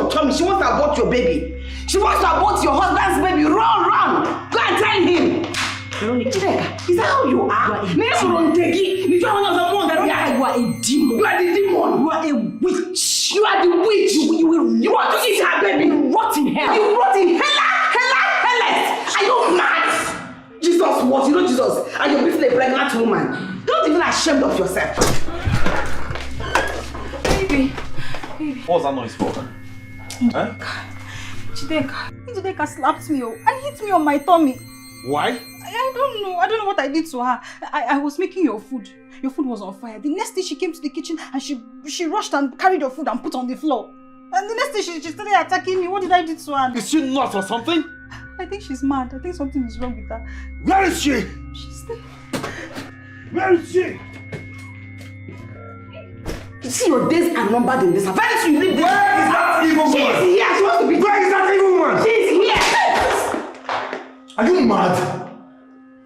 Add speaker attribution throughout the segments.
Speaker 1: your tummy. She wants to abort your baby. She wants to abort your husband's baby. Run! Go and tell him. Veronica, is that how you are? You are a demon. You are the demon. You are a witch. You are the witch. You want to eat her baby. You rot in hell. You rot in hell. Are you mad? Jesus what? You know Jesus? And you're beating a pregnant woman. You're not even ashamed of yourself. Baby.
Speaker 2: What was that noise for? Huh?
Speaker 3: Chideka slapped me and hit me on my tummy.
Speaker 2: Why?
Speaker 3: I don't know. I don't know what I did to her. I was making your food. Your food was on fire. The next day she came to the kitchen and she rushed and carried your food and put on the floor. And the next day she started attacking me. What did I do to her?
Speaker 2: Is she nuts or something?
Speaker 3: I think she's mad. I think something is wrong with her.
Speaker 2: Where is she?
Speaker 3: She's there.
Speaker 2: Where is she?
Speaker 1: You see, your days are numbered in this house. Where is she? Where is
Speaker 2: that evil woman?
Speaker 1: She's here. She wants to be.
Speaker 2: Where is that evil woman?
Speaker 1: She's here.
Speaker 2: Are you mad?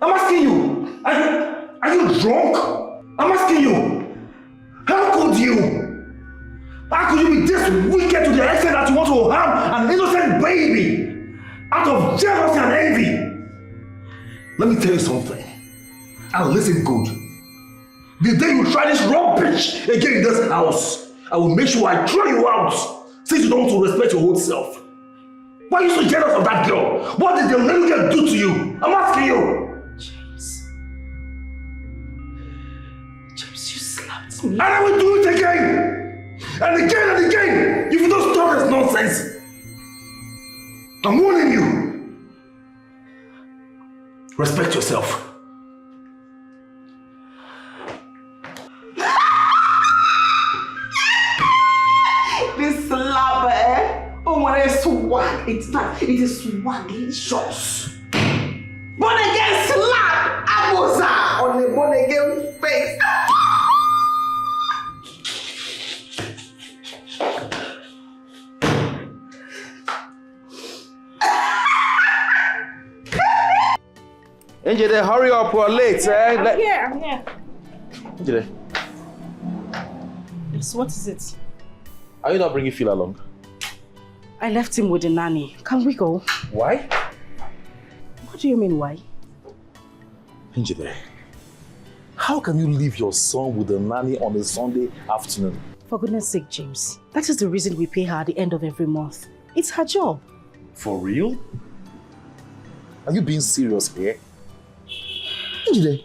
Speaker 2: I'm asking you. Are you drunk? I'm asking you. How could you? How could you be this wicked to the extent that you want to harm an innocent baby out of jealousy and envy? Let me tell you something. And listen good. The day you try this rubbish again in this house, I will make sure I throw you out since you don't want to respect your own self. Why are you so jealous of that girl? What did the little girl do to you? I'm asking you.
Speaker 1: James, you slapped me.
Speaker 2: And I will do it again. And again and again. If you don't stop this nonsense. I'm warning you. Respect yourself.
Speaker 1: This slap, oh, when it's swag. It's not. It is swaglicious. Born again slap. Abosa on the born again face.
Speaker 2: Angela, hurry up, we're late.
Speaker 3: I'm here.
Speaker 2: Angela.
Speaker 3: Yes, what is it?
Speaker 2: Are you not bringing Phil along?
Speaker 3: I left him with the nanny. Can we go?
Speaker 2: Why?
Speaker 3: What do you mean, why?
Speaker 2: Angela, how can you leave your son with the nanny on a Sunday afternoon?
Speaker 3: For goodness sake, James. That is the reason we pay her at the end of every month. It's her job.
Speaker 2: For real? Are you being serious here? Angela,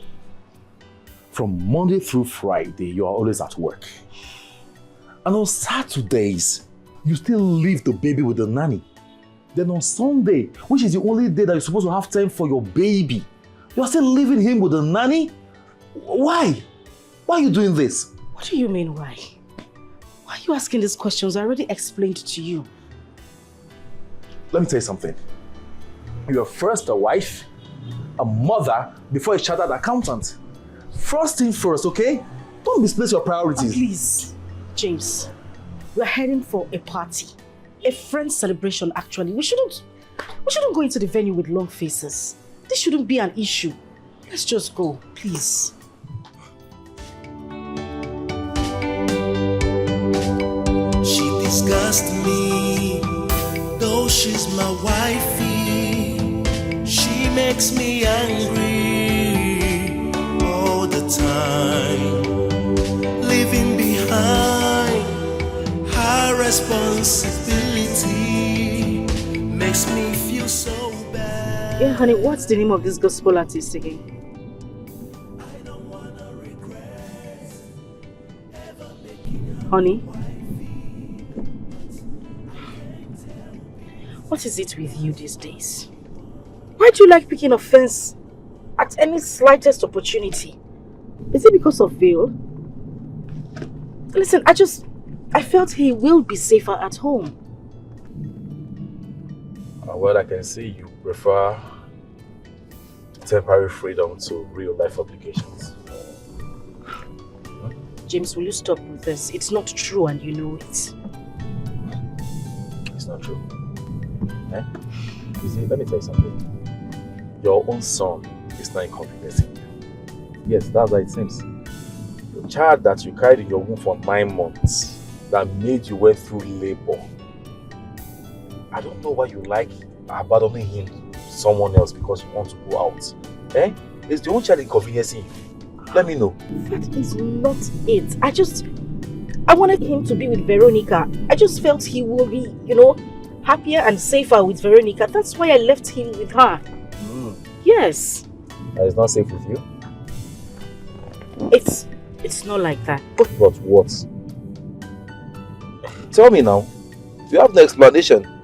Speaker 2: from Monday through Friday, you are always at work. And on Saturdays, you still leave the baby with the nanny. Then on Sunday, which is the only day that you're supposed to have time for your baby, you're still leaving him with the nanny? Why? Why are you doing this?
Speaker 3: What do you mean, why? Why are you asking these questions? I already explained to you.
Speaker 2: Let me tell you something. You're first a wife, a mother, before a chartered accountant. First thing first, okay? Don't misplace your priorities.
Speaker 3: Please, James. We're heading for a party. A friend celebration, actually. We shouldn't go into the venue with long faces. This shouldn't be an issue. Let's just go, please.
Speaker 4: She disgusts me, though she's my wifey. She makes me angry all the time, leaving behind her responsibility makes me feel so bad.
Speaker 3: Yeah, honey, what's the name of this gospel artist again? Honey? What is it with you these days? Why do you like picking offense at any slightest opportunity? Is it because of Bill? Listen, I felt he will be safer at home.
Speaker 2: Well, I can see you prefer temporary freedom to real life obligations.
Speaker 3: James, will you stop with this? It's not true and you know it.
Speaker 2: It's not true. Eh? You see, let me tell you something. Your own son is not inconveniencing you. Yes, that's how it seems. The child that you carried in your womb for 9 months that made you went through labor I don't know why you like abandoning him to someone else because you want to go out. Eh? Is the only child inconveniencing you? Let me know.
Speaker 3: That is not it. I wanted him to be with Veronica. I just felt he will be, happier and safer with Veronica. That's why I left him with her. Yes.
Speaker 2: That is not safe with you?
Speaker 3: It's not like that.
Speaker 2: But what? Tell me now. You have no explanation.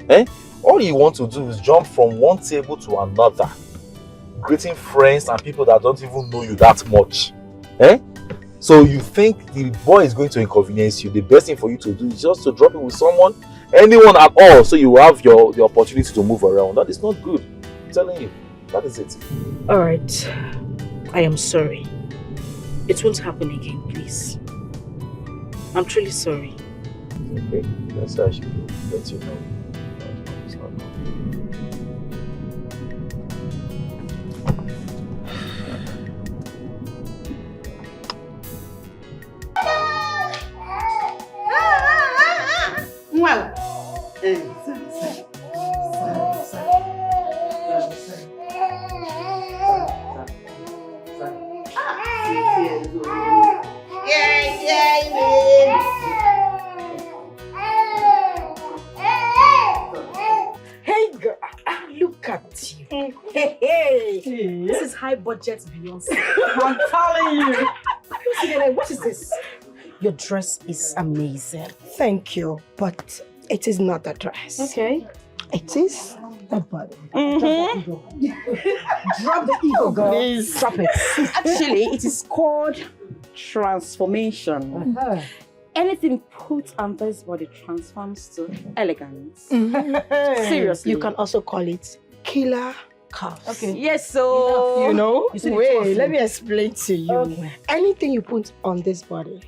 Speaker 2: Eh? All you want to do is jump from one table to another, greeting friends and people that don't even know you that much. Eh? So you think the boy is going to inconvenience you. The best thing for you to do is just to drop it with someone, anyone at all, so you have the opportunity to move around. That is not good. I'm telling you. That is it.
Speaker 3: Alright. I am sorry. It won't happen again, please. I'm truly sorry.
Speaker 2: Okay, that's how I should let you know.
Speaker 1: Well,
Speaker 3: Hey girl, look at you. Hey. This is high budget Beyonce.
Speaker 1: I'm telling you.
Speaker 3: What is this? Your dress is amazing.
Speaker 1: Thank you, but it is not a dress.
Speaker 3: Okay.
Speaker 1: It is the body.
Speaker 3: Drop the ego, girl.
Speaker 1: Please.
Speaker 3: Drop it.
Speaker 1: Actually, it is called transformation. Anything put on this body transforms to elegance. Seriously.
Speaker 5: You can also call it killer cuffs.
Speaker 3: Okay.
Speaker 1: Yes, so...
Speaker 5: You know?
Speaker 3: You see the two
Speaker 5: Wait,
Speaker 3: of
Speaker 5: let
Speaker 3: you.
Speaker 5: me explain to you.
Speaker 3: Okay.
Speaker 5: Anything you put on this body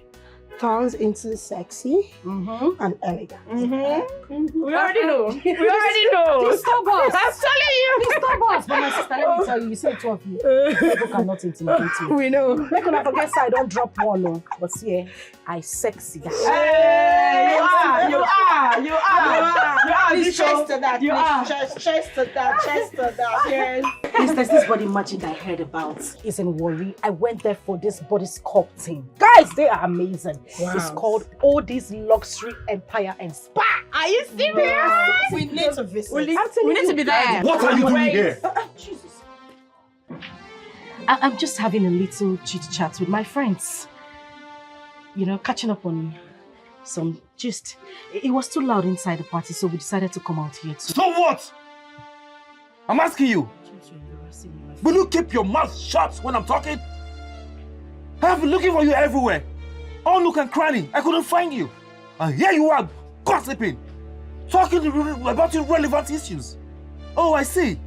Speaker 5: turns into sexy and elegant.
Speaker 1: We already know. We already know.
Speaker 3: Stop us.
Speaker 1: I'm telling you.
Speaker 3: Stop us. But my sister, let me tell you, you said two of you. People cannot intimidate you.
Speaker 5: We know.
Speaker 3: Make una forget I don't drop one, no. But see, I sexy.
Speaker 1: Hey, you are. You are.
Speaker 5: Please chest to that.
Speaker 1: You are.
Speaker 5: Chest to that. Yes.
Speaker 3: There's this body magic I heard about. It's in Warri. I went there for this body sculpting. Guys, they are amazing.
Speaker 5: Wow.
Speaker 3: It's called All This Luxury Empire and Spa.
Speaker 1: Are you serious?
Speaker 5: We need to visit.
Speaker 1: We need to be there.
Speaker 2: What are you doing here?
Speaker 3: Jesus. I'm just having a little chit-chat with my friends. Catching up on some gist. It was too loud inside the party, so we decided to come out here too.
Speaker 2: So what? I'm asking you. Will you keep your mouth shut when I'm talking? I have been looking for you everywhere. All nook and cranny. I couldn't find you. And here you are, gossiping. Talking about irrelevant issues. Oh, I see.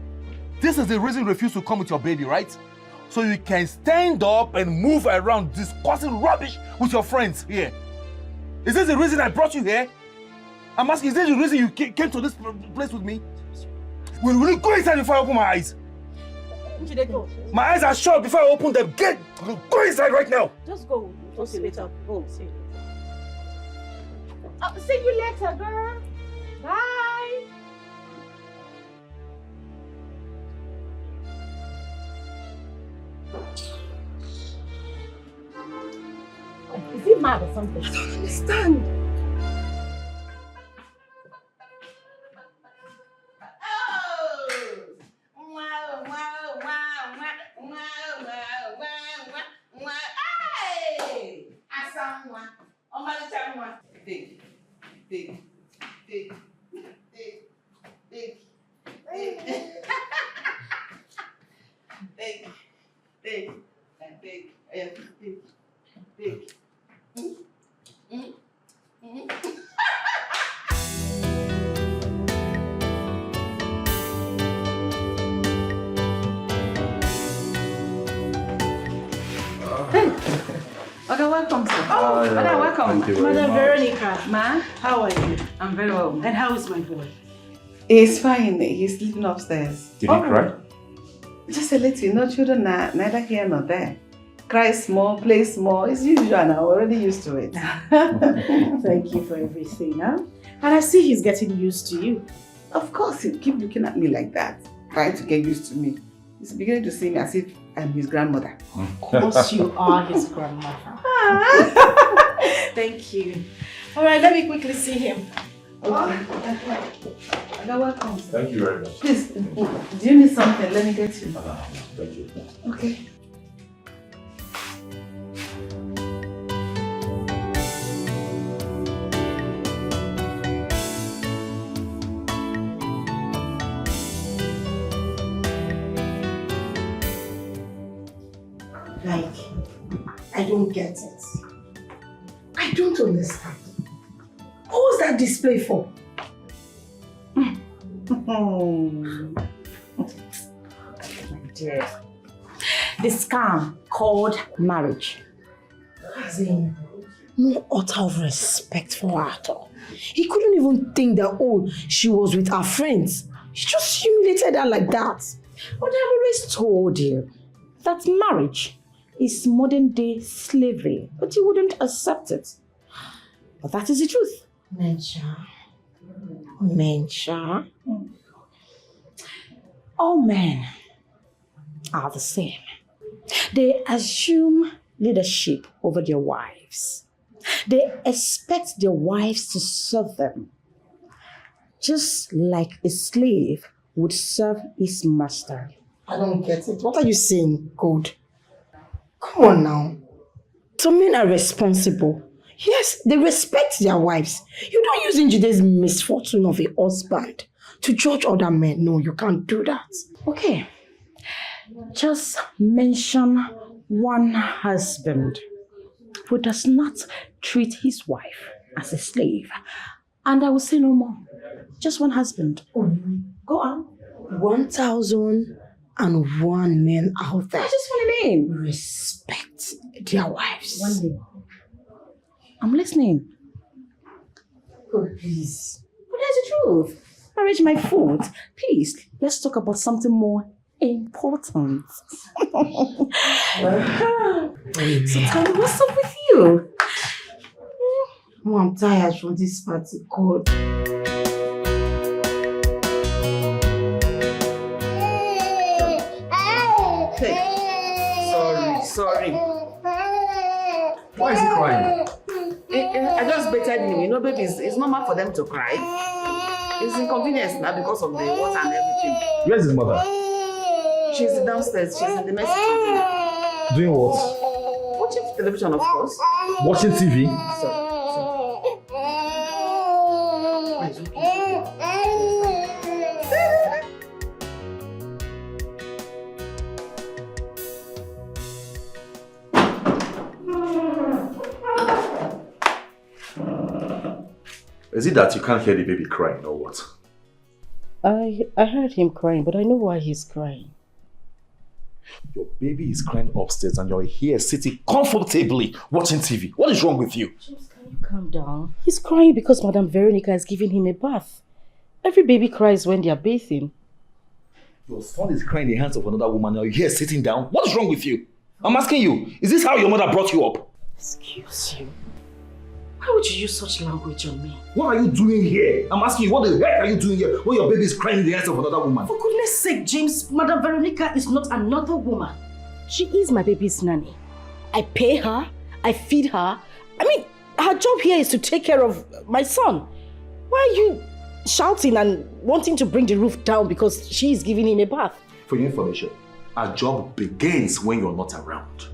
Speaker 2: This is the reason you refuse to come with your baby, right? So you can stand up and move around discussing rubbish with your friends here. Is this the reason I brought you here? I'm asking, is this the reason you came to this place with me? Will you go inside before I open my eyes? My eyes are shut before I open them. Go inside right now.
Speaker 3: Just go.
Speaker 1: Go see you later. Go.
Speaker 3: See you later.
Speaker 1: See you later, girl. Bye.
Speaker 3: Is he mad or something?
Speaker 5: I don't understand.
Speaker 1: Okay, welcome, sir. Madam, welcome.
Speaker 3: Madam Veronica,
Speaker 1: Ma,
Speaker 3: how are you?
Speaker 1: I'm very well.
Speaker 3: And how is my boy?
Speaker 1: He's fine. He's sleeping upstairs.
Speaker 2: Did he cry?
Speaker 1: Just a little. No children are neither here nor there. cry small, play small. It's usual now. I'm already used to it.
Speaker 3: Thank you for everything, huh? And I see he's getting used to you.
Speaker 1: Of course, he'll keep looking at me like that, trying to get used to me. He's beginning to see me as if I'm his grandmother.
Speaker 3: Of course you are his grandmother. Thank you. All right, let me quickly see him.
Speaker 1: Okay. You're welcome.
Speaker 2: Thank you very much.
Speaker 1: Please, do you need something? Let me get you.
Speaker 2: Thank you.
Speaker 1: Okay.
Speaker 5: Like, I don't get it. I don't understand. What was that display for?
Speaker 1: My dear. The scam called marriage.
Speaker 5: As in, no utter of respect for her at all. He couldn't even think that, oh, she was with her friends. He just humiliated her like that.
Speaker 1: But I've always told you that marriage is modern day slavery, but you wouldn't accept it. But that is the truth.
Speaker 5: Naija.
Speaker 1: All men are the same. They assume leadership over their wives. They expect their wives to serve them, just like a slave would serve his master.
Speaker 5: I don't get it. What are you saying, God? Come on now.
Speaker 1: Some men are responsible.
Speaker 5: Yes, they respect their wives. You don't use Njide's misfortune of a husband to judge other men. No, you can't do that.
Speaker 1: Okay, just mention one husband who does not treat his wife as a slave, and I will say no more. Just one husband. Go on.
Speaker 5: 1,001 men out there
Speaker 1: I just want a name.
Speaker 5: respect their wives.
Speaker 1: One name. I'm listening.
Speaker 5: Oh, please.
Speaker 1: But that's the truth. Marriage my food. Please, let's talk about something more important. So tell me, what's up with you?
Speaker 5: Oh, I'm tired from this party. God.
Speaker 1: Sorry.
Speaker 2: Why is he crying?
Speaker 1: I just baited him. You know, baby, it's normal for them to cry. It's inconvenience now because of the water and everything.
Speaker 2: Where's his mother?
Speaker 1: She's downstairs. She's in the message room.
Speaker 2: Doing what?
Speaker 1: Watching television, of course.
Speaker 2: Watching TV?
Speaker 1: Sorry.
Speaker 2: Is it that you can't hear the baby crying or what?
Speaker 3: I heard him crying, but I know why he's crying.
Speaker 2: Your baby is crying upstairs and you're here sitting comfortably watching TV. What is wrong with you?
Speaker 3: James, can you calm down? He's crying because Madam Veronica is giving him a bath. Every baby cries when they are bathing.
Speaker 2: Your son is crying in the hands of another woman and you're here sitting down. What is wrong with you? I'm asking you, is this how your mother brought you up?
Speaker 3: Excuse you. Why would you use such language on me?
Speaker 2: What are you doing here? I'm asking you, what the heck are you doing here when your baby is crying in the hands of another woman?
Speaker 3: For goodness sake, James, Madam Veronica is not another woman. She is my baby's nanny. I pay her, I feed her. I mean, her job here is to take care of my son. Why are you shouting and wanting to bring the roof down because she is giving him a bath?
Speaker 2: For your information, our job begins when you're not around.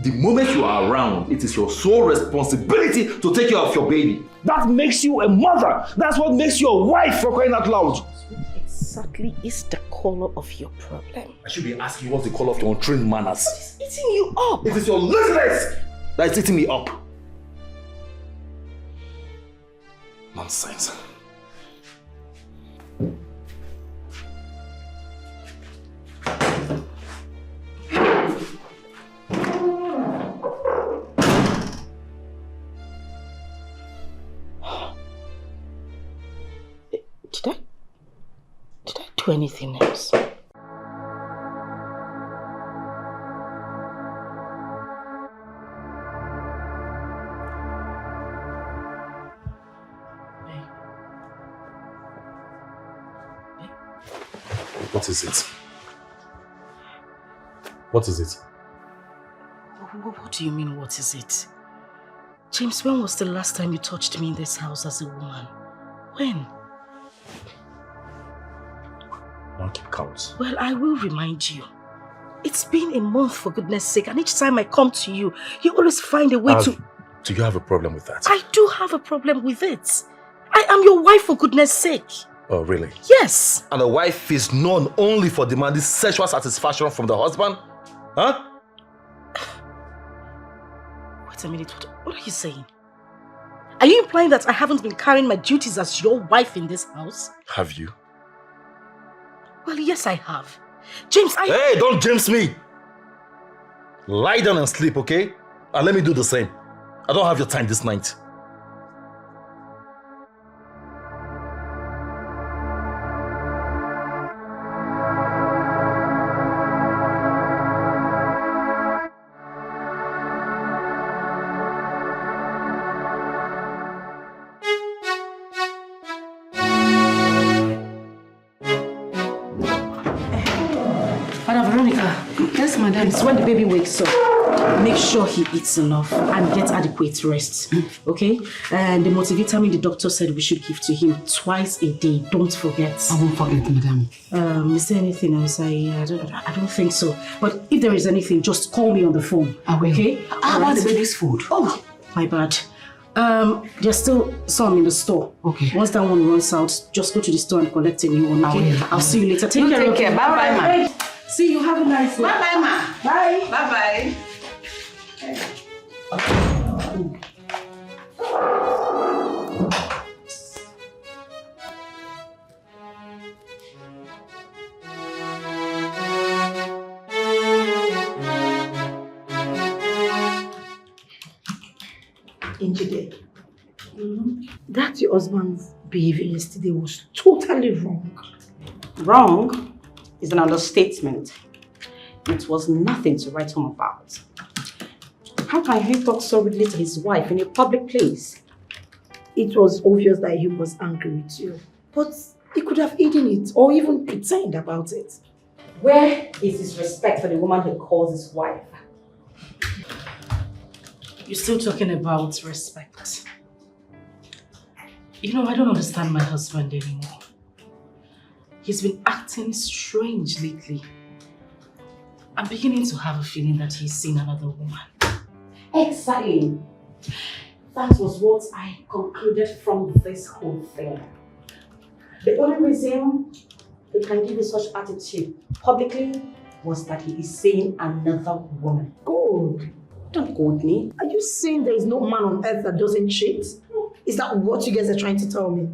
Speaker 2: The moment you are around, it is your sole responsibility to take care of your baby. That makes you a mother. That's what makes you a wife, for crying out loud.
Speaker 3: What exactly is the color of your problem?
Speaker 2: I should be asking you what's the color of your untrained manners.
Speaker 3: What is eating you up?
Speaker 2: It is your laziness that is eating me up. Nonsense.
Speaker 3: Did I do anything else?
Speaker 2: What is it? What is it?
Speaker 3: What do you mean, what is it? James, when was the last time you touched me in this house as a woman? When?
Speaker 2: Don't keep count.
Speaker 3: Well, I will remind you. It's been a month, for goodness sake, and each time I come to you, you always find a way to...
Speaker 2: Do you have a problem with that?
Speaker 3: I do have a problem with it. I am your wife, for goodness sake.
Speaker 2: Oh, really?
Speaker 3: Yes.
Speaker 2: And a wife is known only for demanding sexual satisfaction from the husband? Huh?
Speaker 3: Wait a minute, what are you saying? Are you implying that I haven't been carrying my duties as your wife in this house?
Speaker 2: Have you?
Speaker 3: Well, yes, I have. James,
Speaker 2: Hey, don't James me! Lie down and sleep, okay? And let me do the same. I don't have your time this night.
Speaker 3: Yes, madam. It's when the baby wakes up. Make sure he eats enough and gets adequate rest. Okay? And the multivitamin the doctor said we should give to him twice a day. Don't forget.
Speaker 1: I won't forget, madam.
Speaker 3: Is there anything else? I don't think so. But if there is anything, just call me on the phone.
Speaker 1: I will.
Speaker 3: Okay?
Speaker 1: How about the baby's food?
Speaker 3: Oh, my bad. There's still some in the store.
Speaker 1: Okay.
Speaker 3: Once that one runs out, just go to the store and collect a new one. Okay? I'll see you later. Take care.
Speaker 1: Bye-bye, ma.
Speaker 3: See you. Have a nice day.
Speaker 1: Bye-bye, ma.
Speaker 3: Bye.
Speaker 1: Bye-bye.
Speaker 5: Njide, that your husband's behavior yesterday was totally wrong.
Speaker 6: Wrong is an understatement. It was nothing to write home about. How can he talk so rudely to his wife in a public place?
Speaker 5: It was obvious that he was angry with you, but he could have hidden it or even pretend about it.
Speaker 6: Where is his respect for the woman he calls his wife?
Speaker 3: You're still talking about respect. You know, I don't understand my husband anymore. He's been acting strange lately. I'm beginning to have a feeling that he's seen another woman.
Speaker 6: Exactly. That was what I concluded from this whole thing. The only reason he can give you such attitude publicly was that he is seeing another woman.
Speaker 5: Good.
Speaker 6: Don't quote me.
Speaker 5: Are you saying there is no man on earth that doesn't cheat? Is that what you guys are trying to tell me?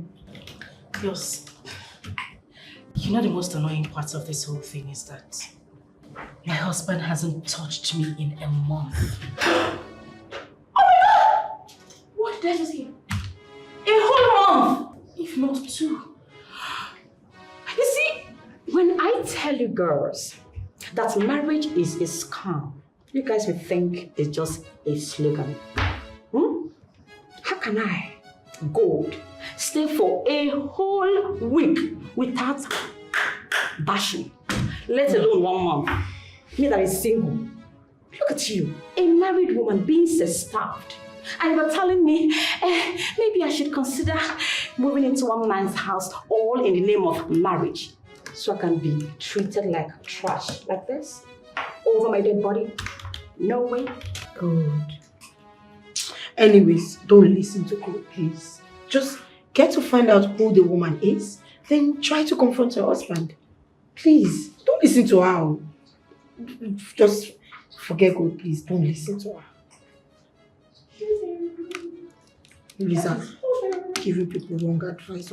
Speaker 3: Yes. You know the most annoying part of this whole thing is that my husband hasn't touched me in a month.
Speaker 6: Oh my God! What the hell is he? A whole month!
Speaker 3: If not two.
Speaker 6: You see, when I tell you girls that marriage is a scam, you guys will think it's just a slogan. How can I, Gold, stay for a whole week without bashing, let alone 1 month? Me that is single. Look at you, a married woman being starved. And you're telling me, maybe I should consider moving into one man's house all in the name of marriage, so I can be treated like trash like this over my dead body? No way.
Speaker 5: Good. Anyways, don't listen to Gold, please. Just get to find out who the woman is, then try to confront your husband. Please, don't listen to her. Just forget Gold, please. Don't listen to her. Lisa, giving people wrong advice.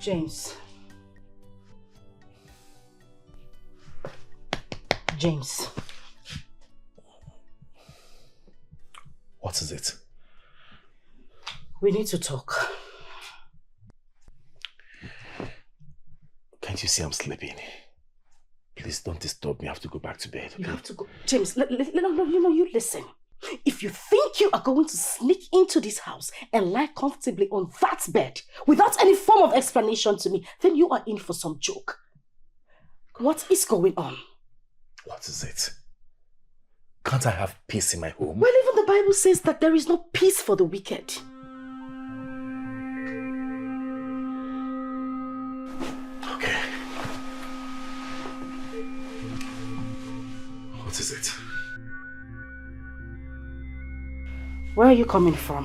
Speaker 3: James. James.
Speaker 2: What is it?
Speaker 3: We need to talk.
Speaker 2: Can't you see I'm sleeping? Please don't disturb me. I have to go back to bed. Okay?
Speaker 3: You have to go. James, you listen. If you think you are going to sneak into this house and lie comfortably on that bed without any form of explanation to me, then you are in for some joke. What is going on?
Speaker 2: What is it? Can't I have peace in my home?
Speaker 3: Well, even the Bible says that there is no peace for the wicked.
Speaker 2: Okay. What is it?
Speaker 3: Where are you coming from?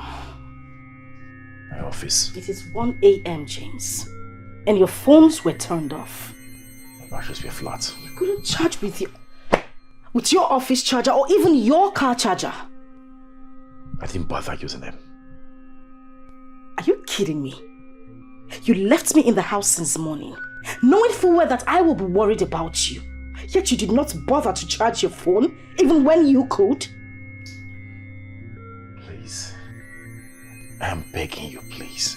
Speaker 2: My office.
Speaker 3: It is 1 a.m., James. And your phones were turned off.
Speaker 2: My batteries were flat.
Speaker 3: You couldn't charge with your office charger or even your car charger.
Speaker 2: I didn't bother using them.
Speaker 3: Are you kidding me? You left me in the house since morning, knowing full well that I will be worried about you. Yet you did not bother to charge your phone, even when you could.
Speaker 2: Please. I am begging you, please.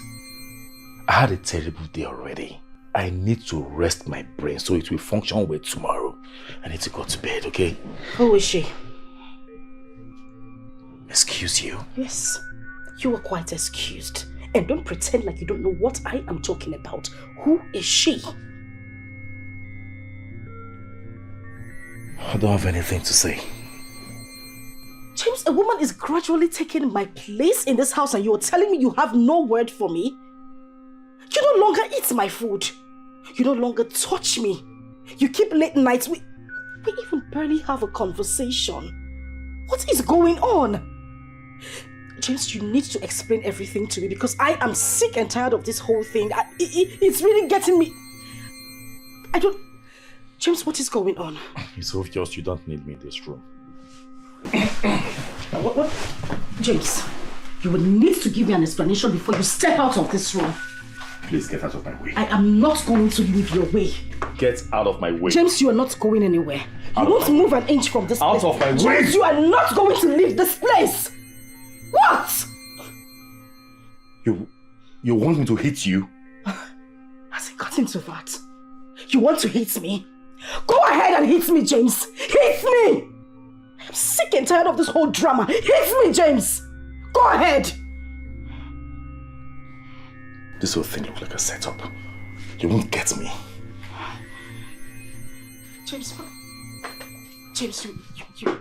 Speaker 2: I had a terrible day already. I need to rest my brain so it will function well tomorrow. I need to go to bed, okay?
Speaker 3: Who is she?
Speaker 2: Excuse you?
Speaker 3: Yes, you are quite excused. And don't pretend like you don't know what I am talking about. Who is she?
Speaker 2: I don't have anything to say.
Speaker 3: James, a woman is gradually taking my place in this house and you are telling me you have no word for me? You no longer eat my food. You no longer touch me. You keep late nights. We even barely have a conversation. What is going on? James, you need to explain everything to me because I am sick and tired of this whole thing. It's really getting me. James, what is going on?
Speaker 2: It's obvious you don't need me in this room.
Speaker 3: What? James, you will need to give me an explanation before you step out of this room.
Speaker 2: Please get out of my way.
Speaker 3: I am not going to leave your way.
Speaker 2: Get out of my way.
Speaker 3: James, you are not going anywhere. You won't move an inch from this place.
Speaker 2: Out of my way.
Speaker 3: James, you are not going to leave this place. What?
Speaker 2: You want me to hit you?
Speaker 3: Has it gotten to that? You want to hit me? Go ahead and hit me, James. Hit me! I'm sick and tired of this whole drama. Hit me, James! Go ahead!
Speaker 2: This whole thing looks like a setup. You won't get me.
Speaker 3: James, James, you...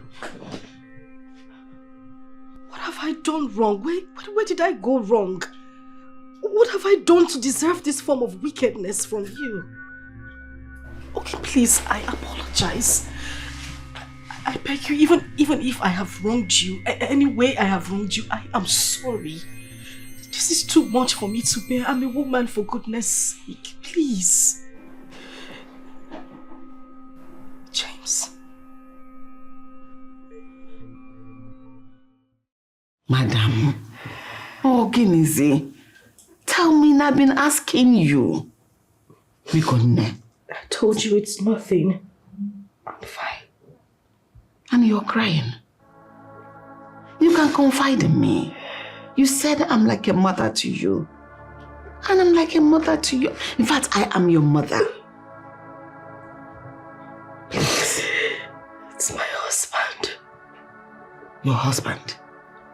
Speaker 3: What have I done wrong? Where did I go wrong? What have I done to deserve this form of wickedness from you? Okay, please, I apologize. I beg you, even if I have wronged you, any way I have wronged you, I am sorry. This is too much for me to bear. I'm a woman, for goodness sake. Please. James.
Speaker 1: Madam, Ginizi, tell me, I've been asking you.
Speaker 3: I told you it's nothing. I'm fine.
Speaker 1: And you're crying. You can confide in me. You said I'm like a mother to you. And I'm like a mother to you. In fact, I am your mother. Please.
Speaker 3: It's my husband.
Speaker 1: Your husband?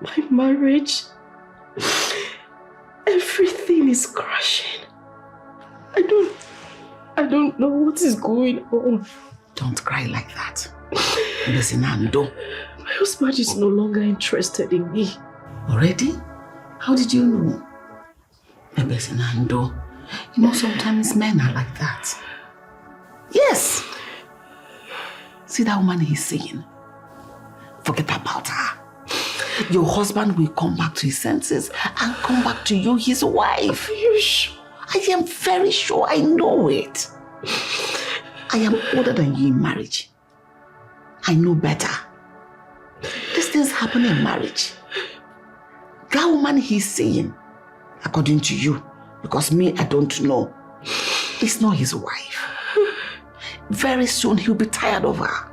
Speaker 3: My marriage. Everything is crashing. I don't know what is going on.
Speaker 1: Don't cry like that. Listen, Ando.
Speaker 3: My husband is no longer interested in me.
Speaker 1: Already? How did you know? Listen, Ando. You know, sometimes men are like that. Yes. See that woman he's seeing? Forget about her. Your husband will come back to his senses and come back to you, his wife.
Speaker 3: Are you sure?
Speaker 1: I am very sure. I know it. I am older than you in marriage. I know better. These things happen in marriage. That woman he's seeing, according to you, because me, I don't know. is not his wife. Very soon he'll be tired of her.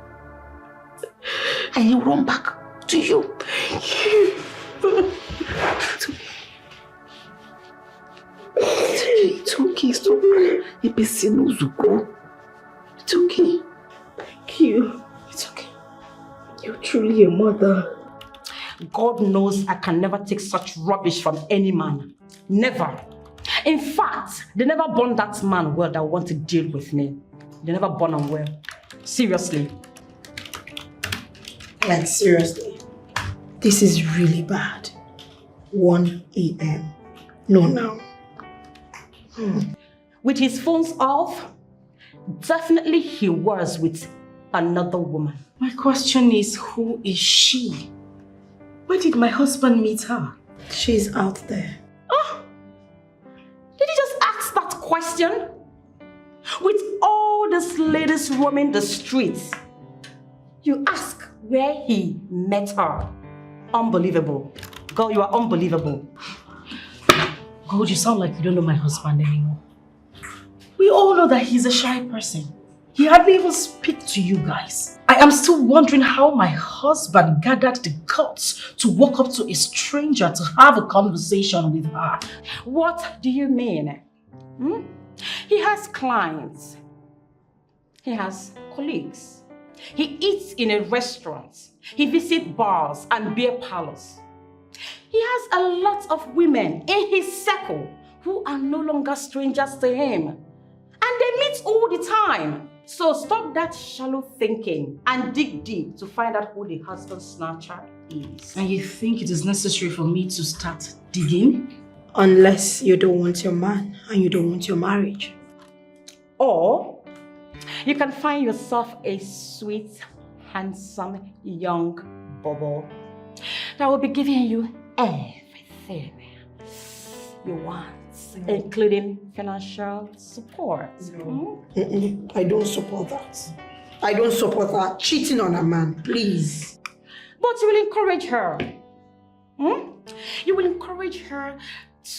Speaker 1: And he'll run back to you. It's okay, it's okay. It's okay.
Speaker 5: Thank you. It's okay. You're truly a mother.
Speaker 6: God knows I can never take such rubbish from any man. Never. In fact, they never born that man well that will want to deal with me. They never born him well. Seriously.
Speaker 5: Like, seriously. This is really bad. 1 a.m. No, now.
Speaker 6: With his phones off, definitely he was with another woman.
Speaker 3: My question is, who is she? Where did my husband meet her?
Speaker 5: She's out there.
Speaker 6: Oh! Did you just ask that question? With all these ladies roaming the streets, you ask where he met her. Unbelievable. Girl, you are unbelievable.
Speaker 3: God, you sound like you don't know my husband anymore. We all know that he's a shy person. He hardly even speaks to you guys. I am still wondering how my husband gathered the guts to walk up to a stranger to have a conversation with her.
Speaker 6: What do you mean? He has clients. He has colleagues. He eats in a restaurant. He visits bars and beer parlors. He has a lot of women in his circle who are no longer strangers to him. And they meet all the time. So stop that shallow thinking and dig deep to find out who the husband snatcher is.
Speaker 3: And you think it is necessary for me to start digging?
Speaker 5: Unless you don't want your man and you don't want your marriage.
Speaker 6: Or you can find yourself a sweet, handsome, young bubble that will be giving you everything you want, including financial support.
Speaker 5: No. I don't support that. I don't support that. Cheating on a man, please.
Speaker 6: But you will encourage her. You will encourage her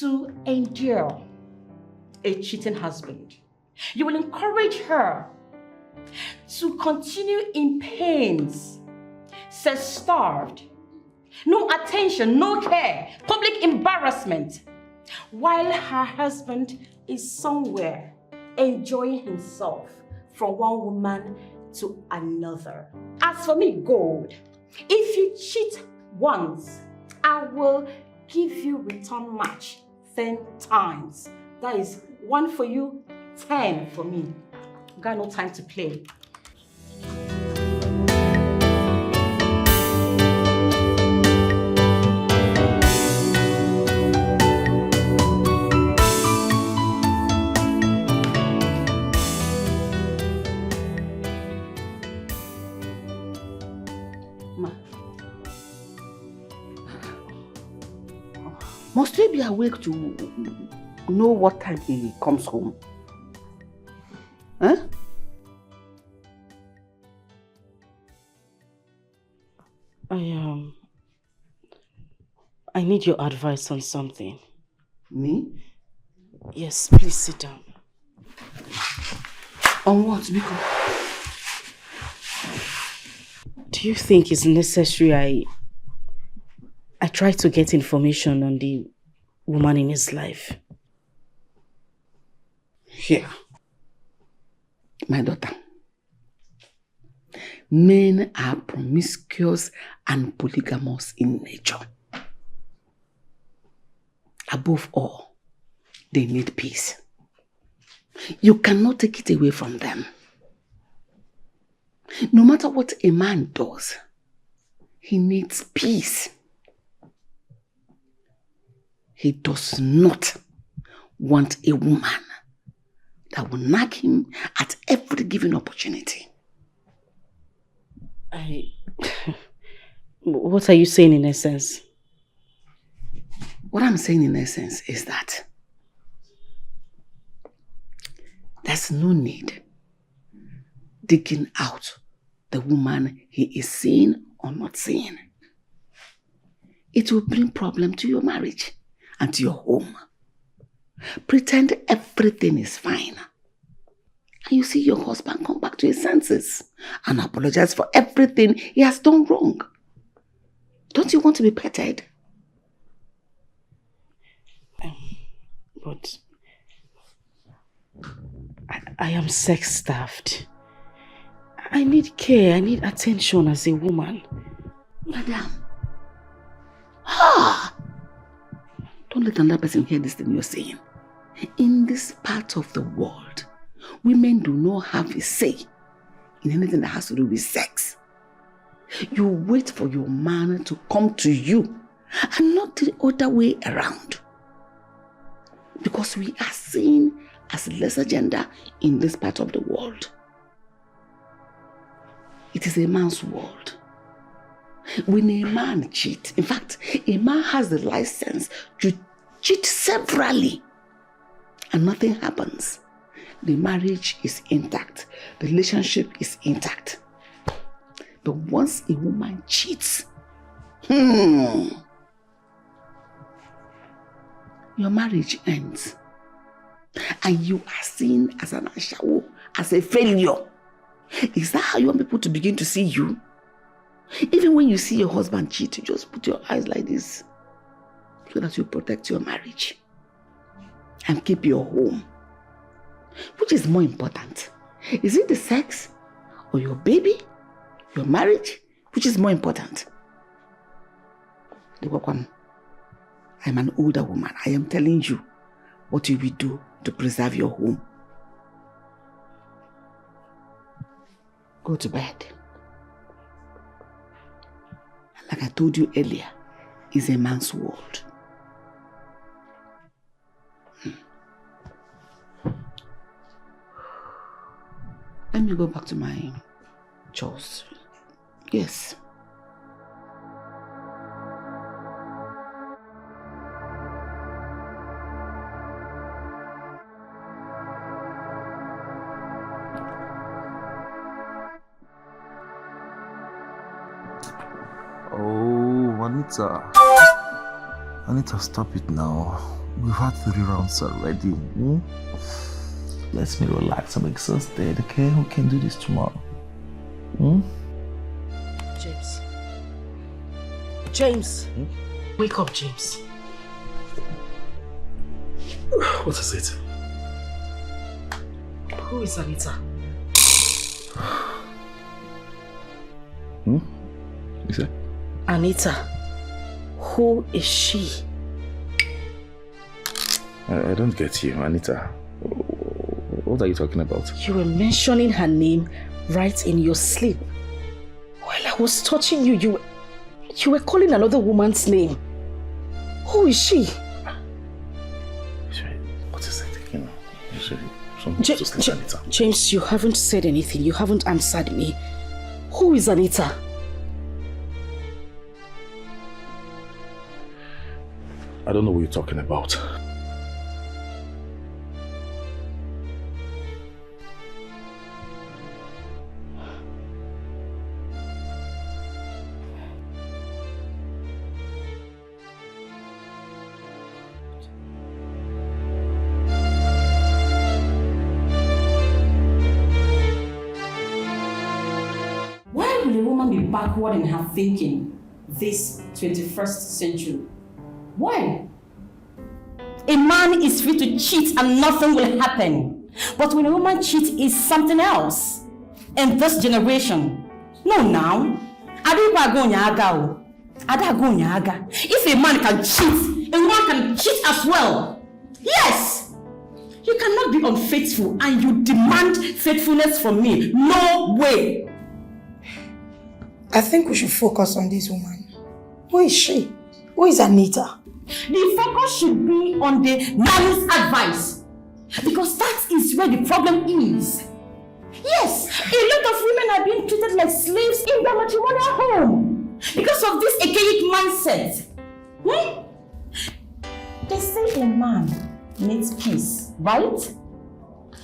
Speaker 6: to endure a cheating husband. You will encourage her to continue in pains, self-starved, no attention, no care, public embarrassment, while her husband is somewhere enjoying himself from one woman to another. As for me, Gold, if you cheat once, I will give you return match 10 times. That is 1 for you, 10 for me. Got no time to play.
Speaker 1: Must we be awake to know what time he comes home? Huh?
Speaker 3: I need your advice on something.
Speaker 1: Me?
Speaker 3: Yes, please sit down.
Speaker 1: On what, Biko?
Speaker 3: Do you think it's necessary I try to get information on the woman in his life?
Speaker 1: Here. My daughter. Men are promiscuous and polygamous in nature. Above all, they need peace. You cannot take it away from them. No matter what a man does, he needs peace. He does not want a woman that will nag him at every given opportunity.
Speaker 3: What are you saying in essence?
Speaker 1: What I'm saying in essence is that there's no need digging out the woman he is seeing or not seeing. It will bring problem to your marriage and to your home. Pretend everything is fine and you see your husband come back to his senses and apologize for everything he has done wrong. Don't you want to be petted?
Speaker 3: But I am sex-starved. I need care, I need attention as a woman.
Speaker 1: Madam. Don't let another person hear this thing you're saying. In this part of the world, women do not have a say in anything that has to do with sex. You wait for your man to come to you and not the other way around. Because we are seen as lesser gender in this part of the world. It is a man's world. When a man cheats, in fact, a man has the license to cheat severally and nothing happens. The marriage is intact. The relationship is intact. But once a woman cheats, your marriage ends. And you are seen as an ashawo, as a failure. Is that how you want people to begin to see you? Even when you see your husband cheat, you just put your eyes like this so that you protect your marriage and keep your home. Which is more important? Is it the sex or your baby, your marriage? Which is more important? I'm an older woman. I am telling you what you will do to preserve your home. Go to bed. Like I told you earlier, it's a man's world. Let me go back to my chores. Yes.
Speaker 2: Anita, stop it now. We've had 3 rounds already. Let me relax. I'm exhausted, okay? We can do this tomorrow.
Speaker 3: James. James. Wake up, James.
Speaker 2: What is it?
Speaker 3: Who is Anita?
Speaker 2: You say?
Speaker 3: Anita. Who is she?
Speaker 2: I don't get you, Anita. What are you talking about?
Speaker 3: You were mentioning her name right in your sleep. While I was touching you, you were calling another woman's name. Who is she?
Speaker 2: What is it? Anita.
Speaker 3: James, you haven't said anything. You haven't answered me. Who is Anita?
Speaker 2: I don't know what you're talking about.
Speaker 6: Why will a woman be backward in her thinking this 21st century? Why? A man is free to cheat and nothing will happen. But when a woman cheats, it's something else. In this generation, no now. If a man can cheat, a woman can cheat as well. Yes! You cannot be unfaithful and you demand faithfulness from me. No way!
Speaker 5: I think we should focus on this woman. Who is she? Who is Anita?
Speaker 6: The focus should be on the nanny's advice. Because that is where the problem is. Yes, a lot of women are being treated like slaves in their matrimonial home. Because of this archaic mindset. They say a man needs peace, right?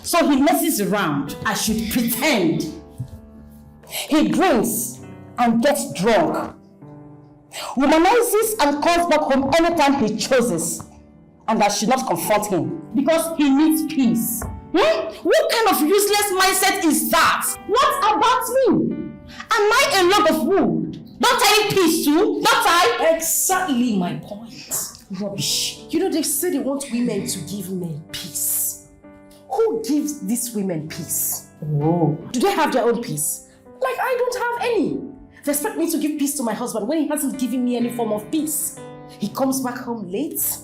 Speaker 6: So he messes around. I should pretend. He drinks and gets drunk. Womanizes and comes back home anytime he chooses. And I should not confront him because he needs peace. What kind of useless mindset is that? What about me? Am I a log of wood? Don't I need peace too? Don't I?
Speaker 3: Exactly my point. Rubbish. You know, they say they want women to give men peace. Who gives these women peace?
Speaker 6: Oh.
Speaker 3: Do they have their own peace? Like, I don't have any. They expect me to give peace to my husband when he hasn't given me any form of peace. He comes back home late.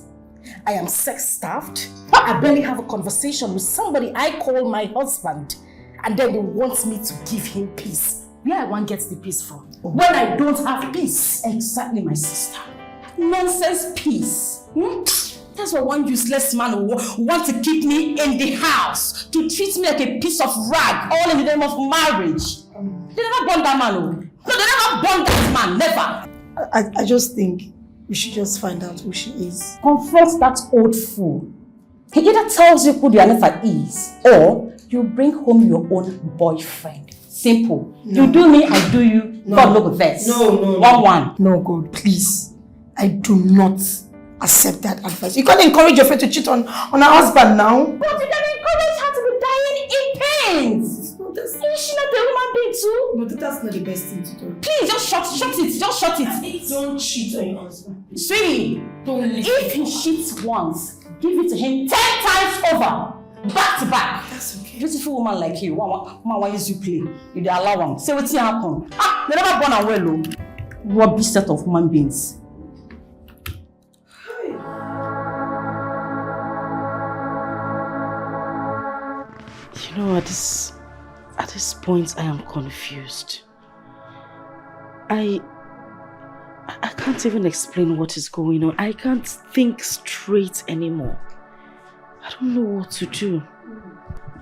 Speaker 3: I am sex-starved. I barely have a conversation with somebody I call my husband. And then they want me to give him peace. Where I want gets the peace from? When I don't have peace.
Speaker 6: Exactly, my sister. Nonsense peace. That's what one useless man want to keep me in the house, to treat me like a piece of rag, all in the name of marriage. They never born that man. No, they never born that man. Never.
Speaker 5: I just think we should just find out who she is.
Speaker 6: Confront that old fool. He either tells you who the Anita is, or you bring home your own boyfriend. Simple. No. You do me, I do you. No. God look this.
Speaker 5: No.
Speaker 6: 1-1.
Speaker 5: No, God, please. I do not accept that advice. You can't encourage your friend to cheat on her husband now.
Speaker 6: But you can encourage her to be dying in pains.
Speaker 5: No,
Speaker 6: is she not a human being too?
Speaker 5: No, that's not the best thing to do.
Speaker 6: Please, just shut it. Just shut it.
Speaker 5: Don't cheat on your husband.
Speaker 6: Sweetie, if he cheats once, give it to him 10 times over. Back to back.
Speaker 5: That's okay.
Speaker 6: Beautiful woman like you, why use you play? You dey allow him. Say what's happen. They never born and well. Rubbish set of human beings.
Speaker 3: You know, at this point, I am confused. I can't even explain what is going on. I can't think straight anymore. I don't know what to do.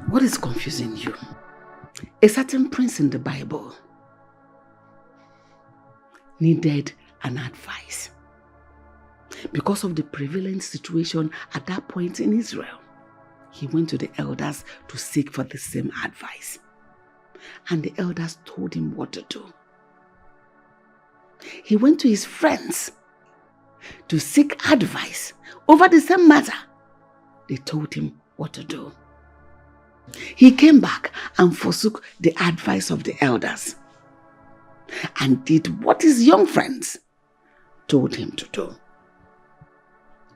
Speaker 1: What is confusing you? A certain prince in the Bible needed an advice because of the prevalent situation at that point in Israel. He went to the elders to seek for the same advice. And the elders told him what to do. He went to his friends to seek advice over the same matter. They told him what to do. He came back and forsook the advice of the elders and did what his young friends told him to do.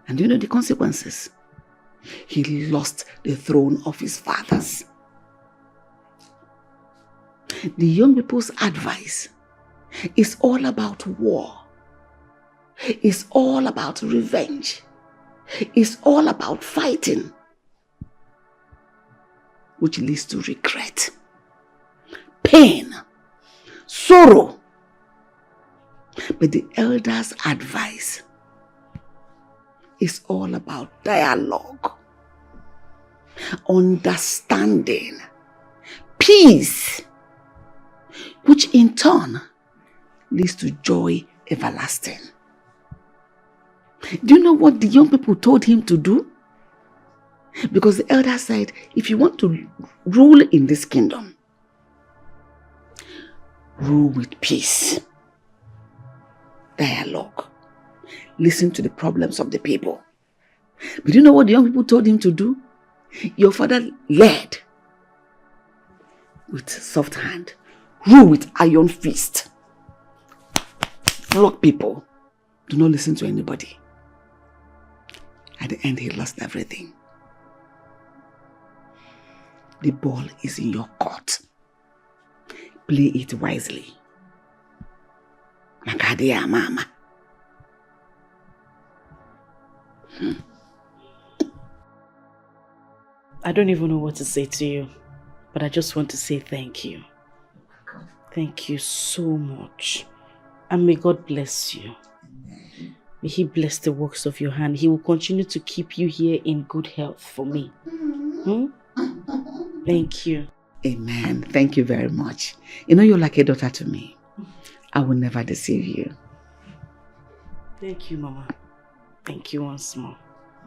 Speaker 1: And you know the consequences? He lost the throne of his fathers. The young people's advice is all about war. It's all about revenge. It's all about fighting, which leads to regret, pain, sorrow. But the elders' advice is all about dialogue, understanding, peace, which in turn leads to joy everlasting. Do you know what the young people told him to do? Because the elder said, if you want to rule in this kingdom, rule with peace, dialogue, listen to the problems of the people. But you know what the young people told him to do? Your father led with soft hand, rule with iron fist, flog people, do not listen to anybody. At the end, he lost everything. The ball is in your court. Play it wisely. Makadia mama.
Speaker 3: I don't even know what to say to you, but I just want to say thank you. Thank you so much. And may God bless you. May He bless the works of your hand. He will continue to keep you here in good health for me. Thank you.
Speaker 1: Amen. Thank you very much. You know, you're like a daughter to me. I will never deceive you.
Speaker 3: Thank you, Mama. Thank you once more.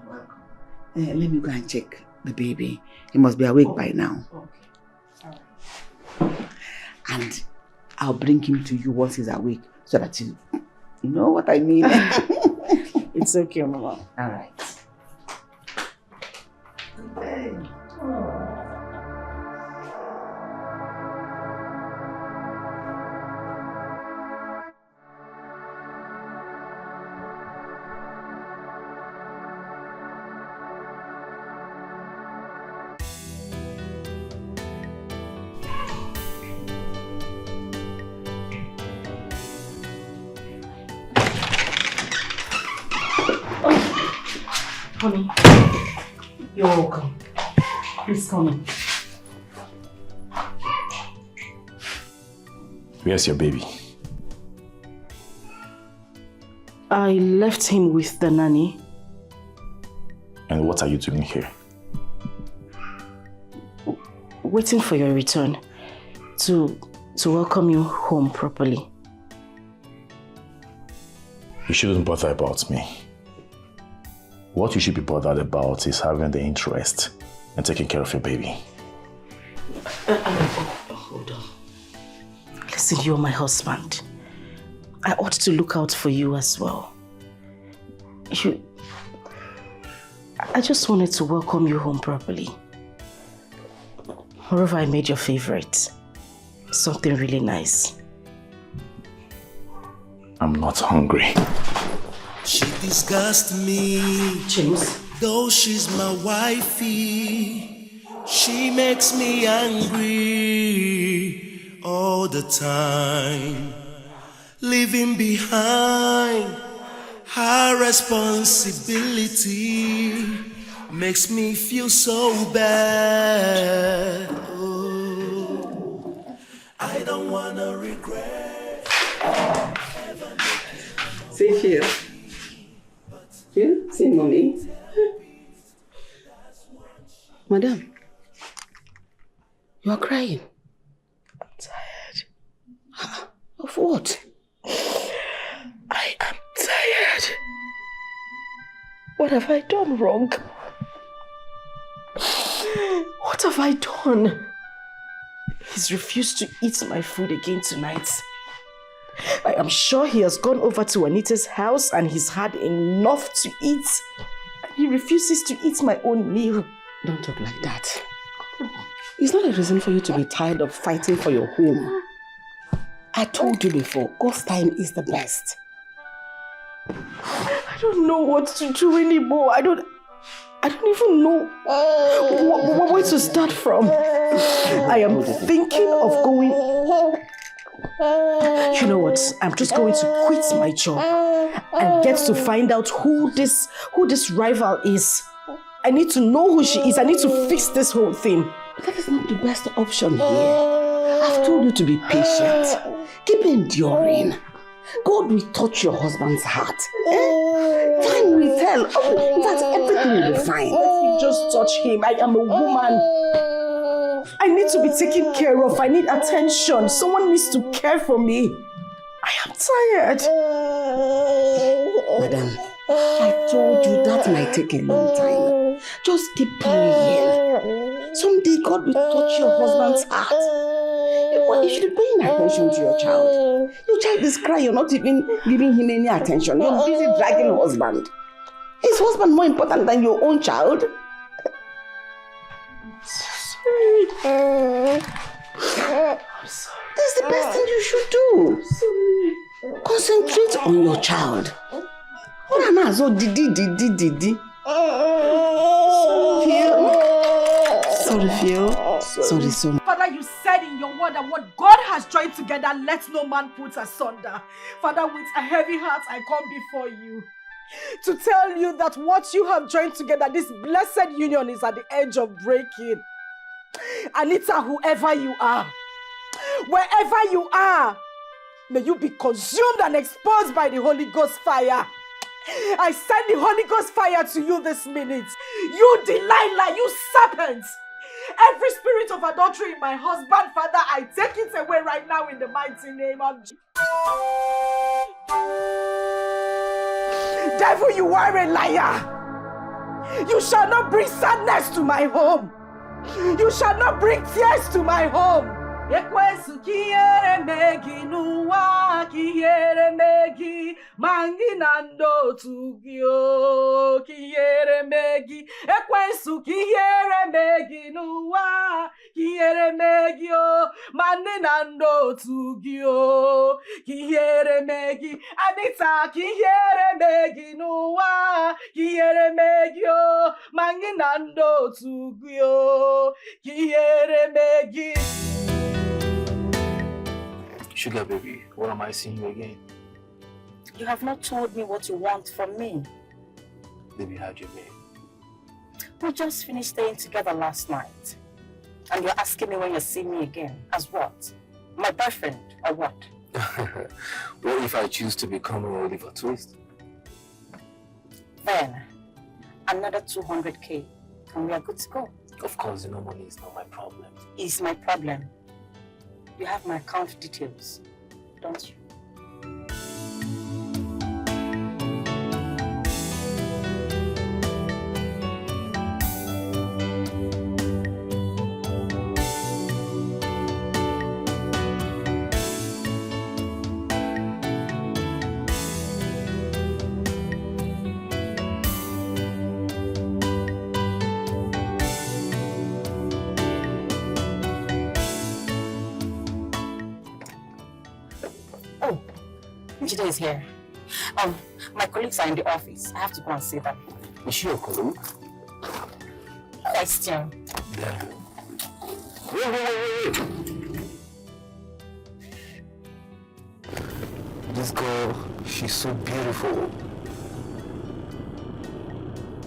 Speaker 1: You're welcome. Let me go and check the baby. He must be awake by now.
Speaker 3: Okay. All right.
Speaker 1: And I'll bring him to you once he's awake so that you know what I mean.
Speaker 3: It's okay, Mama.
Speaker 1: All right. Hey.
Speaker 3: Honey, you're welcome. Please come in.
Speaker 2: Where's your baby?
Speaker 3: I left him with the nanny.
Speaker 2: And what are you doing here?
Speaker 3: Waiting for your return to welcome you home properly.
Speaker 2: You shouldn't bother about me. What you should be bothered about is having the interest and taking care of your baby.
Speaker 3: Hold on. Listen, you're my husband. I ought to look out for you as well. I just wanted to welcome you home properly. Moreover, I made your favorite. Something really nice.
Speaker 2: I'm not hungry.
Speaker 4: She disgusts me.
Speaker 3: James.
Speaker 4: Though she's my wifey, she makes me angry all the time. Leaving behind her responsibility makes me feel so bad. Oh, I don't wanna regret.
Speaker 1: See here. You see mommy? Madam, you are crying.
Speaker 3: I'm tired.
Speaker 1: Of what?
Speaker 3: I am tired. What have I done wrong? What have I done? He's refused to eat my food again tonight. I am sure he has gone over to Anita's house and he's had enough to eat. And he refuses to eat my own meal.
Speaker 1: Don't talk like that. It's not a reason for you to be tired of fighting for your home. I told you before, God's time is the best.
Speaker 3: I don't know what to do anymore. I don't even know where to start from. I am thinking of going... You know what? I'm just going to quit my job and get to find out who this rival is. I need to know who she is. I need to fix this whole thing.
Speaker 1: But that is not the best option here. I've told you to be patient. Keep enduring. God will touch your husband's heart. Time will tell. In fact, everything will be fine.
Speaker 3: Let me just touch him. I am a woman. I need to be taken care of. I need attention. Someone needs to care for me. I am tired.
Speaker 1: Madam, I told you that might take a long time. Just keep praying. Someday God will touch your husband's heart. You should be paying attention to your child. Your child is crying. You're not even giving him any attention. You're busy dragging your husband. Is husband more important than your own child?
Speaker 3: I'm sorry.
Speaker 1: That's the best thing you should do. Concentrate on your child. What am I so didi? Sorry, Phil. Sorry.
Speaker 3: Father, you said in your word that what God has joined together, let no man put asunder. Father, with a heavy heart, I come before you to tell you that what you have joined together, this blessed union is at the edge of breaking. Anita, whoever you are, wherever you are, may you be consumed and exposed by the Holy Ghost fire. I send the Holy Ghost fire to you this minute. You Delilah, you serpent. Every spirit of adultery in my husband, Father, I take it away right now in the mighty name of Jesus. Devil, you are a liar. You shall not bring sadness to my home. You shall not bring tears to my home. Ekwesu kiere megi nuwa kiere megi manginando tugio kiere megi ekwesu kiere megi nuwa kiere megio manginando tugio kiere megi Anita kiere megi nuwa kiere megio manginando tugio kiere megi.
Speaker 7: Sugar baby, what am I seeing you again?
Speaker 6: You have not told me what you want from me.
Speaker 7: Baby, how do you mean?
Speaker 6: We just finished staying together last night. And you're asking me when you're seeing me again. As what? My boyfriend, or what?
Speaker 7: What if I choose to become a Oliver Twist?
Speaker 6: Then, another 200k, and we are good to go.
Speaker 7: Of course, money is not my problem.
Speaker 6: It's my problem. You have my account details, don't you? Anita is here. My colleagues are in the office. I have to go and see them.
Speaker 7: Is she your colleague?
Speaker 6: Question.
Speaker 7: Yeah. Wait. This girl, she's so beautiful.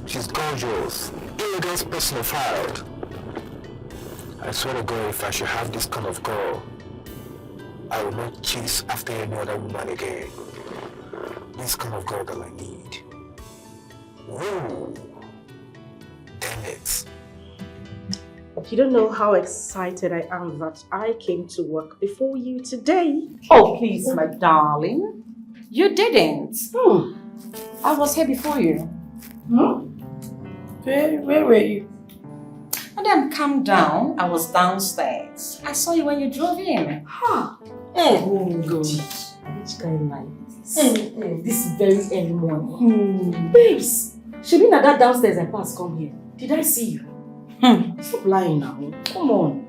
Speaker 7: She's gorgeous. Elegant personified. I swear to God, if I should have this kind of girl, I will not chase after any other woman again. This kind of girl that I need. Whoa! Damn it.
Speaker 3: You don't know how excited I am that I came to work before you today.
Speaker 6: Oh, please, my darling. You didn't. I was here before you.
Speaker 5: Where were you?
Speaker 6: Madam, calm down. I was downstairs. I saw you when you drove in.
Speaker 5: Oh, God.
Speaker 6: Which kind of life is this? This very early morning.
Speaker 3: Babes, she been at that downstairs and pass come here. Did I see you? Stop lying now. Come on.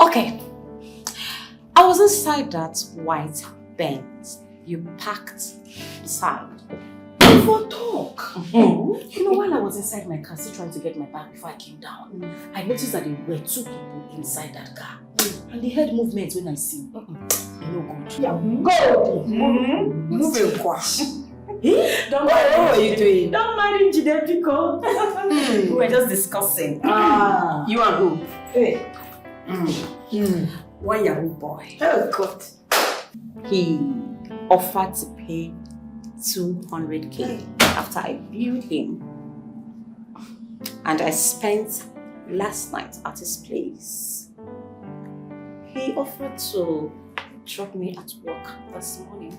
Speaker 6: Okay. I was inside that white Benz you parked beside.
Speaker 3: For talk. You know, while I was inside my car still trying to get my bag before I came down, I noticed that there were 2 people inside that car. And they heard movements when I see. No good.
Speaker 5: Yeah, go. Move your
Speaker 6: Don't
Speaker 5: What are you doing?
Speaker 6: Don't mind Engineer Pico. We were just discussing.
Speaker 5: You are who? Hey.
Speaker 6: One Yahoo boy.
Speaker 5: Oh, God.
Speaker 6: He offered to pay 200k after I viewed him. And I spent last night at his place. He offered to drop me at work this morning.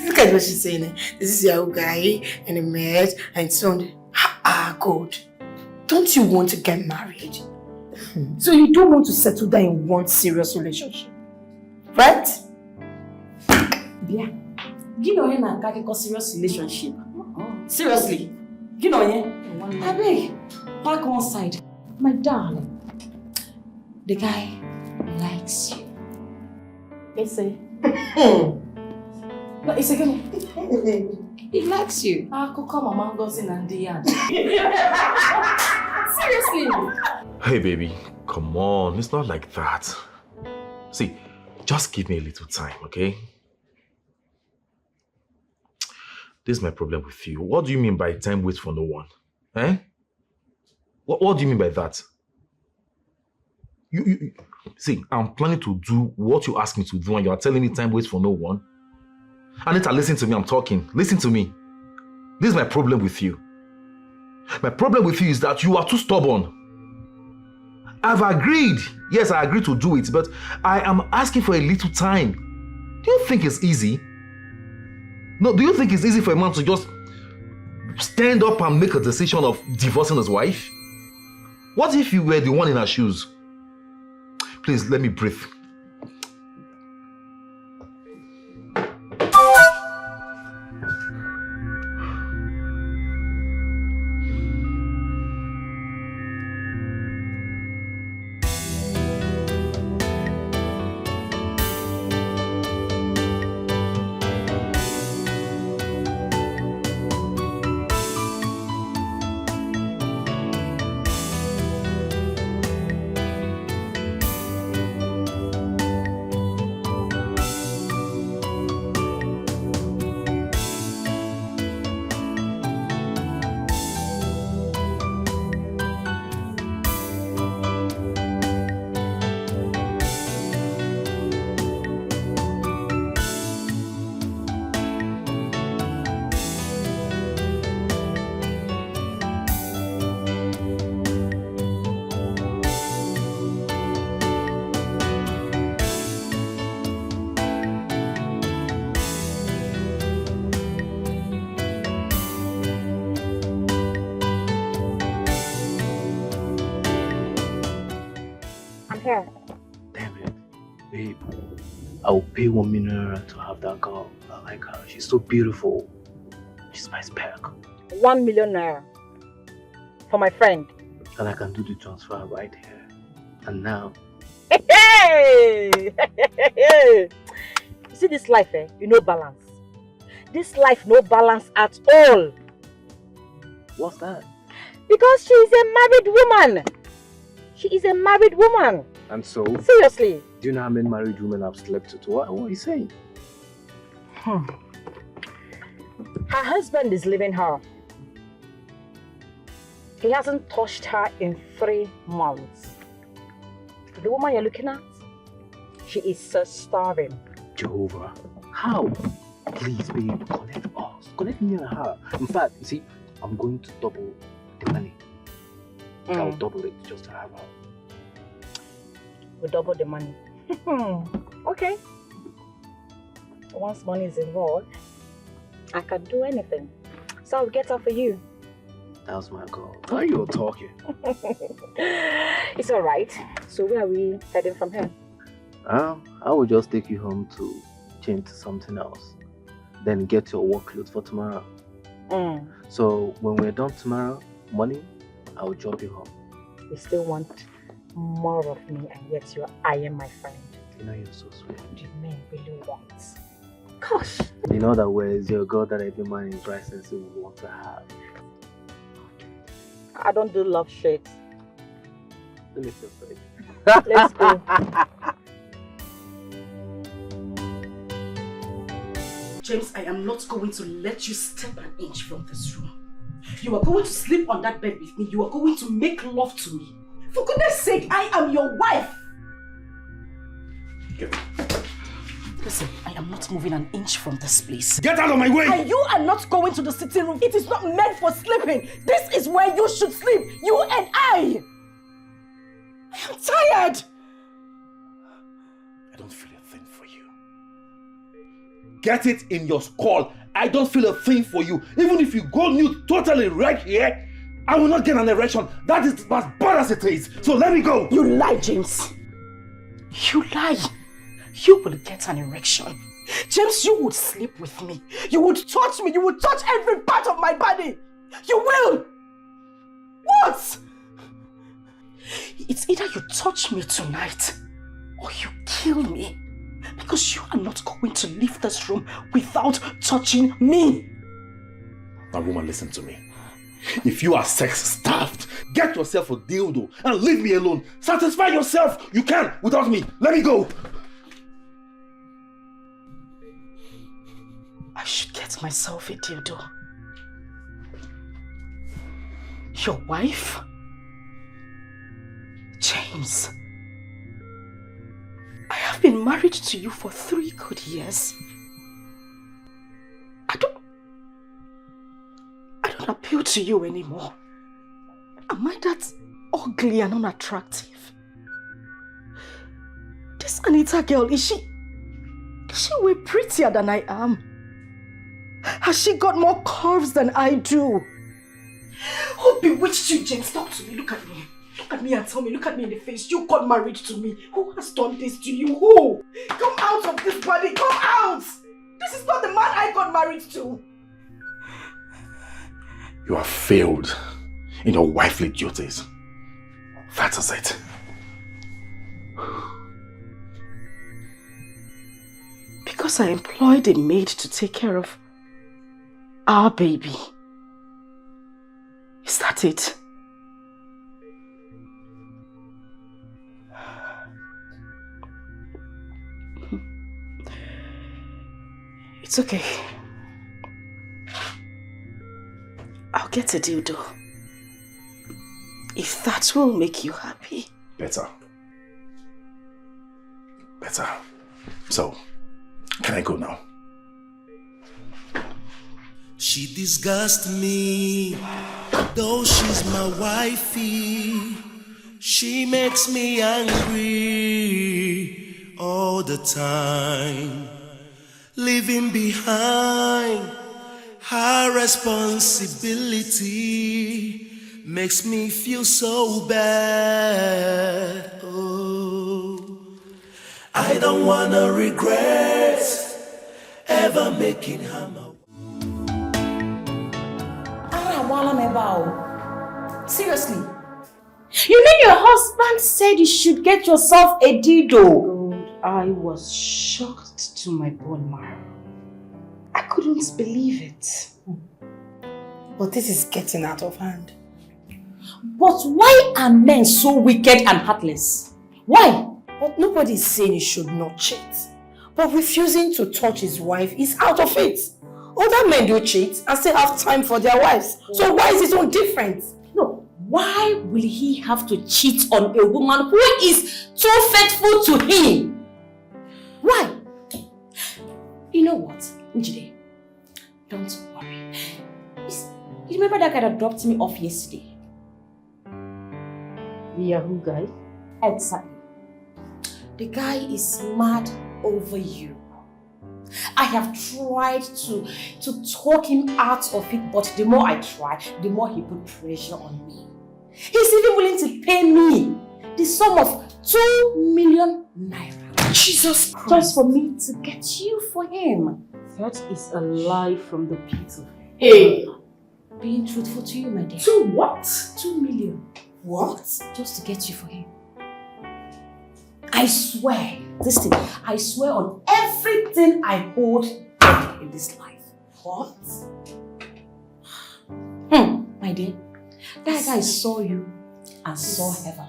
Speaker 5: Look at what she's saying. This is your guy and a maid and so on. God. Don't you want to get married? So you don't want to settle down in one serious relationship, right?
Speaker 6: Yeah. You know you're not a serious relationship. Seriously. You know I beg. Back one side. My darling. The guy likes you.
Speaker 3: Ese. No, it's again.
Speaker 6: He likes you. Seriously.
Speaker 2: Hey, baby, come on. It's not like that. See, just give me a little time, okay? This is my problem with you. What do you mean by time waits for no one? Eh? What do you mean by that? You see, I'm planning to do what you ask me to do and you are telling me time waits for no one. Anita, listen to me, I'm talking. Listen to me. This is my problem with you. My problem with you is that you are too stubborn. I've agreed. Yes, I agreed to do it, but I am asking for a little time. Do you think it's easy? No, do you think it's easy for a man to just stand up and make a decision of divorcing his wife? What if you were the one in her shoes? Please, let me breathe.
Speaker 8: Babe, I will pay 1 million naira to have that girl. I like her. She's so beautiful. She's my spec.
Speaker 6: 1 million naira for my friend.
Speaker 8: And I can do the transfer right here. And now.
Speaker 6: Hey! You see this life, you know balance. This life no balance at all.
Speaker 8: What's that?
Speaker 6: Because she is a married woman. She is a married woman.
Speaker 8: And so?
Speaker 6: Seriously.
Speaker 8: Do you know how many married women I've slept with? What are you saying?
Speaker 6: Her husband is leaving her. He hasn't touched her in 3 months. The woman you're looking at, she is so starving.
Speaker 8: Jehovah, how? Please, babe, connect us. Connect me and her. In fact, you see, I'm going to double the money. I'll double it just to have her.
Speaker 6: We'll double the money. Okay. Once money is involved, I can do anything. So I'll get her for you.
Speaker 8: That's my goal. Why are you talking?
Speaker 6: It's alright. So where are we heading from here?
Speaker 8: I will just take you home to change to something else. Then get your work clothes for tomorrow. So when we're done tomorrow morning, I will drop you home.
Speaker 6: You still want more of me, and yet you're eyeing my friend.
Speaker 8: You know you're so sweet.
Speaker 6: Do you mean really want? Gosh.
Speaker 8: You know that where's your girl that every man in right sense would want to have.
Speaker 6: I don't do love shit.
Speaker 8: Let me feel sorry.
Speaker 6: Let's go.
Speaker 3: James, I am not going to let you step an inch from this room. You are going to sleep on that bed with me. You are going to make love to me. For goodness sake, I am your wife. Listen, I am not moving an inch from this place.
Speaker 2: Get out of my way!
Speaker 3: And you are not going to the sitting room. It is not meant for sleeping. This is where you should sleep. You and I. I am tired.
Speaker 2: I don't feel a thing for you. Get it in your skull. I don't feel a thing for you. Even if you go nude totally right here, I will not get an erection. That is as bad as it is. So let me go.
Speaker 3: You lie, James. You lie. You will get an erection. James, you would sleep with me. You would touch me. You would touch every part of my body. You will. What? It's either you touch me tonight or you kill me. Because you are not going to leave this room without touching me.
Speaker 2: Now, woman, listen to me. If you are sex-starved, get yourself a dildo and leave me alone. Satisfy yourself. You can without me. Let me go.
Speaker 3: I should get myself a dildo. Your wife? James. I have been married to you for 3 good years. I don't appeal to you anymore. Am I that ugly and unattractive? This Anita girl, is she way prettier than I am? Has she got more curves than I do? Who bewitched you, James? Talk to me, look at me. Look at me and tell me, look at me in the face. You got married to me. Who has done this to you? Who? Come out of this body, come out! This is not the man I got married to.
Speaker 2: You have failed in your wifely duties. That is it.
Speaker 3: Because I employed a maid to take care of our baby. Is that it? It's okay. I'll get a dildo. If that will make you happy.
Speaker 2: Better. So, can I go now?
Speaker 4: She disgusts me, though she's my wifey. She makes me angry all the time. Leaving behind her responsibility makes me feel so bad. Oh, I don't wanna regret ever making her.
Speaker 6: Seriously. You mean your husband said you should get yourself a dildo?
Speaker 3: God, I was shocked to my bone marrow. I couldn't believe it.
Speaker 5: But this is getting out of hand.
Speaker 6: But why are men so wicked and heartless? Why?
Speaker 5: But nobody is saying he should not cheat. But refusing to touch his wife is out of it. Other men do cheat and still have time for their wives. So why is it so different?
Speaker 6: No, why will he have to cheat on a woman who is too faithful to him? Why? You know what, Njide? Don't worry. You remember that guy that dropped me off yesterday?
Speaker 3: The Yahoo guy?
Speaker 6: Exactly. The guy is mad over you. I have tried to talk him out of it, but the more I try, the more he put pressure on me. He's even willing to pay me the sum of 2 million naira.
Speaker 5: Jesus Christ.
Speaker 6: Just for me to get you for him.
Speaker 3: That is a lie from the pit of hell.
Speaker 5: Hey.
Speaker 6: Being truthful to you, my dear.
Speaker 5: 2 what?
Speaker 6: 2 million.
Speaker 5: What?
Speaker 6: Just to get you for him. I swear, listen, I swear on everything I hold in this life.
Speaker 5: What?
Speaker 6: My dear, that guy saw you and saw heaven.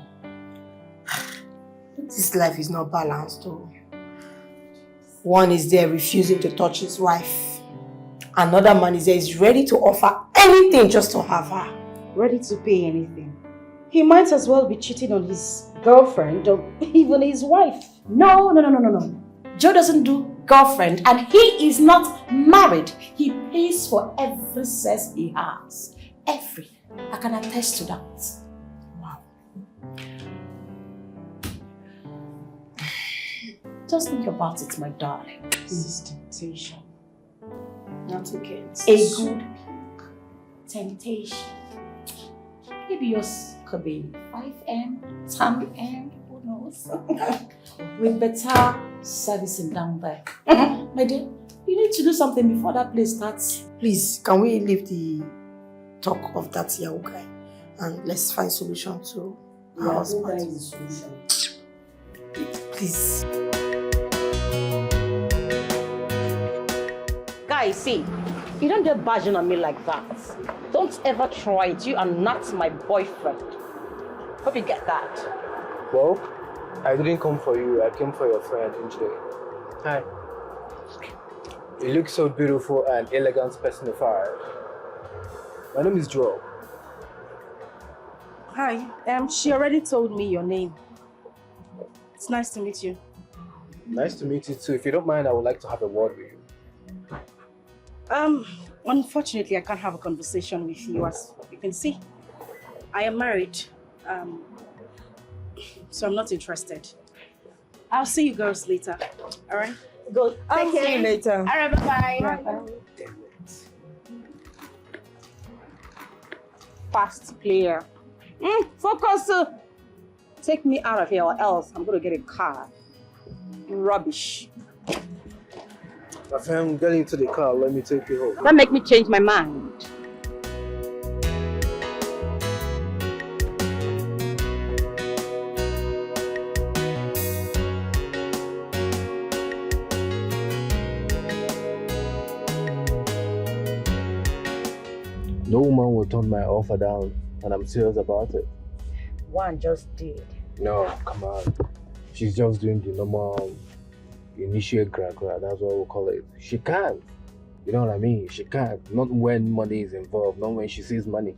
Speaker 5: This life is not balanced though. One is there refusing to touch his wife. Another man is there is ready to offer anything just to have her.
Speaker 3: Ready to pay anything. He might as well be cheating on his girlfriend or even his wife.
Speaker 6: No. Joe doesn't do girlfriend and he is not married. He pays for every sex he has. Every. I can attest to that.
Speaker 5: Wow.
Speaker 6: Just think about it, my darling.
Speaker 3: This is temptation.
Speaker 5: Not okay.
Speaker 6: A good temptation. Maybe yours could be 5M, 10M, who knows? With better servicing down there. My dear, you need to do something before that place starts.
Speaker 5: Please, can we leave the talk of that Yahoo guy and let's find solution to our husband? Please.
Speaker 6: Guys, see, you don't get barging on me like that. Don't ever try it. You are not my boyfriend. Hope you get that.
Speaker 8: Well, I didn't come for you. I came for your friend, Njide. Hi. You look so beautiful and elegant personified. My name is Joel.
Speaker 3: Hi, she already told me your name. It's nice to meet you.
Speaker 8: Nice to meet you too. If you don't mind, I would like to have a word with you.
Speaker 3: Unfortunately, I can't have a conversation with you. As you can see, I am married. So I'm not interested. I'll see you girls later. All right?
Speaker 6: Good.
Speaker 5: I'll see you later.
Speaker 6: All right, bye-bye. Fast player. Focus. Take me out of here or else I'm going to get a car. Rubbish.
Speaker 8: My friend, get into the car. Let me take you home.
Speaker 6: Don't make me change my mind.
Speaker 8: No woman will turn my offer down, and I'm serious about it.
Speaker 6: One just did.
Speaker 8: No, come on. She's just doing the normal initiate gra-gra, that's what we call it. She can't. You know what I mean? She can't. Not when money is involved, not when she sees money.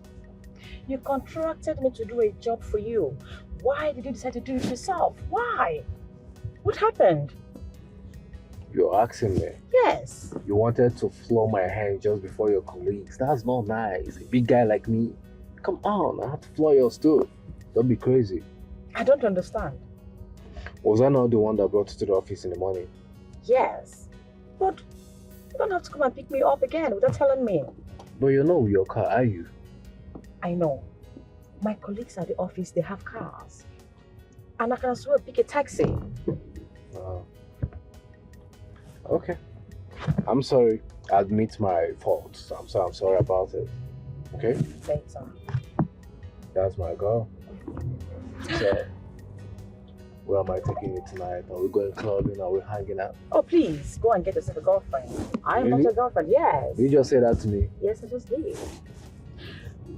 Speaker 6: You contracted me to do a job for you. Why did you decide to do it yourself? Why? What happened?
Speaker 8: You're asking me.
Speaker 6: Yes.
Speaker 8: You wanted to floor my hand just before your colleagues. That's not nice. A big guy like me. Come on, I have to floor yours too. Don't be crazy.
Speaker 6: I don't understand.
Speaker 8: Was I not the one that brought you to the office in the morning?
Speaker 6: Yes. But you don't have to come and pick me up again without telling me.
Speaker 8: But you're not with your car, are you?
Speaker 6: I know. My colleagues at the office, they have cars. And I can as well pick a taxi.
Speaker 7: Okay. I'm sorry. I admit my faults. I'm sorry about it. Okay?
Speaker 6: Later.
Speaker 7: That's my girl. So, where am I taking you tonight? Are we going clubbing? Are we hanging out?
Speaker 6: Oh, please, go and get yourself a girlfriend. I am
Speaker 7: Really?
Speaker 6: not your girlfriend, yes.
Speaker 7: You just say that to me.
Speaker 6: Yes, I just did.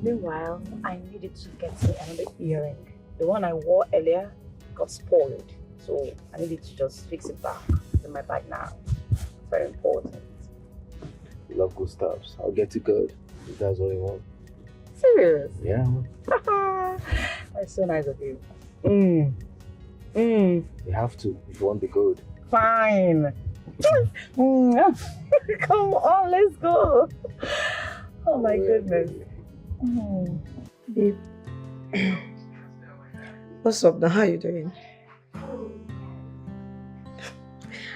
Speaker 6: Meanwhile, I needed to get me another earring. The one I wore earlier got spoiled. So I needed to just fix it back. It's in my bag now. It's very important.
Speaker 7: You love good stuff. I'll get you good. If that's what you want.
Speaker 6: Serious?
Speaker 7: Yeah.
Speaker 6: That's so nice of you.
Speaker 7: You have to if you want the good.
Speaker 6: Fine. Come on, let's go. Oh my goodness.
Speaker 5: Babe. What's up now? How you doing?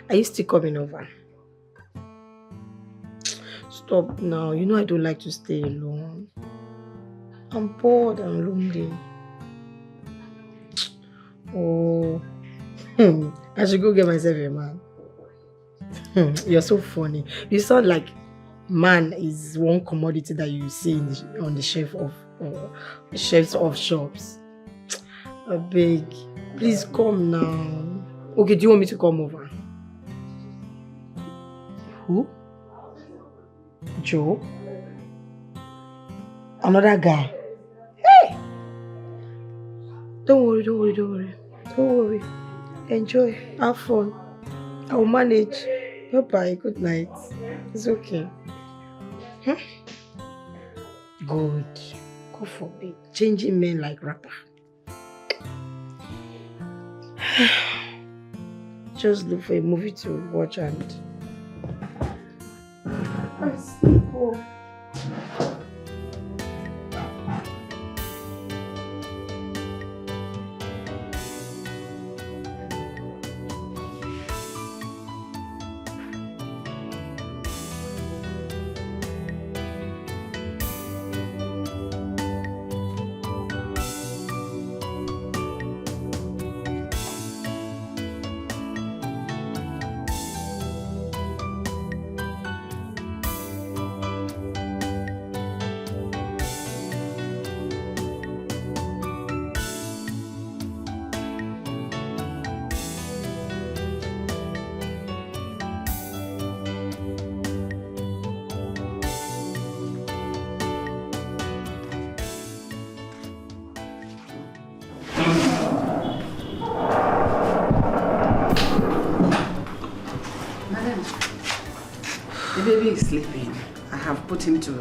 Speaker 5: Are you still coming over? Stop now. You know I don't like to stay alone. I'm bored and lonely. Oh, I should go get myself a man. You're so funny. You sound like man is one commodity that you see on the shelves of shops. I beg, please come now. Okay, do you want me to come over? Who? Joe? Another guy? Hey! Don't worry. Enjoy. Have fun. I will manage. Bye-bye. Good night. It's okay. Good. God forbid. Changing men like rapper. Just look for a movie to watch and... Let's go.
Speaker 1: The baby is sleeping. I have put him to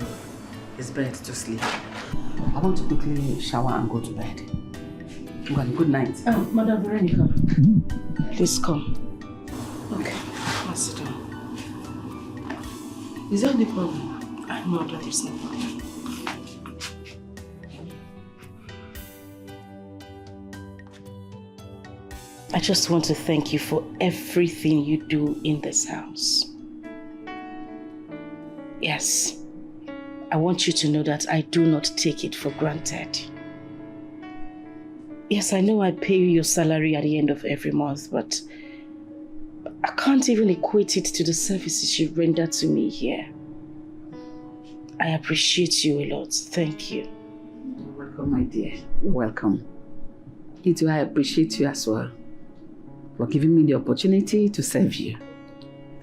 Speaker 1: his bed to sleep. I want to quickly shower and go to bed. Good night.
Speaker 3: Oh, Madam Veronica, please come. Okay, I'll sit down.
Speaker 1: Is there any problem?
Speaker 3: No, there is no problem. I just want to thank you for everything you do in this house. Yes, I want you to know that I do not take it for granted. Yes, I know I pay you your salary at the end of every month, but I can't even equate it to the services you render to me here. I appreciate you a lot. Thank you.
Speaker 1: You're welcome, my dear. You're welcome. I appreciate you as well for giving me the opportunity to serve you.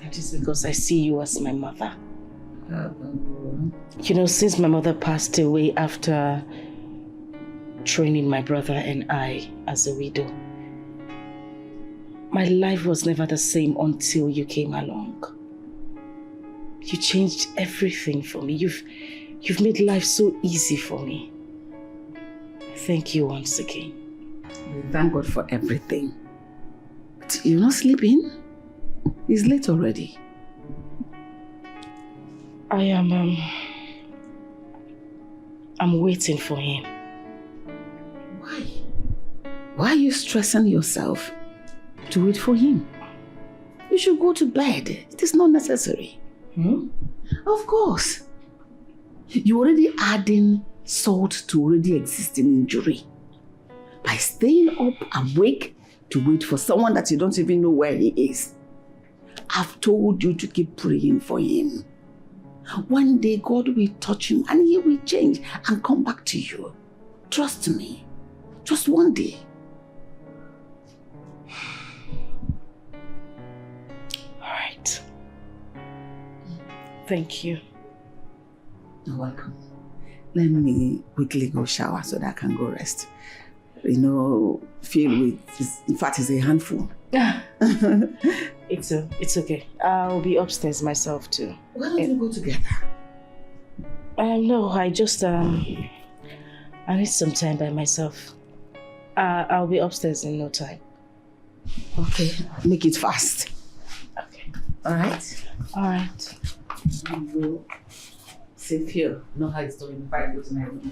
Speaker 3: That is because I see you as my mother. You know, since my mother passed away after training my brother and I as a widow, my life was never the same until you came along. You changed everything for me. You've made life so easy for me. Thank you once again.
Speaker 1: We thank God for everything. But you're not sleeping? It's late already.
Speaker 3: I'm waiting for him.
Speaker 1: Why? Why are you stressing yourself to wait for him? You should go to bed. It is not necessary. Of course. You're already adding salt to already existing injury. By staying up awake to wait for someone that you don't even know where he is. I've told you to keep praying for him. One day God will touch him and he will change and come back to you. Trust me. Just one day.
Speaker 3: All right. Thank you.
Speaker 1: You're welcome. Let me quickly go shower so that I can go rest. You know, filled with, in fact, it's a handful.
Speaker 3: It's okay. I'll be upstairs myself too.
Speaker 1: Why don't we go together?
Speaker 3: No, I just I need some time by myself. I'll be upstairs in no time.
Speaker 1: Okay, make it fast.
Speaker 3: Okay.
Speaker 1: All right?
Speaker 3: All right.
Speaker 1: You will save here. Know how it's doing if I go to my room.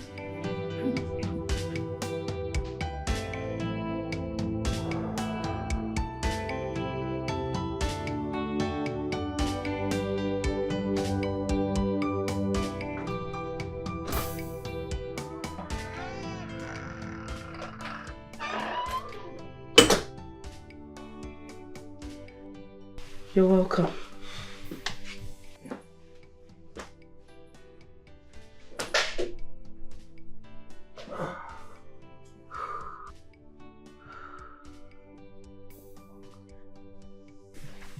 Speaker 3: You're welcome.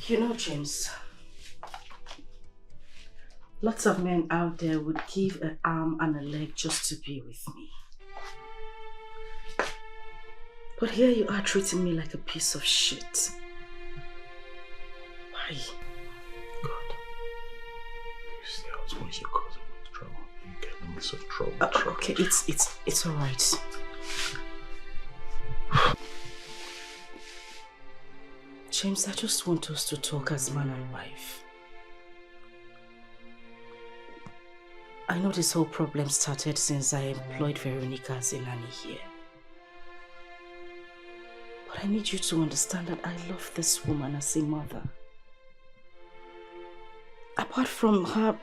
Speaker 3: You know, James, lots of men out there would give an arm and a leg just to be with me. But here you are treating me like a piece of shit. Why?
Speaker 2: God. You see, I was always your cousin with trouble. You get in such trouble.
Speaker 3: Okay, it's all right. James, I just want us to talk as man and wife. I know this whole problem started since I employed Veronica as a nanny here. But I need you to understand that I love this woman as a mother. Apart from her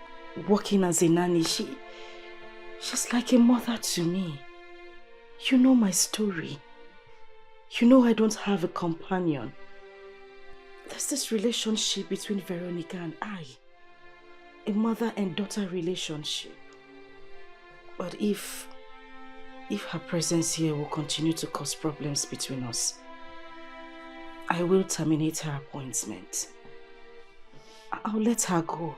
Speaker 3: working as a nanny, she's like a mother to me. You know my story. You know I don't have a companion. There's this relationship between Veronica and I. A mother and daughter relationship. But if her presence here will continue to cause problems between us, I will terminate her appointment. I'll let her go.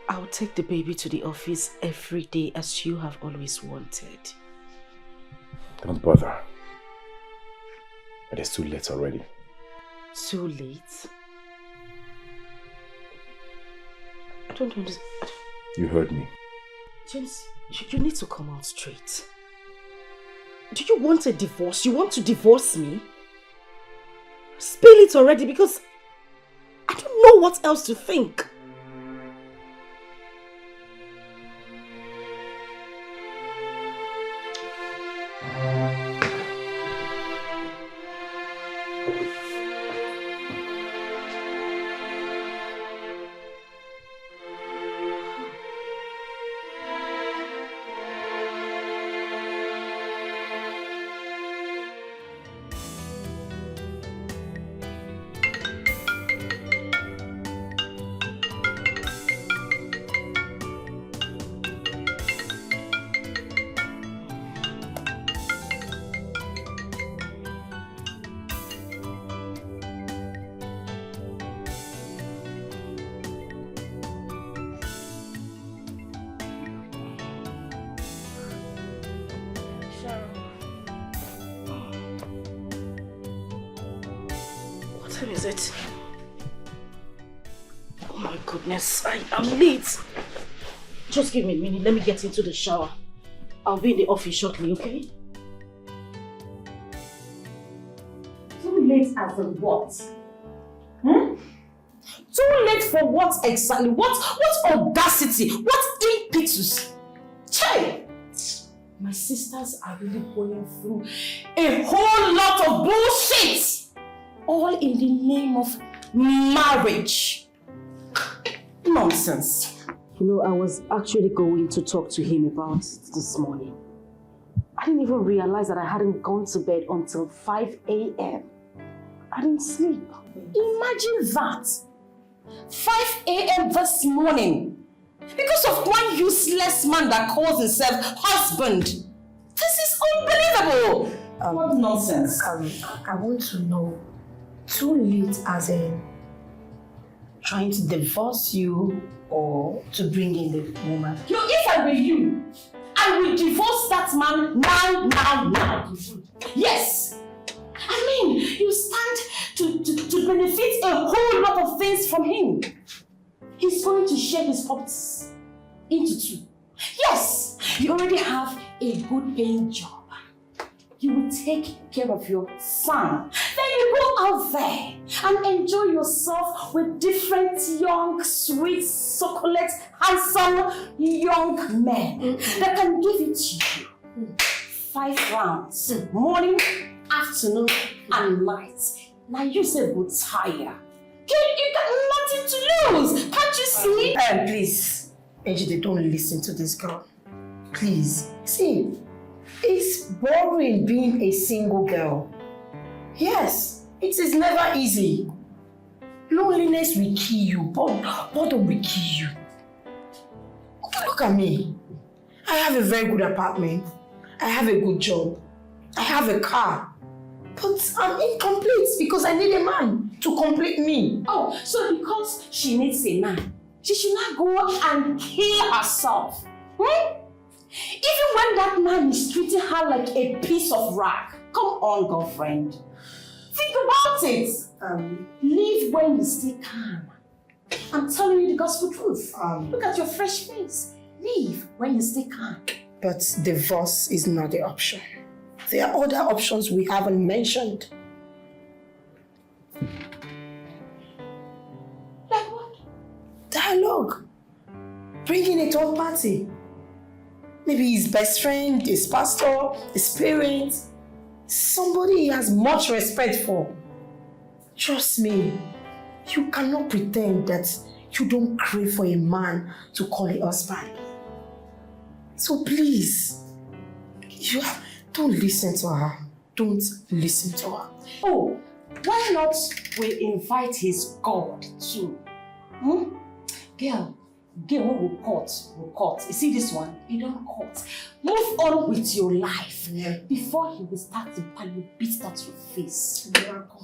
Speaker 3: I'll take the baby to the office every day as you have always wanted.
Speaker 2: Don't bother. It is too late already.
Speaker 3: Too late? I don't understand.
Speaker 2: You heard me.
Speaker 3: James, you need to come out straight. Do you want a divorce? You want to divorce me? Spill it already because I don't know what else to think. What time is it? Oh my goodness, I'm late. Just give me a minute, let me get into the shower. I'll be in the office shortly, okay?
Speaker 6: Too late as in what? Too late for what exactly? What audacity? What impetus? Che! My sisters are really going through a whole lot of bullshit! All in the name of marriage. Nonsense.
Speaker 3: You know, I was actually going to talk to him about it this morning. I didn't even realize that I hadn't gone to bed until 5 a.m. I didn't sleep.
Speaker 6: Imagine that. 5 a.m. this morning. Because of one useless man that calls himself husband. This is unbelievable. What nonsense.
Speaker 5: I want to know, too late as in trying to divorce you or to bring in the woman?
Speaker 6: If I were you, I would divorce that man now. Yes. I mean, you stand to benefit a whole lot of things from him. He's going to share his properties into 2. Yes, you already have a good paying job. You will take care of your son. Then you go out there and enjoy yourself with different young, sweet, succulent, handsome young men that can give it to you. 5 rounds, morning, afternoon, and night. Now you say good tire. You got nothing to lose. Can't you see?
Speaker 5: Please, Ejide, don't listen to this girl. Please. See, it's boring being a single girl. Yes, it is never easy. Loneliness will kill you, boredom will kill you. Okay, look at me. I have a very good apartment. I have a good job. I have a car. But I'm incomplete because I need a man to complete me.
Speaker 6: Oh, so because she needs a man, she should not go and kill herself. Even when that man is treating her like a piece of rock. Come on, girlfriend. Think about it. Live when you stay calm. I'm telling you the gospel truth. Look at your fresh face. Live when you stay calm.
Speaker 5: But divorce is not the option. There are other options we haven't mentioned.
Speaker 6: Like what?
Speaker 5: Dialogue. Bring in a third party. Maybe his best friend, his pastor, his parents. Somebody he has much respect for. Trust me, you cannot pretend that you don't crave for a man to call a husband. So please, don't listen to her. Don't listen to her.
Speaker 6: Oh, why not we invite his God too? Girl, will cut. You see this one? You don't cut. Move on with your life before he will start to beat that your face.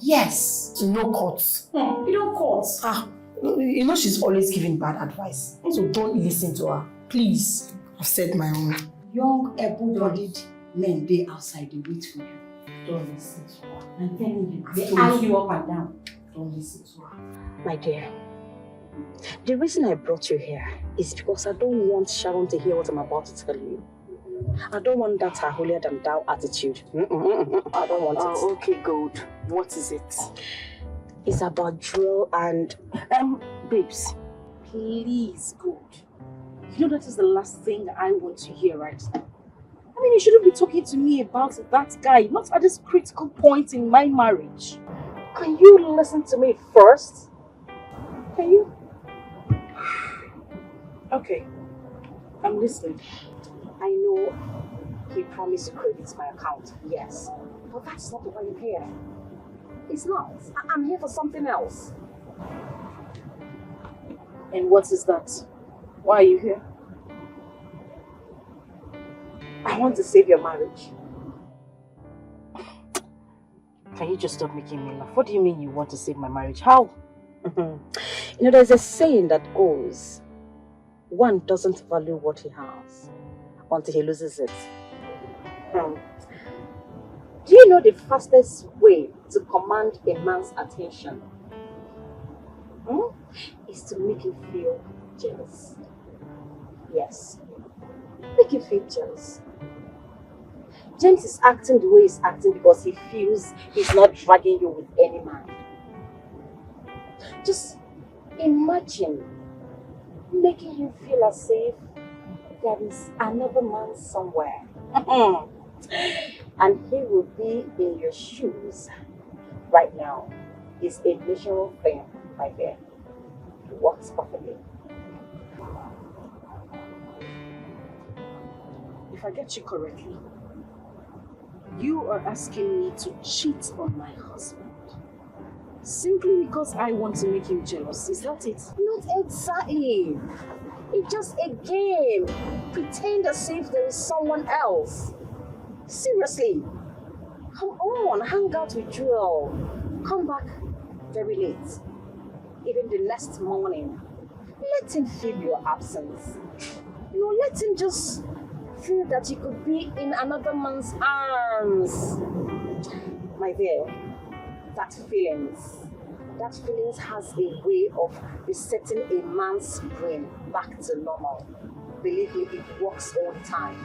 Speaker 6: Yes.
Speaker 5: No cuts.
Speaker 6: You don't cut.
Speaker 5: You know she's always giving bad advice. So don't listen to her. Please. I've said my own.
Speaker 6: Young, able-bodied men, they outside, they wait for you. Don't listen to her. I'm telling you, they eye you up and down. Don't listen to her.
Speaker 9: My dear, the reason I brought you here is because I don't want Sharon to hear what I'm about to tell you. I don't want that holier than thou attitude. I don't want it.
Speaker 3: Okay, good. What is it?
Speaker 9: It's about drill and...
Speaker 3: babes, please, good. You know that is the last thing I want to hear right now. I mean, you shouldn't be talking to me about that guy, not at this critical point in my marriage.
Speaker 9: Can you listen to me first? Can you?
Speaker 3: Okay, I'm listening.
Speaker 9: I know he promised to credit my account, yes. But that's not why I'm here. It's not. I'm here for something else.
Speaker 3: And what is that? Why are you here?
Speaker 9: I want to save your marriage. Can you just stop making me laugh? What do you mean you want to save my marriage? How? You know, there's a saying that goes, one doesn't value what he has until he loses it. Do you know the fastest way to command a man's attention? Is to make him feel jealous. Yes, make him feel jealous. James is acting the way he's acting because he feels he's not dragging you with any man. Just imagine making him feel as if there is another man somewhere. And he will be in your shoes right now. It's a natural thing right there. It works perfectly.
Speaker 3: If I get you correctly, you are asking me to cheat on my husband. Simply because I want to make you jealous. Is that it?
Speaker 9: Not exactly. It's just a game. Pretend as if there is someone else. Seriously. Come on, hang out with Joel. Come back very late. Even the next morning. Let him feel your absence. Let him just feel that you could be in another man's arms. My dear, that feelings has a way of resetting a man's brain back to normal. Believe me, it works all the time.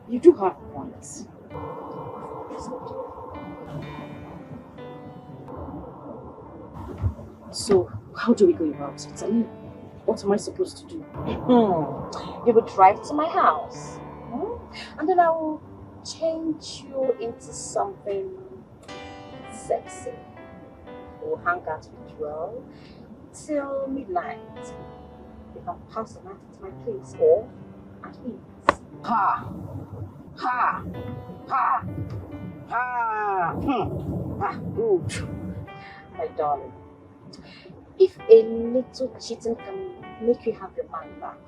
Speaker 3: You do have points. So, how do we go about it? I mean, what am I supposed to do?
Speaker 9: You will drive to my house. And then I will change you into something sexy. We'll hang out with Joel till midnight. You can pass the night at my place or at his.
Speaker 3: Ha! Ha! Ha! Ha! Good.
Speaker 9: My darling, if a little cheating can make you have your mind back,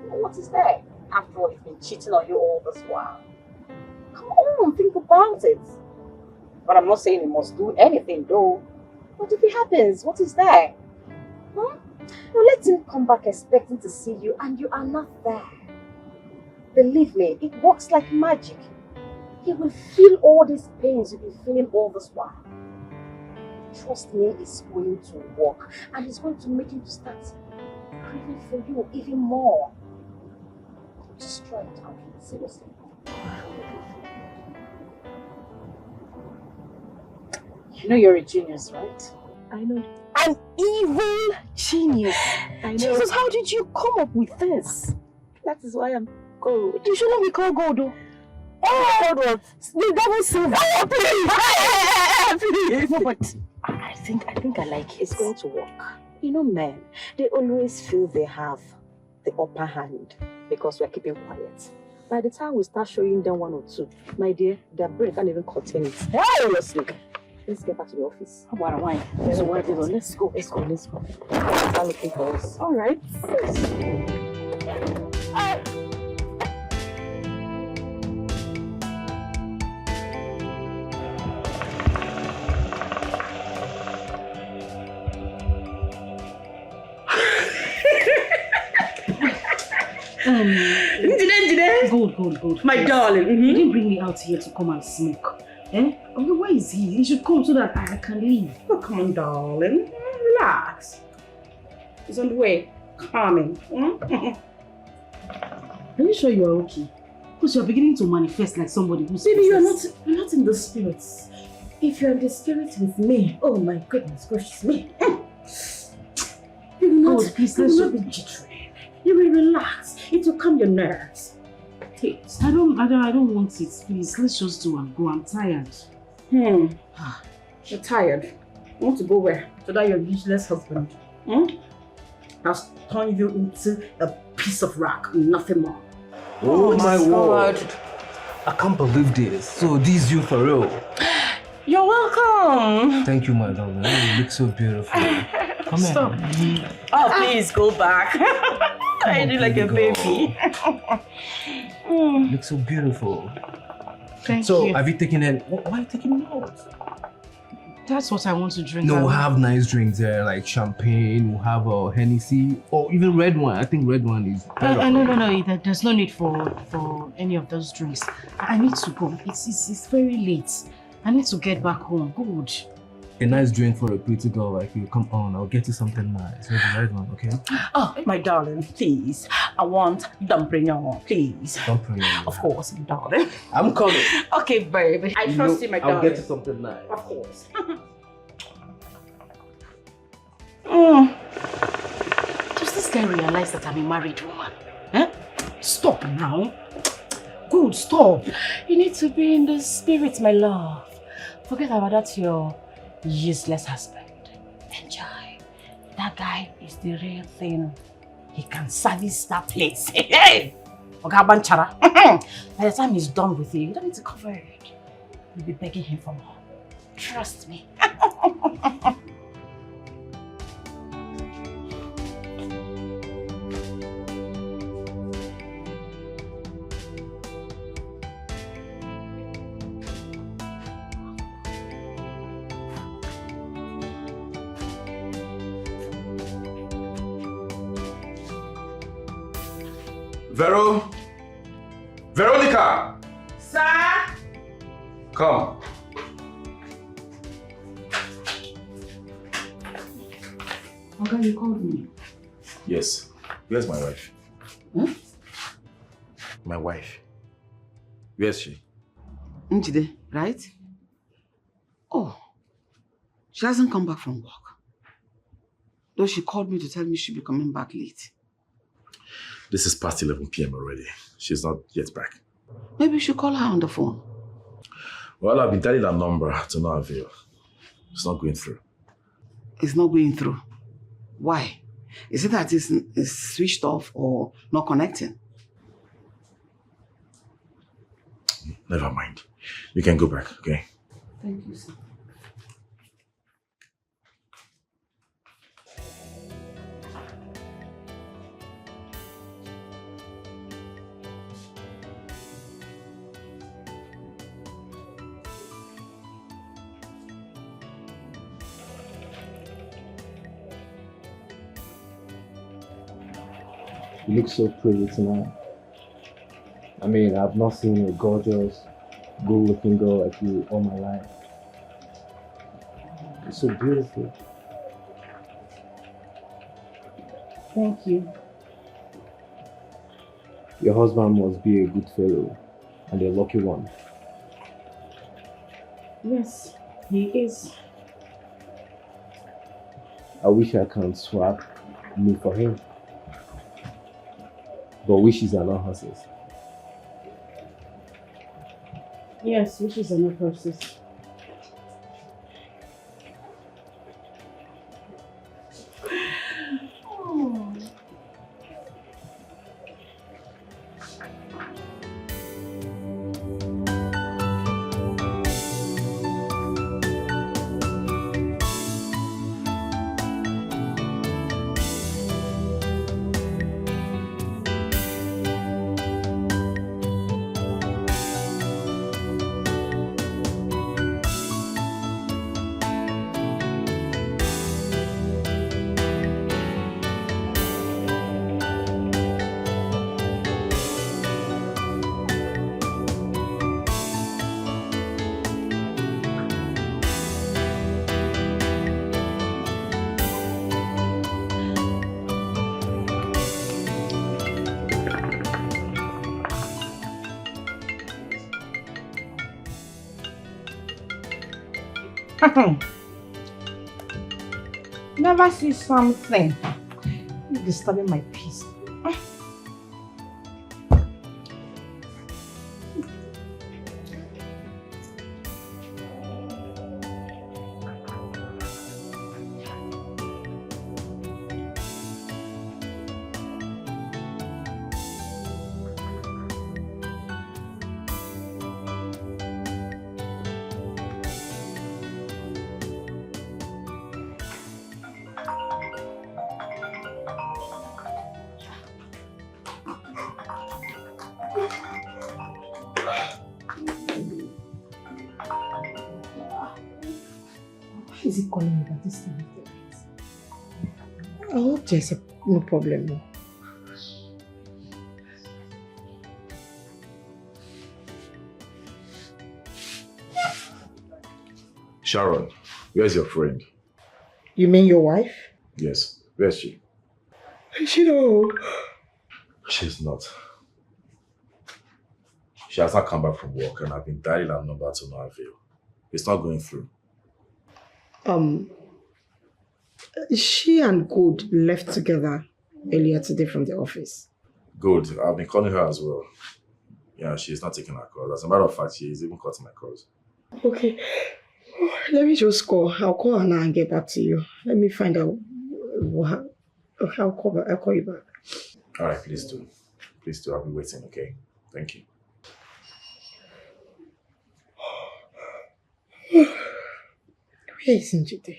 Speaker 9: what is there? After all, he's been cheating on you all this while. Come on, think about it. But I'm not saying you must do anything though. But if it happens, what is there? Let him come back expecting to see you and you are not there. Believe me, it works like magic. He will feel all these pains you've been feeling all this while. Trust me, it's going to work. And it's going to make him start craving for you even more. Just try it out, seriously.
Speaker 3: You know you're a genius, right?
Speaker 9: I know.
Speaker 3: An evil genius.
Speaker 9: I know.
Speaker 3: Jesus, how did you come up with this?
Speaker 9: That is why I'm gold.
Speaker 3: You should not be called God, though. Oh, what? The devil said, oh, please! No, but I think I like it.
Speaker 9: It's going to work. You know, men, they always feel they have the upper hand because we're keeping quiet. By the time we start showing them one or two, my dear, their brain can't even contain it. Seriously. Let's get back to the office.
Speaker 3: How about a wine? There's a wine. Let's go.
Speaker 9: I'm looking for us.
Speaker 3: All right. Good.
Speaker 1: My darling.
Speaker 3: You didn't bring me out here to come and smoke. Okay, where is he? He should come so that I can leave.
Speaker 1: Oh, come on, darling. Relax. He's on the way. Coming.
Speaker 3: Are you sure you're okay? Because you're beginning to manifest like somebody who's
Speaker 1: Baby, you're not in the spirits. If you're in the spirit with me, oh my goodness gracious me. You will not,
Speaker 3: please,
Speaker 1: you will not be jittery. You will relax. It will calm your nerves.
Speaker 3: I don't want it, please. Let's just do and go. I'm tired.
Speaker 1: You're tired. You want to go where? To that your useless husband. Has turned you into a piece of rock, nothing more.
Speaker 2: Oh my word. I can't believe this. So this is you for real?
Speaker 1: You're welcome.
Speaker 2: Thank you, my darling. You look so beautiful. Come
Speaker 1: Stop.
Speaker 2: here.
Speaker 1: Oh, please go back. I do like a baby.
Speaker 2: You look so beautiful.
Speaker 3: Thank you.
Speaker 2: So, have you taken it? Why are you taking it out?
Speaker 3: That's what I want to drink.
Speaker 2: No, we'll have nice drinks there, like champagne, we'll have a Hennessy, or even red wine. I think red wine is better.
Speaker 3: No. There's no need for any of those drinks. I need to go. It's very late. I need to get back home. Good.
Speaker 2: A nice drink for a pretty girl like you. Come on, I'll get you something nice. Maybe red one, okay?
Speaker 1: Oh, my darling, please. I want dumpling, please.
Speaker 2: Dumpling.
Speaker 1: Of course, darling.
Speaker 2: I'm coming.
Speaker 1: Okay, baby. I trust you, my darling.
Speaker 2: I'll get you something nice.
Speaker 1: Of course.
Speaker 3: Does this guy realize that I'm a married woman? Eh? Stop now. Good, stop.
Speaker 1: You need to be in the spirit, my love. Forget about that, your useless husband. Enjoy. That guy is the real thing. He can service that place. Hey!
Speaker 3: Ogabanchara. By the time he's done with you don't need to cover it. You'll be begging him for more. Trust me.
Speaker 2: Veronica!
Speaker 1: Sir?
Speaker 2: Come.
Speaker 1: Okay, you called me.
Speaker 2: Yes. Where's my wife?
Speaker 1: Huh?
Speaker 2: My wife. Where's she?
Speaker 1: Njide, right? Oh, she hasn't come back from work. Though she called me to tell me she'll be coming back late.
Speaker 2: This is past 11 p.m. already. She's not yet back.
Speaker 1: Maybe you should call her on the phone.
Speaker 2: Well, I've been dialing her number to no avail. It's not going through.
Speaker 1: It's not going through. Why? Is it that it's switched off or not connecting?
Speaker 2: Never mind. You can go back, okay?
Speaker 1: Thank you, sir.
Speaker 8: You look so pretty tonight. I mean, I've not seen a gorgeous, good-looking girl like you all my life. You're so beautiful.
Speaker 3: Thank you.
Speaker 8: Your husband must be a good fellow and a lucky one.
Speaker 3: Yes, he is.
Speaker 8: I wish I can swap me for him. But wishes are not horses.
Speaker 3: Yes, wishes are not horses. Never see something. You're disturbing my peace. Is he calling me at this time of the night?
Speaker 5: I hope there's no problem.
Speaker 2: Sharon, where's your friend?
Speaker 5: You mean your wife?
Speaker 2: Yes. Where's she?
Speaker 5: She know.
Speaker 2: She's not. She has not come back from work and I've been dialing her number to no avail. It's not going through.
Speaker 5: She and Good left together earlier today from the office.
Speaker 2: Good. I've been calling her as well. Yeah, she's not taking her calls. As a matter of fact, she's even cutting my calls.
Speaker 5: Okay. Let me just call. I'll call her now and get back to you. Let me find out what. Okay, I'll call you back.
Speaker 2: Alright, please do. Please do. I'll be waiting, okay? Thank you.
Speaker 5: Where is Njide?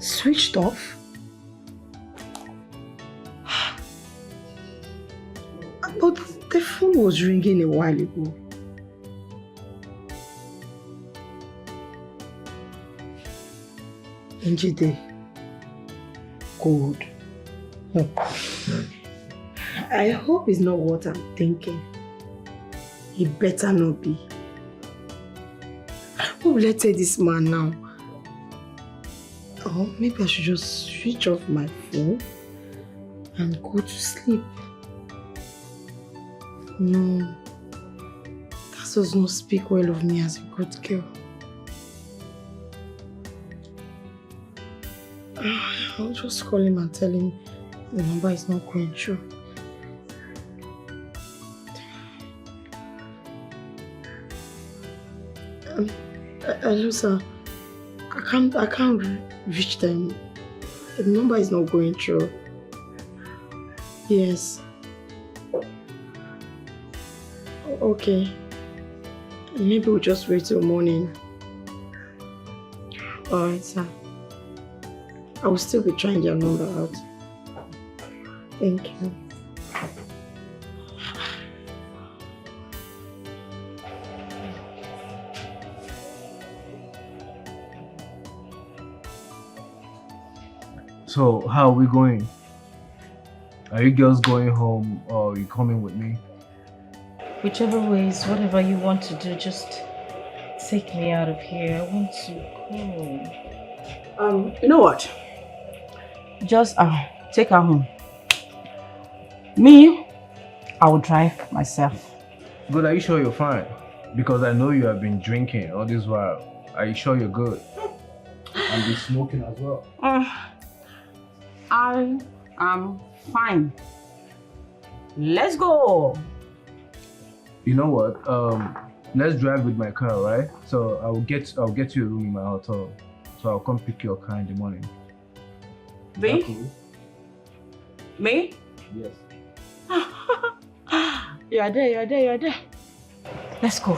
Speaker 5: Switched off? But the phone was ringing a while ago. Njide. Good. I hope it's not what I'm thinking. It better not be. Who will I tell this man now? Or maybe I should just switch off my phone and go to sleep. No, that does not speak well of me as a good girl. I'll just call him and tell him the number is not going through. Hello, sir. I can't reach them. The number is not going through. Yes. Okay. Maybe we'll just wait till morning. Alright, sir. I will still be trying their number out. Thank you.
Speaker 10: So, how are we going? Are you girls going home or are you coming with me?
Speaker 3: Whichever ways, whatever you want to do, just take me out of here. I want to go.
Speaker 1: You know what?
Speaker 3: Just take her home. Me, I will drive myself.
Speaker 10: Good, are you sure you're fine? Because I know you have been drinking all this while. Are you sure you're good? And be smoking as well.
Speaker 6: I am fine. Let's go.
Speaker 10: You know what? Let's drive with my car, right? So I'll get you a room in my hotel. So I'll come pick your car in the morning.
Speaker 6: Me?
Speaker 10: Cool?
Speaker 6: Me?
Speaker 10: Yes.
Speaker 3: You are there. Let's go.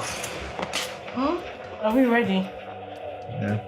Speaker 3: Huh? Are we ready?
Speaker 10: Yeah.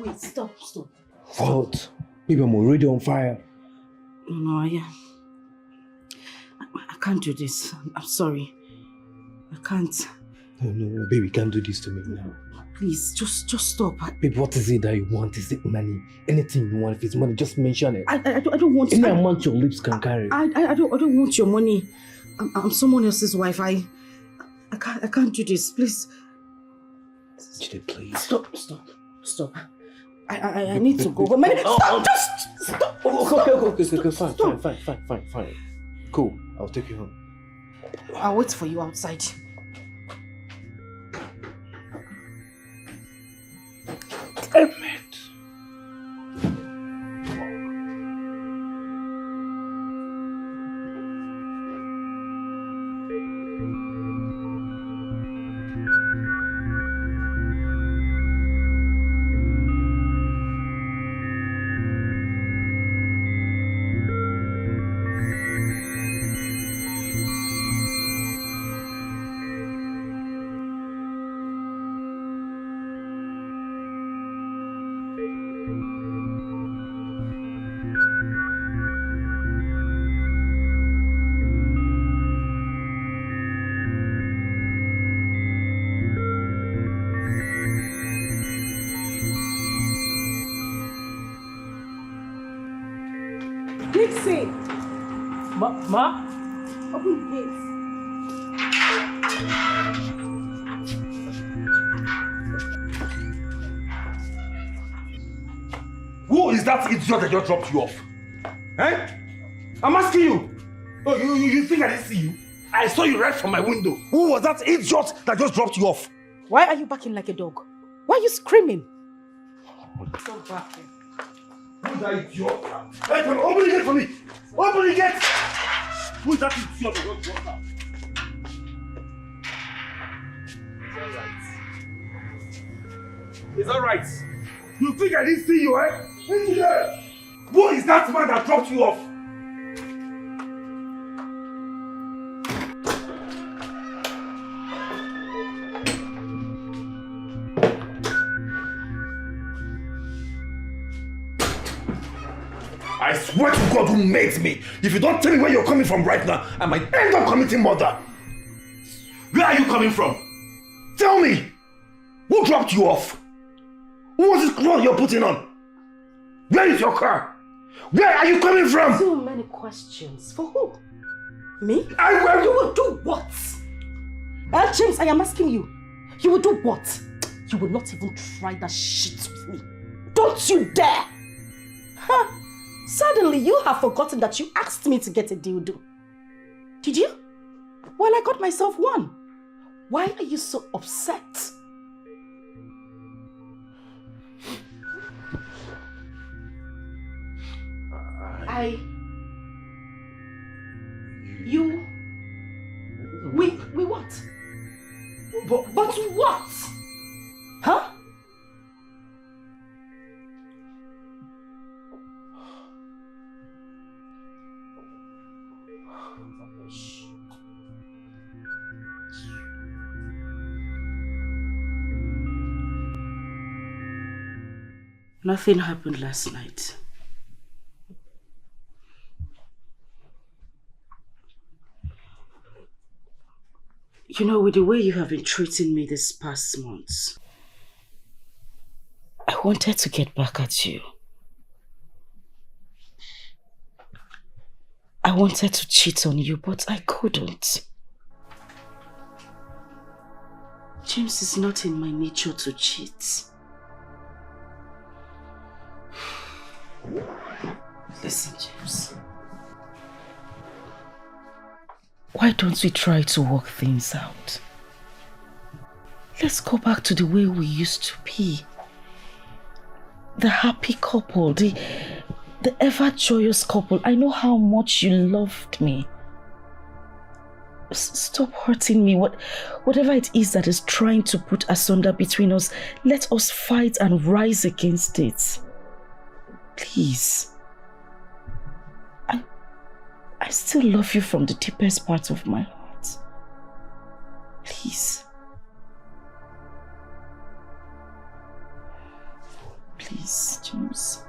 Speaker 3: Wait, stop.
Speaker 2: What? Maybe I'm already on fire.
Speaker 3: No, I can't do this. I'm sorry. I can't.
Speaker 2: No, baby, you can't do this to me now.
Speaker 3: Please, just stop.
Speaker 2: Babe, what is it that you want? Is it money? Anything you want, if it's money, just mention it.
Speaker 3: I don't want...
Speaker 2: Any amount your lips can carry.
Speaker 3: I don't want your money. I'm someone else's wife. I can't do this. Please.
Speaker 2: Jide, please.
Speaker 3: Stop. I need to go. But stop! Just stop!
Speaker 2: Okay, fine. Cool, I'll take you home.
Speaker 3: I'll wait for you outside.
Speaker 2: Damn it.
Speaker 1: Ma?
Speaker 3: Open the gate.
Speaker 2: Who is that idiot that just dropped you off? Eh? I'm asking you. Oh, you think I didn't see you? I saw you right from my window. Who was that idiot that just dropped you off?
Speaker 3: Why are you barking like a dog? Why are you screaming?
Speaker 2: Stop barking. Who's that idiot? Hey, open the gate for me! Open the gate! Who is that idiot that just dropped out? Is that right? You think I didn't see you, eh? Into there! Who is that man that dropped you off? I swear to God who made me, if you don't tell me where you're coming from right now, I might end up committing murder. Where are you coming from? Tell me! Who dropped you off? Who was this clothes you're putting on? Where is your car? Where are you coming from?
Speaker 3: So many questions. For who? Me?
Speaker 2: You
Speaker 3: will do what? James, I am asking you. You will do what? You will not even try that shit with me. Don't you dare! Huh? Suddenly you have forgotten that you asked me to get a dildo. Did you? Well, I got myself one. Why are you so upset? We what? But what? Huh? Nothing happened last night. You know, with the way you have been treating me this past months, I wanted to get back at you. I wanted to cheat on you, but I couldn't. James, it's not in my nature to cheat. Listen, James. Why don't we try to work things out? Let's go back to the way we used to be. The happy couple, the ever joyous couple. I know how much you loved me. Stop hurting me. Whatever it is that is trying to put asunder between us, let us fight and rise against it. Please. I still love you from the deepest part of my heart. Please. Please, James.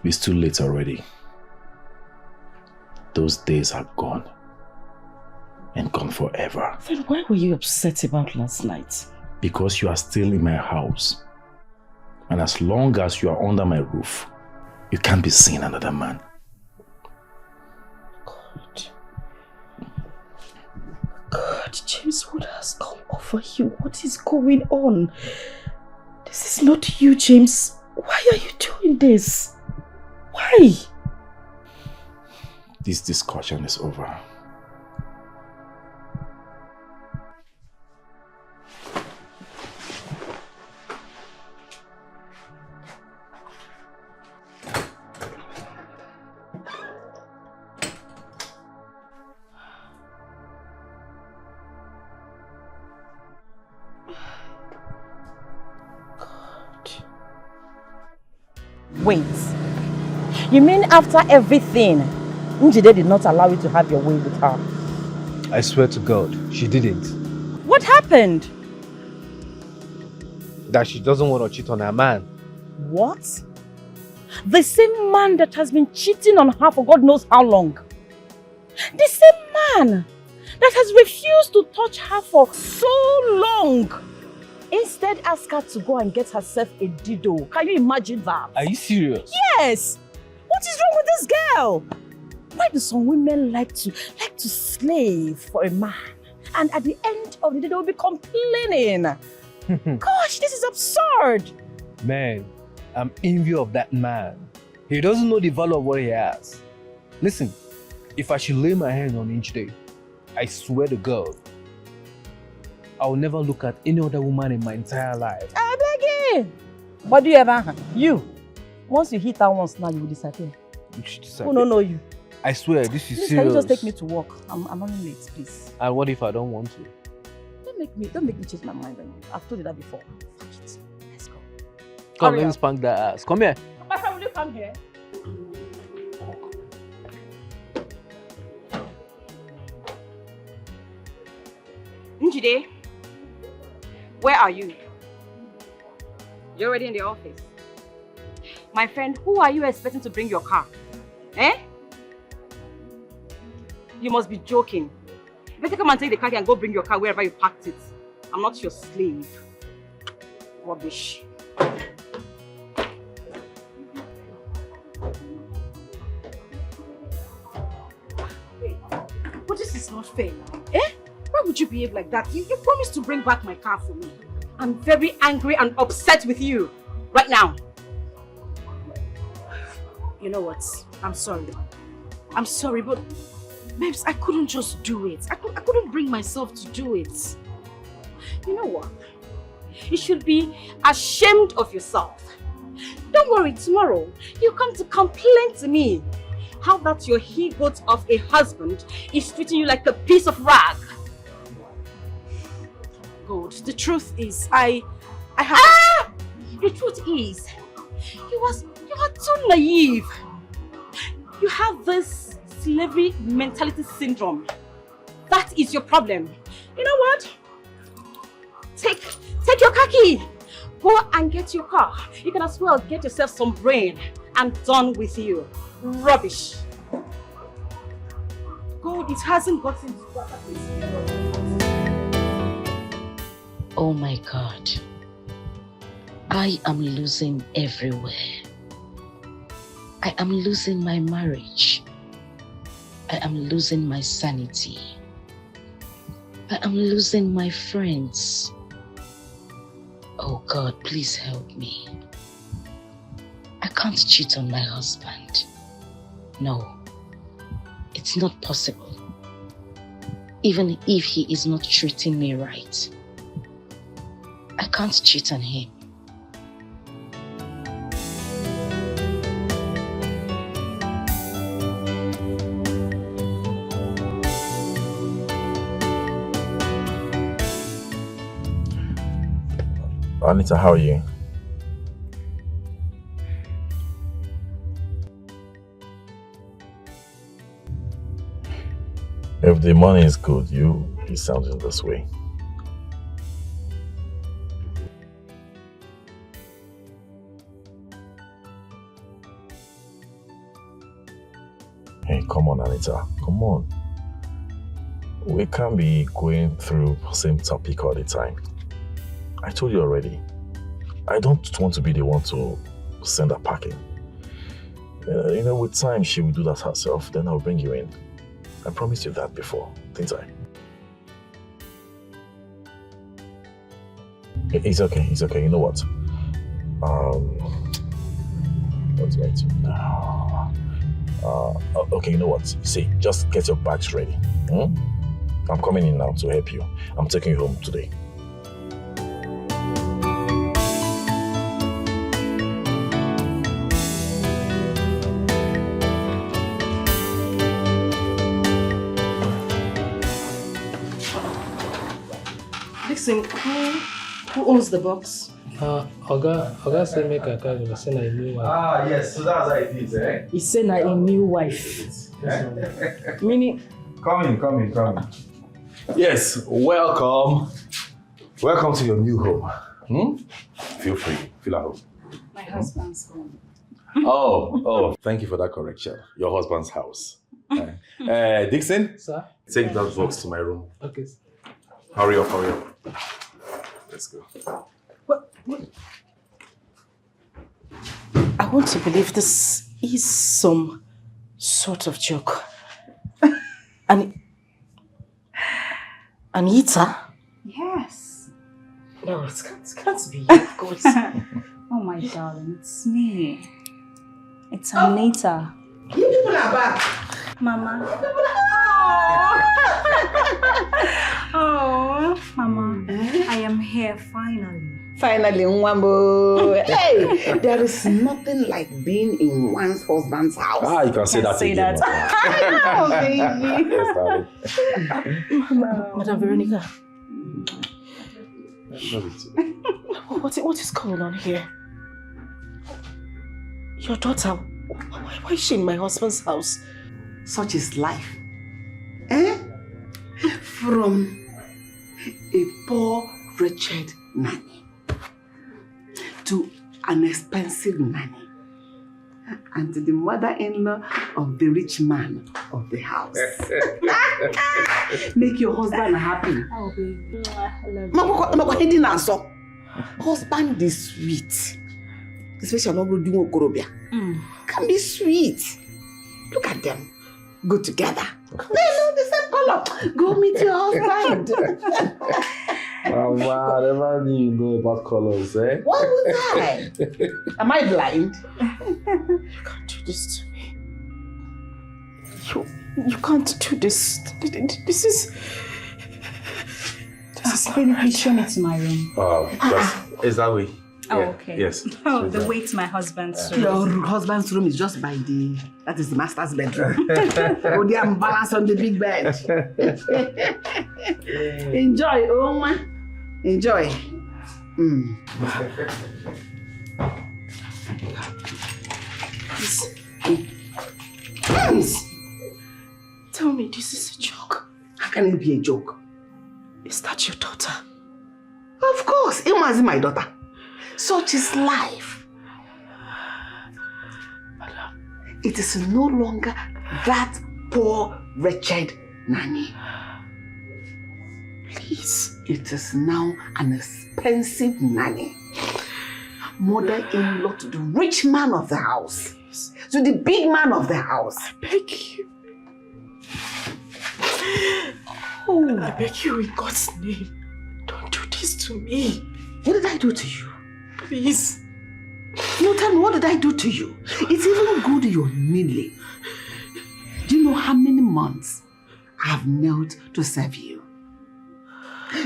Speaker 11: It's too late already. Those
Speaker 2: those days are gone. And gone forever.
Speaker 3: Then why were you upset about last night?
Speaker 2: Because you are still in my house. And as long as you are under my roof, you can't be seeing another man.
Speaker 3: God, James, what has come over you? What is going on? This is not you, James. Why are you doing this? Why?
Speaker 2: This discussion is over.
Speaker 6: Wait. You mean after everything, Njide did not allow you to have your way with her?
Speaker 10: I swear to God, she didn't.
Speaker 6: What happened?
Speaker 10: That she doesn't want to cheat on her man.
Speaker 6: What? The same man that has been cheating on her for God knows how long. The same man that has refused to touch her for so long. Instead, ask her to go and get herself a dido. Can you imagine that?
Speaker 10: Are you serious?
Speaker 6: Yes! What is wrong with this girl? Why do some women like to slave for a man? And at the end of the day, they will be complaining. Gosh, this is absurd.
Speaker 10: Man, I'm envy of that man. He doesn't know the value of what he has. Listen, if I should lay my hand on each day, I swear to God, I will never look at any other woman in my entire life.
Speaker 6: I beg you. But do you ever? You. Once you hit her once now, you will disappear.
Speaker 10: You should disappear.
Speaker 6: Who don't know you?
Speaker 10: I swear, this is
Speaker 6: Please,
Speaker 10: serious.
Speaker 6: can you just take me to work? I'm running late, please.
Speaker 10: And what if I don't want to?
Speaker 6: Don't make me change my mind. I've told you that before. Fuck it. Let's go.
Speaker 10: Come,
Speaker 6: Hurry
Speaker 10: let me
Speaker 6: up.
Speaker 10: spank that ass. Come here.
Speaker 6: My friend, will you come here? Njide, where are you? You're already in the office. My friend, who are you expecting to bring your car? Eh? You must be joking. You better come and take the car and go bring your car wherever you parked it. I'm not your slave. Rubbish. But this is not fair now. Eh? Why would you behave like that? You promised to bring back my car for me. I'm very angry and upset with you right now. You know what? I'm sorry. I'm sorry, but babes, I couldn't just do it. I couldn't bring myself to do it. You know what? You should be ashamed of yourself. Don't worry, tomorrow you come to complain to me how that your he-goat of a husband is treating you like a piece of rag. God, the truth is, I have... Ah! The truth is, you are too naive. You have this slavery mentality syndrome. That is your problem. You know what? Take your car key. Go and get your car. You can as well get yourself some brain. I'm done with you. Rubbish. God, it hasn't gotten to that.
Speaker 11: Oh my God. I am losing everywhere. I am losing my marriage. I am losing my sanity. I am losing my friends. Oh God, please help me. I can't cheat on my husband. No, it's not possible. Even if he is not treating me right, I can't cheat on him.
Speaker 2: Anita, how are you? If the money is good, you sounding this way. Hey, come on, Anita. Come on. We can't be going through the same topic all the time. I told you already. I don't want to be the one to send her packing. With time, she will do that herself. Then I'll bring you in. I promised you that before, didn't I? It's okay. It's okay. You know what? What's right now? Okay, you know what? See, just get your bags ready. I'm coming in now to help you. I'm taking you home today.
Speaker 3: Listen, who owns the box?
Speaker 12: Oga said make a call, but send a new wife.
Speaker 2: Yes, so that's how it is, eh?
Speaker 3: He said a new wife. Meaning?
Speaker 2: Come in. Yes, welcome. Welcome to your new home. Feel free, feel at home.
Speaker 13: My husband's home.
Speaker 2: Oh, thank you for that correction. Your husband's house. Dixon?
Speaker 12: Sir?
Speaker 2: Take that box to my room.
Speaker 12: Okay.
Speaker 2: Hurry up. Let's go.
Speaker 3: What? I want to believe this is some sort of joke. Anita?
Speaker 13: Yes.
Speaker 3: No, it can't be, of course.
Speaker 13: Oh my darling, it's me. It's Anita.
Speaker 5: You people are back.
Speaker 13: Mama. Oh, Mama, I am here finally.
Speaker 1: Finally, Nwambo. Hey, there is nothing like being in one's husband's house.
Speaker 2: You can say that again.
Speaker 1: I know, baby.
Speaker 3: Madam Veronica. What is going on here? Your daughter, why is she in my husband's house?
Speaker 1: Such is life. From a poor, wretched nanny to an expensive nanny and to the mother-in-law of the rich man of the house. Make your husband happy.
Speaker 13: Oh, baby. I love you.
Speaker 1: Husband is sweet. Especially not doing okorobia. Can be sweet. Look at them. Go together. They know the same color. Go meet your husband.
Speaker 2: Wow, never knew you know about colors, eh?
Speaker 1: Why would I? Am I blind?
Speaker 3: You can't do this to me. You can't do this. This is
Speaker 13: Baby, show me to my room.
Speaker 2: Is that way?
Speaker 13: Oh, okay.
Speaker 2: Yes.
Speaker 13: Oh, the way to my husband's room.
Speaker 1: Your husband's room is just by that is the master's bedroom. Go there and balance on the big bed. Enjoy, Oma. Enjoy.
Speaker 3: Please. Tell me this is a joke.
Speaker 1: How can it be a joke?
Speaker 3: Is that your daughter?
Speaker 1: Of course, Emma is my daughter. Such is life.
Speaker 3: Madam.
Speaker 1: It is no longer that poor, wretched nanny.
Speaker 3: Please.
Speaker 1: It is now an expensive nanny. Mother-in-law to the rich man of the house.
Speaker 3: Please.
Speaker 1: To the big man of the house.
Speaker 3: I beg you. I beg you in God's name. Don't do this to me.
Speaker 1: What did I do to you?
Speaker 3: Please.
Speaker 1: No, tell me, what did I do to you? It's even good you're kneeling. Do you know how many months I've knelt to serve you?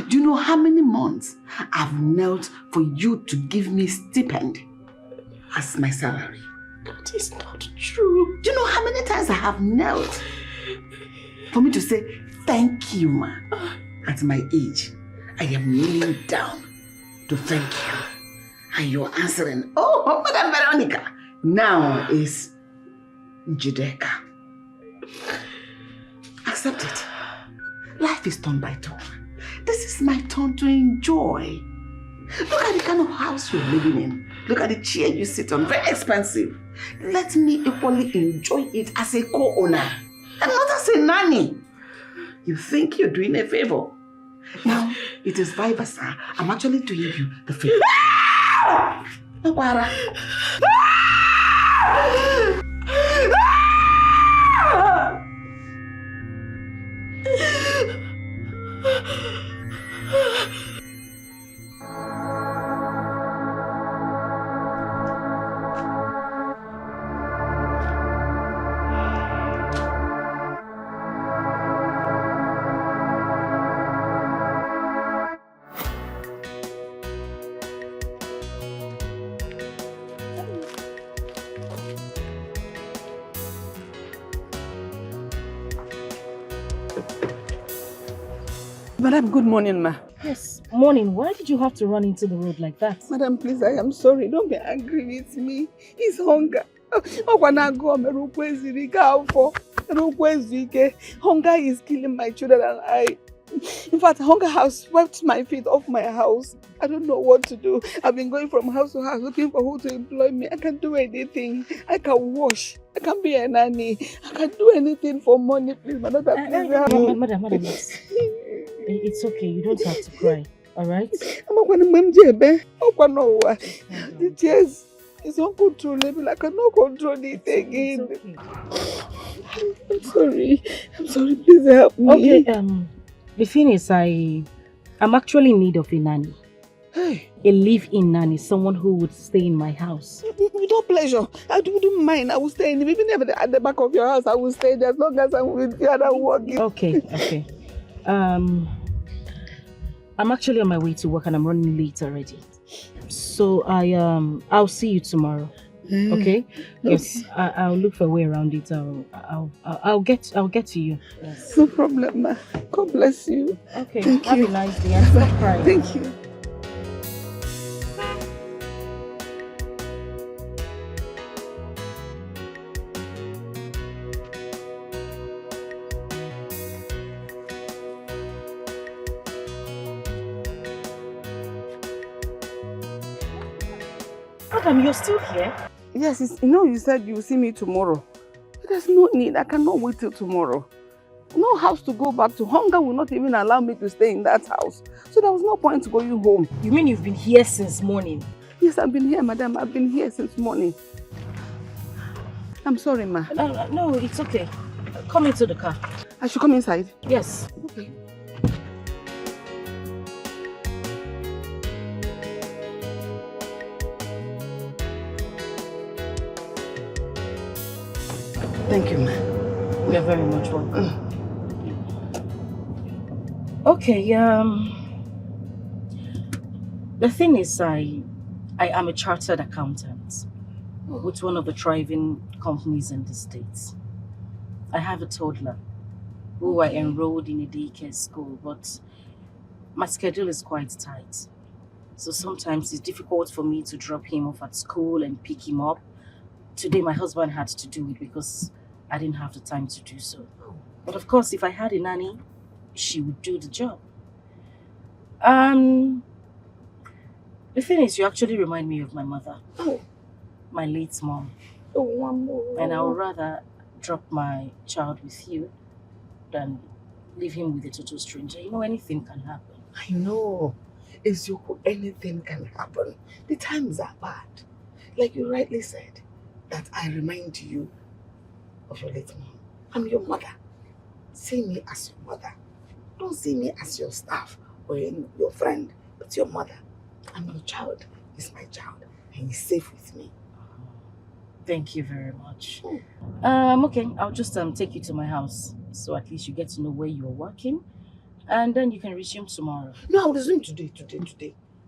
Speaker 1: Do you know how many months I've knelt for you to give me stipend as my salary?
Speaker 3: That is not true.
Speaker 1: Do you know how many times I have knelt for me to say thank you, ma? At my age, I am kneeling down to thank you. And you're answering, oh, Madam Veronica. Now is Judeka. Accept it. Life is turn by turn. This is my turn to enjoy. Look at the kind of house you're living in. Look at the chair you sit on, very expensive. Let me equally enjoy it as a co-owner and not as a nanny. You think you're doing a favor. Now, it is vice versa. I'm actually doing you the favor. Nakwara.
Speaker 13: Madam, good morning, ma.
Speaker 3: Yes, morning. Why did you have to run into the road like that?
Speaker 13: Madam, please, I am sorry. Don't be angry with me. It's hunger. Hunger is killing my children and I. In fact, hunger has swept my feet off my house. I don't know what to do. I've been going from house to house looking for who to employ me. I can't do anything. I can wash. I can be a nanny. I can do anything for money, please. Madam, please.
Speaker 3: Madam, it's okay. You don't have to cry. All right?
Speaker 13: The tears is uncontrollable. I cannot control it again.
Speaker 3: Okay.
Speaker 13: I'm sorry. I'm sorry. Please help me.
Speaker 3: Okay. The thing is, I'm actually in need of a nanny.
Speaker 13: Hey.
Speaker 3: A live-in nanny, someone who would stay in my house.
Speaker 13: With all pleasure. I wouldn't mind. I will stay in. Even if at the back of your house, I will stay there as long as I'm with you and I'm working.
Speaker 3: Okay. I'm actually on my way to work and I'm running late already. So I'll see you tomorrow. Okay? Yes, I'll look for a way around it. I'll get to you. Yes.
Speaker 13: No problem, ma. God bless you.
Speaker 3: Okay.
Speaker 13: Thank
Speaker 3: Have
Speaker 13: you.
Speaker 3: a nice day and stop crying.
Speaker 13: Thank you.
Speaker 3: Madam, you're still here?
Speaker 13: Yes, you said you'll see me tomorrow. There's no need. I cannot wait till tomorrow. No house to go back to. Hunger will not even allow me to stay in that house. So there was no point going home.
Speaker 3: You mean you've been here since morning?
Speaker 13: Yes, I've been here, madam. I've been here since morning. I'm sorry, ma.
Speaker 3: No, it's okay. Come into the car.
Speaker 13: I should come inside?
Speaker 3: Yes.
Speaker 13: Okay. Thank you, ma.
Speaker 3: You're very much welcome. Okay, the thing is, I am a chartered accountant with one of the thriving companies in the States. I have a toddler who I enrolled in a daycare school, but my schedule is quite tight. So sometimes it's difficult for me to drop him off at school and pick him up. Today my husband had to do it because I didn't have the time to do so. But of course, if I had a nanny, she would do the job. The thing is, you actually remind me of my mother. My late mom. And I would rather drop my child with you than leave him with a total stranger. You know, anything can happen.
Speaker 13: I know. Anything can happen. The times are bad. Like you rightly said, that I remind you of your late mom. I'm your mother. See me as your mother. Don't see me as your staff or your friend, but your mother. I'm your child. He's my child. And he's safe with me.
Speaker 3: Thank you very much. Okay, I'll just take you to my house. So at least you get to know where you're working. And then you can resume tomorrow.
Speaker 13: No, I'll resume today.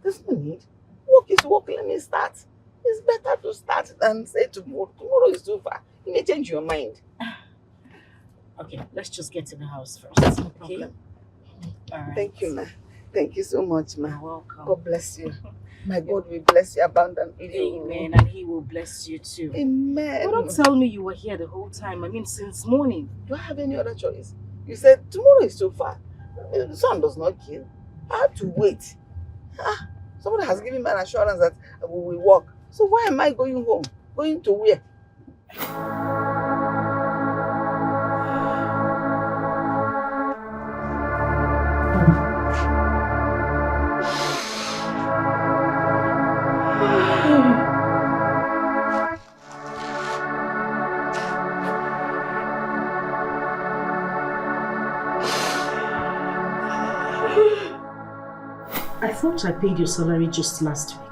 Speaker 13: There's no need. Work is work. Let me start. It's better to start than say tomorrow. Tomorrow is too far. You may change your mind.
Speaker 3: Okay, let's just get to the house first.
Speaker 13: No problem. All right. Thank you, ma. Thank you so much, ma.
Speaker 3: You're welcome.
Speaker 13: God bless you. My God will bless you abundantly.
Speaker 3: Amen. And He will bless you too.
Speaker 13: Amen.
Speaker 3: But don't tell me you were here the whole time. I mean, since morning.
Speaker 13: Do I have any other choice? You said tomorrow is too far. The sun does not kill. I have to wait. Somebody has given me an assurance that we will walk. So why am I going home? Going to where?
Speaker 3: I thought I paid your salary just last week.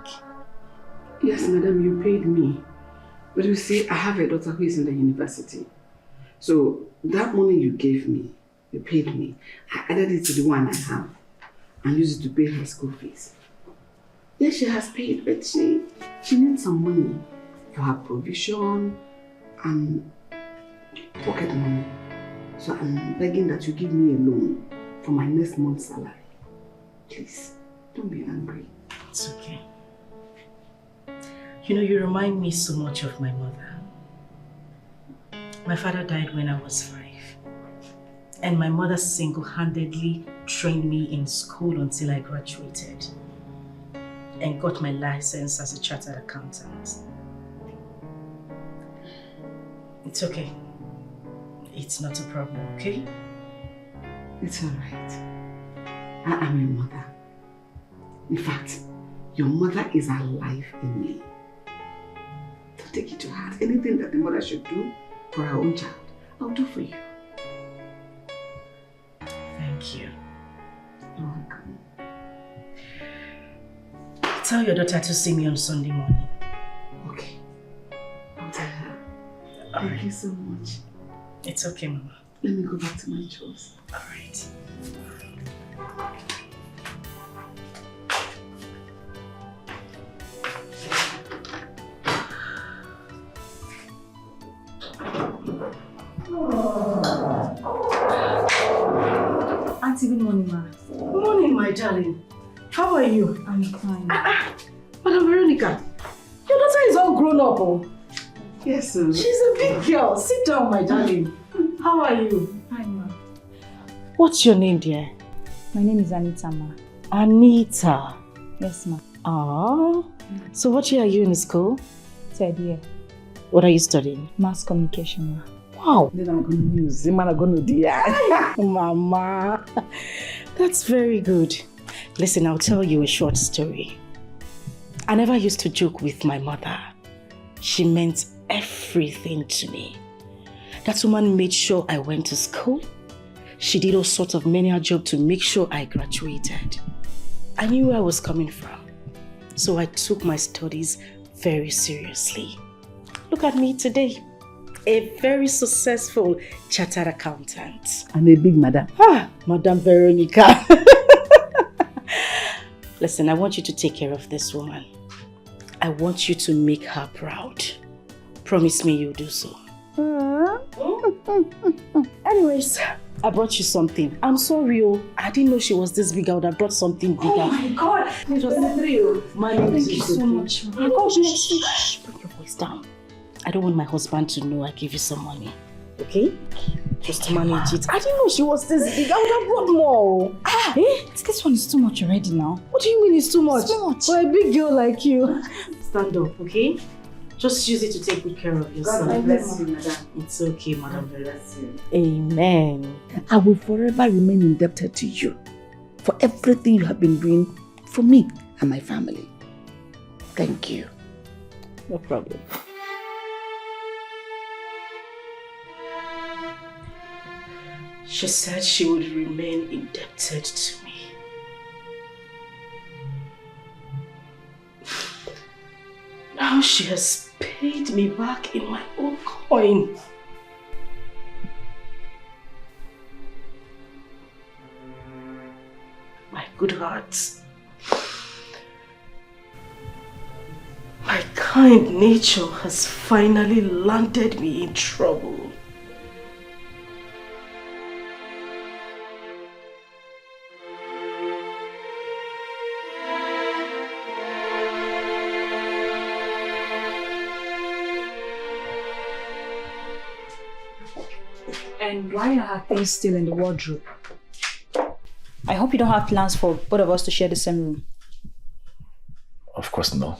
Speaker 1: Yes, madam, you paid me. But you see, I have a daughter who is in the university. So that money you gave me, you paid me, I added it to the one I have and used it to pay her school fees. Yes, she has paid, but she needs some money for her provision and pocket money. So I'm begging that you give me a loan for my next month's salary. Please, don't be angry.
Speaker 3: It's okay. You know, you remind me so much of my mother. My father died when I was 5. And my mother single-handedly trained me in school until I graduated and got my license as a chartered accountant. It's okay. It's not a problem, okay?
Speaker 1: It's alright. I am your mother. In fact, your mother is alive in me. Don't take it to heart. Anything that the mother should do for her own child, I'll do for you.
Speaker 3: Thank you.
Speaker 1: You're welcome.
Speaker 3: Tell your daughter to see me on Sunday morning.
Speaker 1: Okay. I'll tell her. Thank you so much.
Speaker 3: It's okay, Mama.
Speaker 1: Let me go back to my chores.
Speaker 3: Alright.
Speaker 14: Auntie, good morning, ma.
Speaker 3: Good morning, my darling. How are you?
Speaker 14: I'm fine.
Speaker 3: Madam Veronica, your daughter is all grown up, oh.
Speaker 1: Yes, sir.
Speaker 3: She's a big girl. Sit down, my darling. How are you?
Speaker 14: Hi, ma.
Speaker 3: What's your name, dear?
Speaker 14: My name is Anita, ma.
Speaker 3: Anita.
Speaker 14: Yes, ma.
Speaker 3: Ah. So what year are you in school?
Speaker 14: 3rd year.
Speaker 3: What are you studying?
Speaker 14: Mass communication, ma.
Speaker 3: Wow.
Speaker 1: Then I'm going to use. I'm going to do
Speaker 3: Mama. That's very good. Listen, I'll tell you a short story. I never used to joke with my mother. She meant everything to me. That woman made sure I went to school. She did all sorts of menial job to make sure I graduated. I knew where I was coming from. So I took my studies very seriously. Look at me today. A very successful chartered accountant.
Speaker 1: I'm a big madam.
Speaker 3: Madam Veronica. Listen, I want you to take care of this woman. I want you to make her proud. Promise me you'll do so. Anyways, I brought you something. I'm sorry, I didn't know she was this big. I would have brought something bigger.
Speaker 14: Oh my God!
Speaker 3: It was real.
Speaker 14: Thank you so much.
Speaker 3: Shh, put your voice down. I don't want my husband to know I gave you some money. Okay? Just manage it. I didn't know she was this big. I would have brought more.
Speaker 14: This one is too much already now.
Speaker 3: What do you mean it's too much?
Speaker 14: It's too much.
Speaker 3: For a big girl like you. Stand up, okay? Just use it to take good care of yourself.
Speaker 1: God bless you, madam.
Speaker 3: It's okay, madam.
Speaker 1: Bless you.
Speaker 3: Amen.
Speaker 13: I will forever remain indebted to you for everything you have been doing for me and my family. Thank you.
Speaker 3: No problem. She said she would remain indebted to me. Now she has paid me back in my own coin. My good heart. My kind nature has finally landed me in trouble.
Speaker 14: And why are her things still in the wardrobe? I hope you don't have plans for both of us to share the same room.
Speaker 2: Of course, no.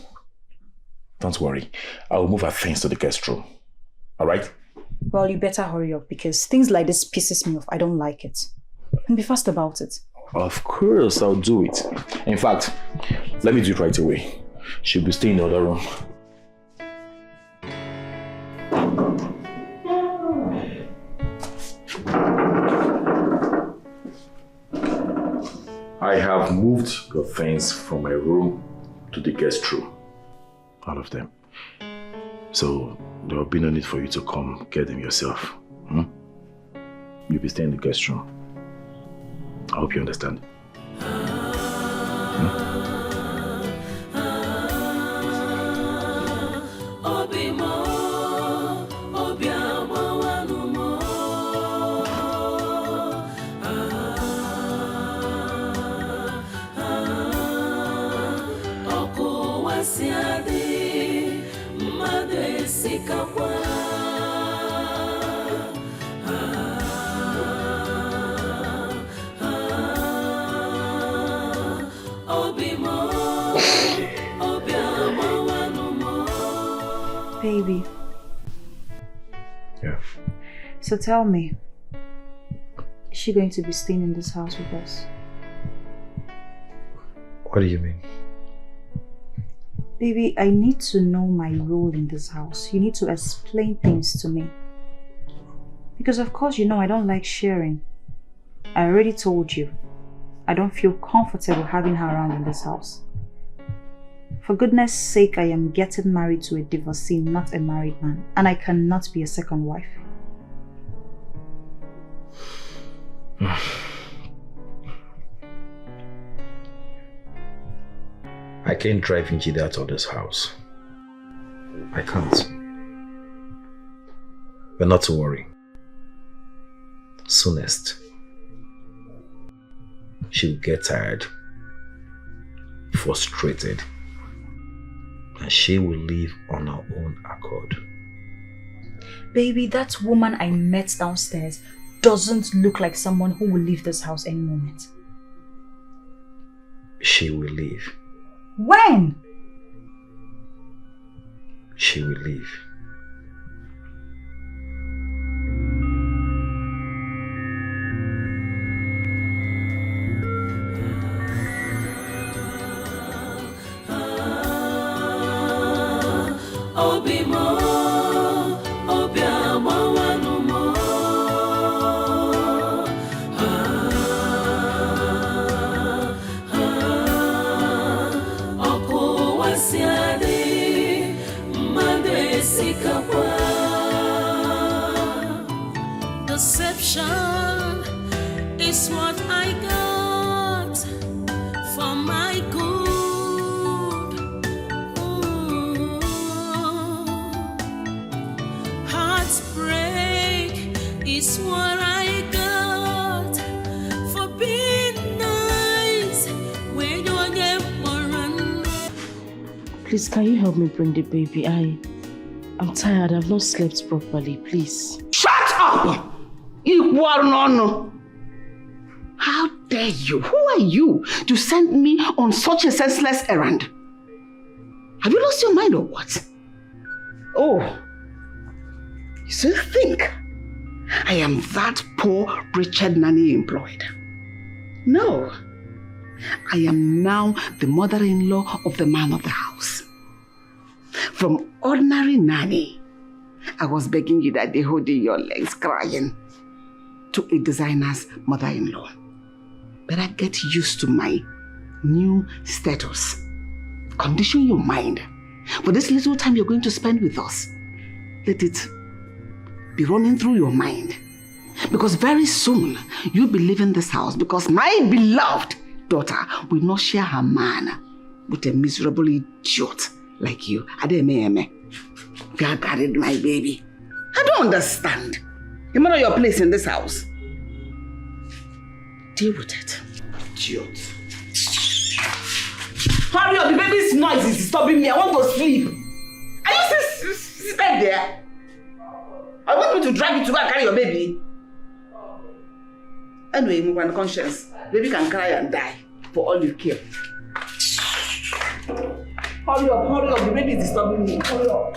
Speaker 2: Don't worry. I'll move our things to the guest room. Alright?
Speaker 14: Well, you better hurry up because things like this pisses me off. I don't like it. And be fast about it.
Speaker 2: Of course, I'll do it. In fact, let me do it right away. She'll be staying in the other room. I have moved your things from my room to the guest room. All of them. So there will be no need for you to come get them yourself. You'll be staying in the guest room. I hope you understand.
Speaker 14: Baby.
Speaker 2: Yeah.
Speaker 14: So tell me, is she going to be staying in this house with us?
Speaker 15: What do you mean?
Speaker 14: Baby, I need to know my role in this house. You need to explain things to me. Because of course you know I don't like sharing. I already told you. I don't feel comfortable having her around in this house. For goodness sake, I am getting married to a divorcee, not a married man. And I cannot be a second wife.
Speaker 15: I can't drive Njide out of this house. I can't. But not to worry. Soonest, she'll get tired, frustrated, and she will leave on her own accord.
Speaker 14: Baby, that woman I met downstairs doesn't look like someone who will leave this house any moment.
Speaker 15: She will leave.
Speaker 14: When?
Speaker 15: She will leave.
Speaker 4: Deception is what I got for my good. Ooh. Heartbreak is what I got for being nice when you get more.
Speaker 3: Please, can you help me bring the baby? I'm tired. I've not slept properly. Please.
Speaker 1: Shut up! How dare you? Who are you to send me on such a senseless errand? Have you lost your mind or what? Oh, you still think I am that poor wretched nanny employed? No, I am now the mother-in-law of the man of the house. From ordinary nanny, I was begging you that they hold your legs crying, to a designer's mother-in-law. Better get used to my new status. Condition your mind. For this little time you're going to spend with us, let it be running through your mind. Because very soon, you'll be leaving this house because my beloved daughter will not share her man with a miserable idiot like you. Adememe, God carried my baby. I don't understand. You know your place in this house. Deal with it. Idiot. Hurry up, the baby's noise is disturbing me. I want to sleep. Are you still seated there? I want me to drag you to go and carry your baby. Anyway, move on conscience. Baby can cry and die for all you care. Hurry up, the baby is disturbing me. Hurry up.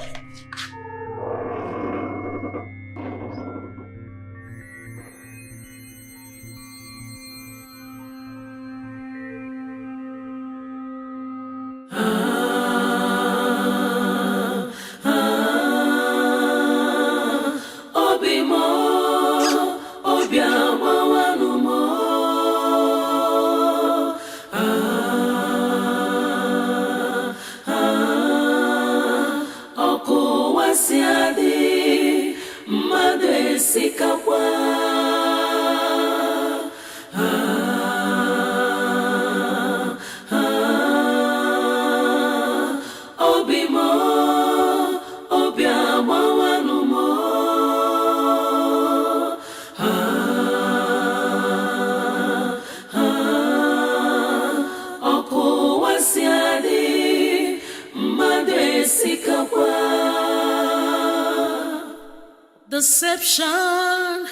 Speaker 16: Deception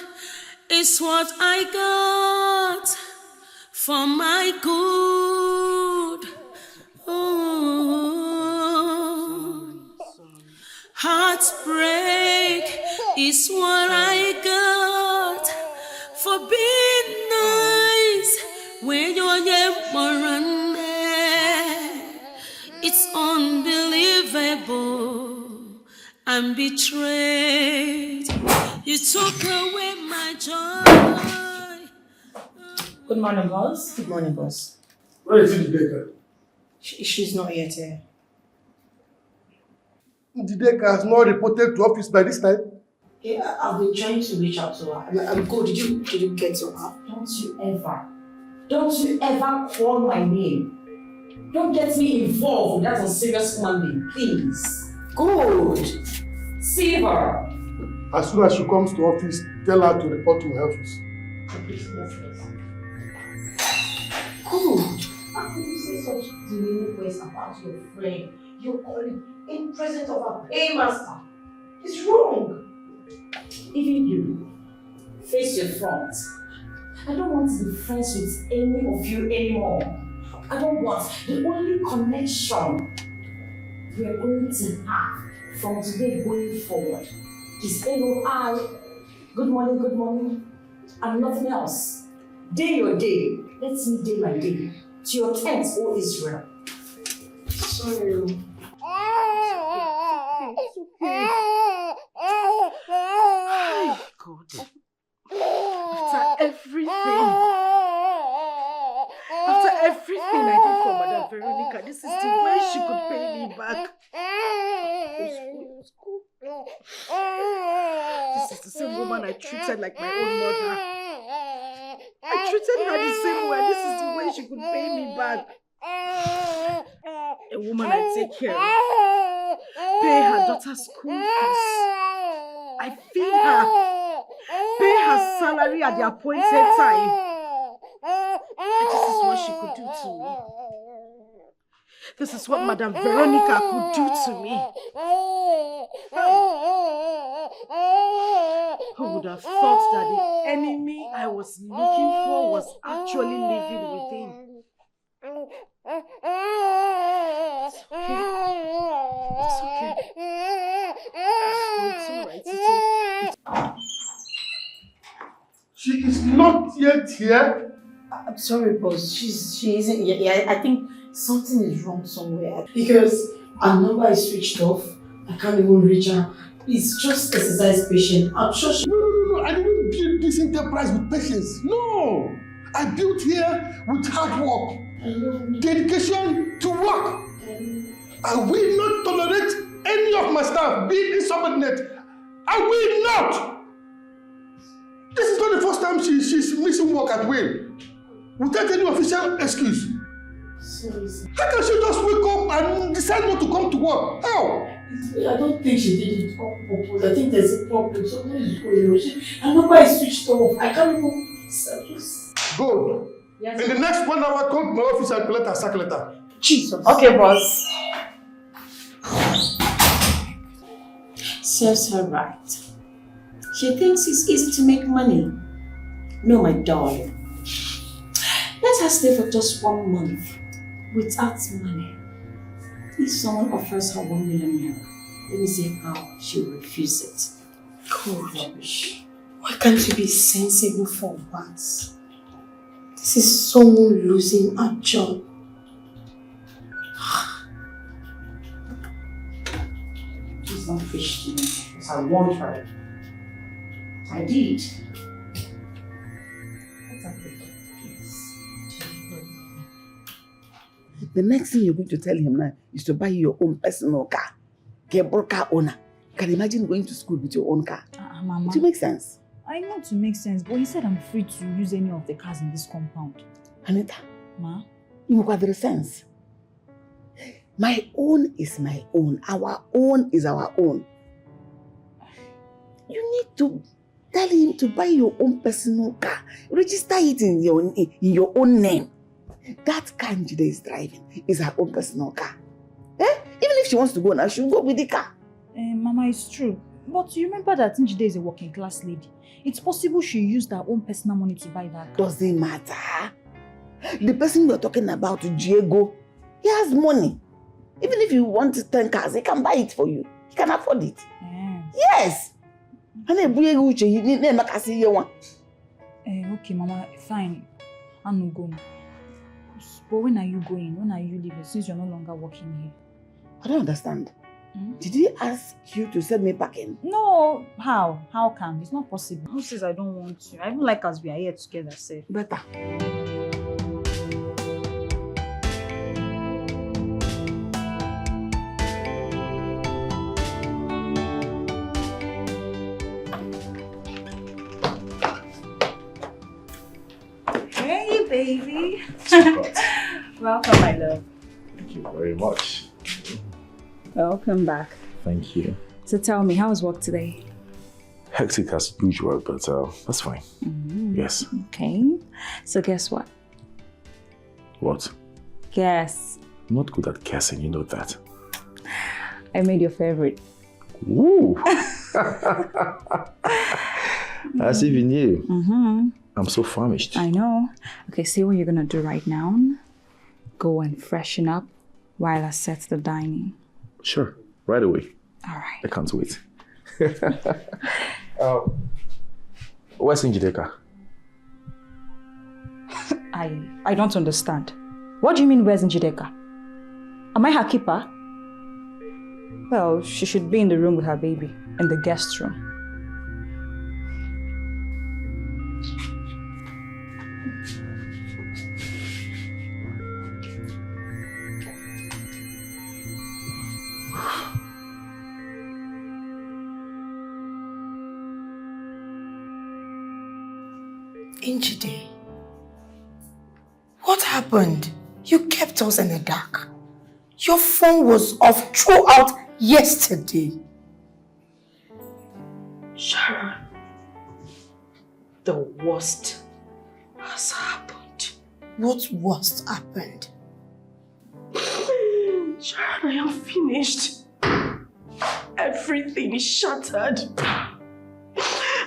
Speaker 16: is what I got for my good. Oh. Heartbreak is what I got for being nice when you're young. It's unbelievable. I'm betrayed. You took away my joy.
Speaker 5: Good morning, boss. Good morning, boss.
Speaker 17: Where is the baker?
Speaker 5: She's not yet here.
Speaker 17: The baker has not reported to office by this time.
Speaker 5: Yeah, I've been trying to reach out to her. I'm good. Did you get to her?
Speaker 6: Don't you ever call my name. Don't get me involved with that unserious human being, please. Good. Silver.
Speaker 17: As soon as she comes to office, tell her to report to my office.
Speaker 6: Yes. Good. How could you say such demeaning words about your friend, your colleague, in presence of a paymaster? It's wrong. Even you, face your front. I don't want to be friends with any of you anymore. I don't want. The only connection we are going to have from today going forward is NOI, good morning, and nothing else. Day your day, let me day my day. To your tent, O Israel. Sorry.
Speaker 3: It's okay. Oh, God. After everything I did for Madam Veronica, this is the way she could pay me back. This is the same woman I treated like my own mother. I treated her the same way. This is the way she could pay me back. A woman I take care of. Pay her daughter's school fees. I feed her. Pay her salary at the appointed time. And this is what she could do to me. This is what Madam Veronica could do to me. Who would have thought that the enemy I was looking for was actually living within? It's okay. It's alright.
Speaker 17: She is not yet here.
Speaker 5: I'm sorry, boss. She isn't yet. Yeah, I think something is wrong somewhere. Because her number is switched off. I can't even reach her. Please, just exercise patience. I'm sure she...
Speaker 17: No. I didn't build this enterprise with patience. No. I built here with hard work. Dedication to work. I will not tolerate any of my staff being insubordinate. I will not. This is not the first time she's missing work at will. Without any official excuse.
Speaker 5: Sorry.
Speaker 17: How can she just wake up and decide not to come to work? How?
Speaker 5: I don't think she did it on purpose. I think there's a problem. Something is going on. Her number is switched off. I can't even...
Speaker 17: Good. Yes. In the next 1 hour, come to my office and collect her sack letter.
Speaker 5: Jesus.
Speaker 6: Okay, boss.
Speaker 5: Serves her right. She thinks it's easy to make money. No, my darling. Let her stay for just 1 month without money.
Speaker 6: If someone offers her 1 million naira, let me see how she will refuse it.
Speaker 5: God.
Speaker 6: Rubbish.
Speaker 5: Why can't you be sensible for once? This is someone losing a job.
Speaker 6: Please don't fish to me, because I warned her. I did.
Speaker 13: The next thing you're going to tell him now is to buy your own personal car. Get car owner. You can imagine going to school with your own car.
Speaker 14: Mama.
Speaker 13: It makes sense.
Speaker 14: I know it makes sense, but he said I'm free to use any of the cars in this compound.
Speaker 13: Anita,
Speaker 14: Ma?
Speaker 13: you make other sense. My own is my own. Our own is our own. You need to tell him to buy your own personal car. Register it in your own name. That car Njide is driving is her own personal car. Even if she wants to go now, she'll go with the car.
Speaker 14: Mama, it's true. But you remember that Njide is a working class lady. It's possible she used her own personal money to buy that car.
Speaker 13: Doesn't matter. The person we're talking about, Diego, he has money. Even if you want 10 cars, he can buy it for you. He can afford it. Yes.
Speaker 14: Okay, Mama, fine. I'm not going. But when are you going? When are you leaving? Since you're no longer working here.
Speaker 13: I don't understand. Did he ask you to send me packing?
Speaker 14: No. How? How can? It's not possible. Who says I don't want to? I even like us we are here together, safe.
Speaker 13: Better.
Speaker 14: Hey, baby. Welcome, my love.
Speaker 15: Thank you very much.
Speaker 14: Welcome back.
Speaker 15: Thank you.
Speaker 14: So tell me, how was work today?
Speaker 15: Hectic as usual, but that's fine. Yes.
Speaker 14: Okay. So guess what?
Speaker 15: What?
Speaker 14: Guess.
Speaker 15: I'm not good at guessing, you know that.
Speaker 14: I made your favorite.
Speaker 15: Woo! As if you knew. I'm so famished.
Speaker 14: I know. Okay, see what you're gonna do right now. Go and freshen up while I set the dining.
Speaker 15: Sure, right away.
Speaker 14: All right.
Speaker 15: I can't wait. Where's Njideka?
Speaker 14: I don't understand. What do you mean, where's Njideka? Am I her keeper? Well, she should be in the room with her baby, in the guest room.
Speaker 5: Njide, what happened? You kept us in the dark. Your phone was off throughout yesterday.
Speaker 1: Sharon, the worst has happened.
Speaker 5: What worst happened?
Speaker 1: Sharon, I am finished. Everything is shattered.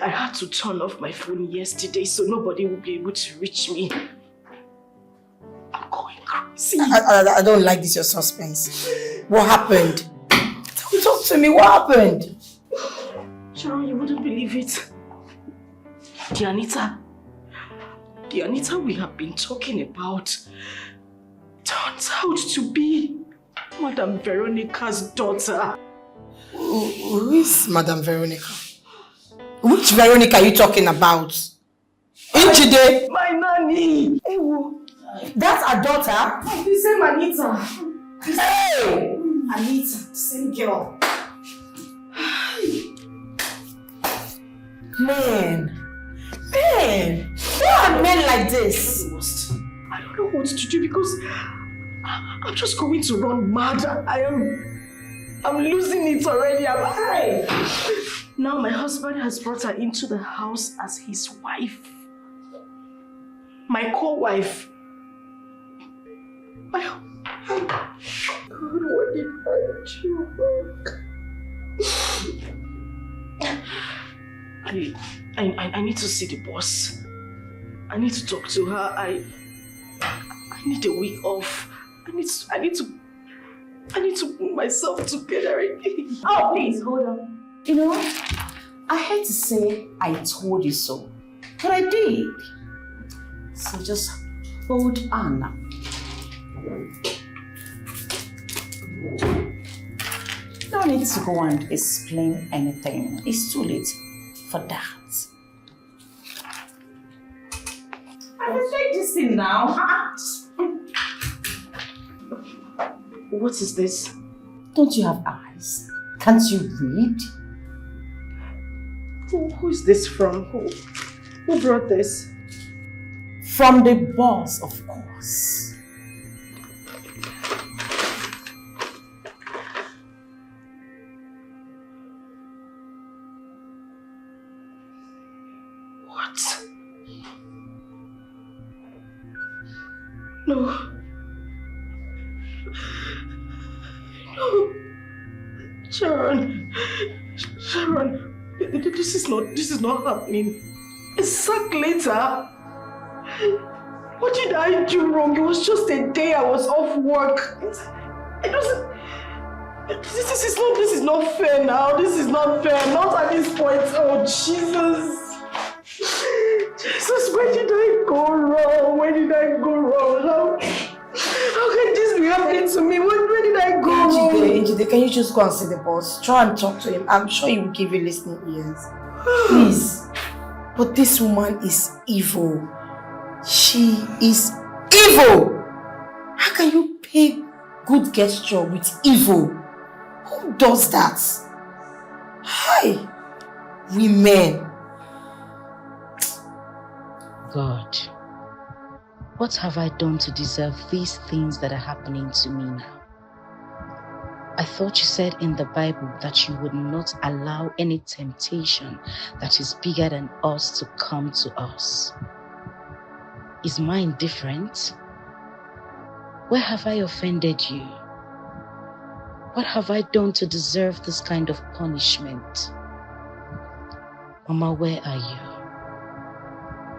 Speaker 1: I had to turn off my phone yesterday so nobody will be able to reach me. I'm going crazy.
Speaker 5: I don't like this, your suspense. What happened? Talk to me, what happened?
Speaker 1: Sharon, you wouldn't believe it. The Anita we have been talking about turns out to be Madam Veronica's daughter.
Speaker 5: Who is Madam Veronica? Which Veronica are you talking about? Njide?
Speaker 1: My nanny!
Speaker 5: That's our daughter?
Speaker 1: The same Anita.
Speaker 5: Hey! Anita, the same girl. Man! Why are men like this?
Speaker 1: I don't know what to do because I'm just going to run mad. I'm losing it already. Now my husband has brought her into the house as his wife. My co-wife. God, what did I do? I need to see the boss. I need to talk to her. I need a week off. I need
Speaker 3: going to put myself together again.
Speaker 6: Oh, please, hold on. You know, I hate to say I told you so, but I did. So just hold on now. No need to go and explain anything. It's too late for that. I will take this thing now.
Speaker 3: What is this?
Speaker 6: Don't you have eyes? Can't you read?
Speaker 3: Who is this from? Who brought this?
Speaker 6: From the boss, of course.
Speaker 3: What? No. No. Sharon. This is not happening. A sack later. What did I do wrong? It was just a day I was off work. This is not fair now. This is not fair. Not at this point. Oh, Jesus. Jesus, where did I go wrong? Where did I go wrong? How can this be happening to me? Where did I go wrong?
Speaker 5: Anita, can you just go and see the boss? Try and talk to him. I'm sure he will give you listening ears. Please. But this woman is evil. She is evil. How can you pay good gesture with evil? Who does that? Hi, women.
Speaker 11: God, what have I done to deserve these things that are happening to me now? I thought you said in the Bible that you would not allow any temptation that is bigger than us to come to us. Is mine different? Where have I offended you? What have I done to deserve this kind of punishment? Mama, where are you?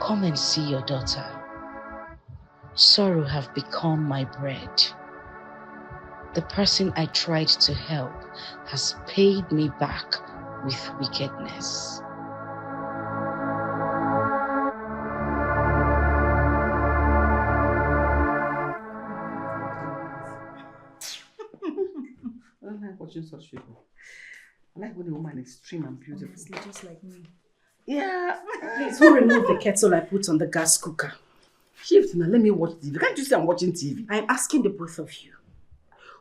Speaker 11: Come and see your daughter. Sorrow have become my bread. The person I tried to help has paid me back with wickedness.
Speaker 1: I don't like watching such people. I like when a woman is extreme and beautiful.
Speaker 3: Honestly, just like me.
Speaker 1: Yeah.
Speaker 3: Please, who removed the kettle I put on the gas cooker?
Speaker 1: Shift now, let me watch TV. Can't you see I'm watching TV?
Speaker 3: I'm asking the both of you.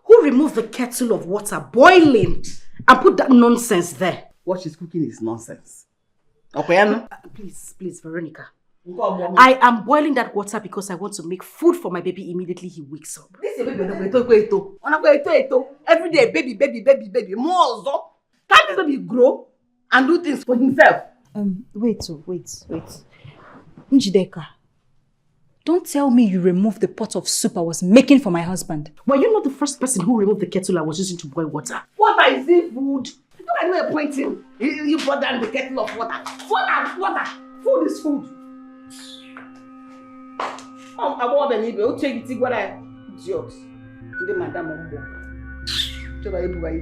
Speaker 3: Who removed the kettle of water boiling and put that nonsense there?
Speaker 1: What she's cooking is nonsense. Okay,
Speaker 3: please, Veronica. I am boiling that water because I want to make food for my baby immediately he wakes up.
Speaker 1: This is baby. Every day, baby. More. Can't this baby grow and do things for himself?
Speaker 14: Wait. Njideka, don't tell me you removed the pot of soup I was making for my husband.
Speaker 3: Were you not the first person who removed the kettle I was using to boil water?
Speaker 1: Water is it food? You know I know pointing. You brought down the kettle of water. Water. Food is food. I want the neighbor. I'll take it. What I idiot. The madam on board. Just like everybody.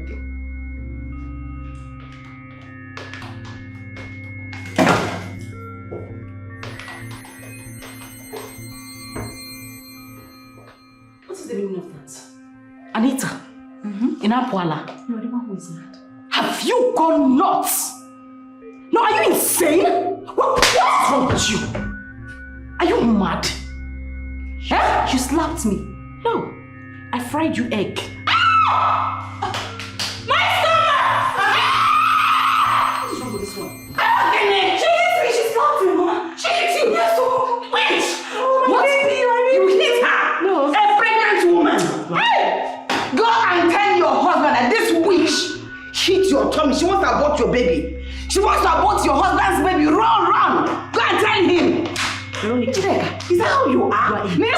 Speaker 3: What is the meaning of that? Anita, in Apuala.
Speaker 14: You are the one who is mad.
Speaker 3: Have you gone nuts? No, are you insane? What's wrong with you? Are you mad? Huh? You slapped me. No, I fried you egg. Ah! My stomach! What's wrong with this one? She hit me. She slapped me, Mama. She hit you. Yes, wait. What? You hit her? No. A pregnant woman. Hey! Go and tell your husband that this witch hit your tummy. She wants to abort your baby. She wants to abort your husband's baby. Run. Go and tell him. Veronica, is that how you are? You are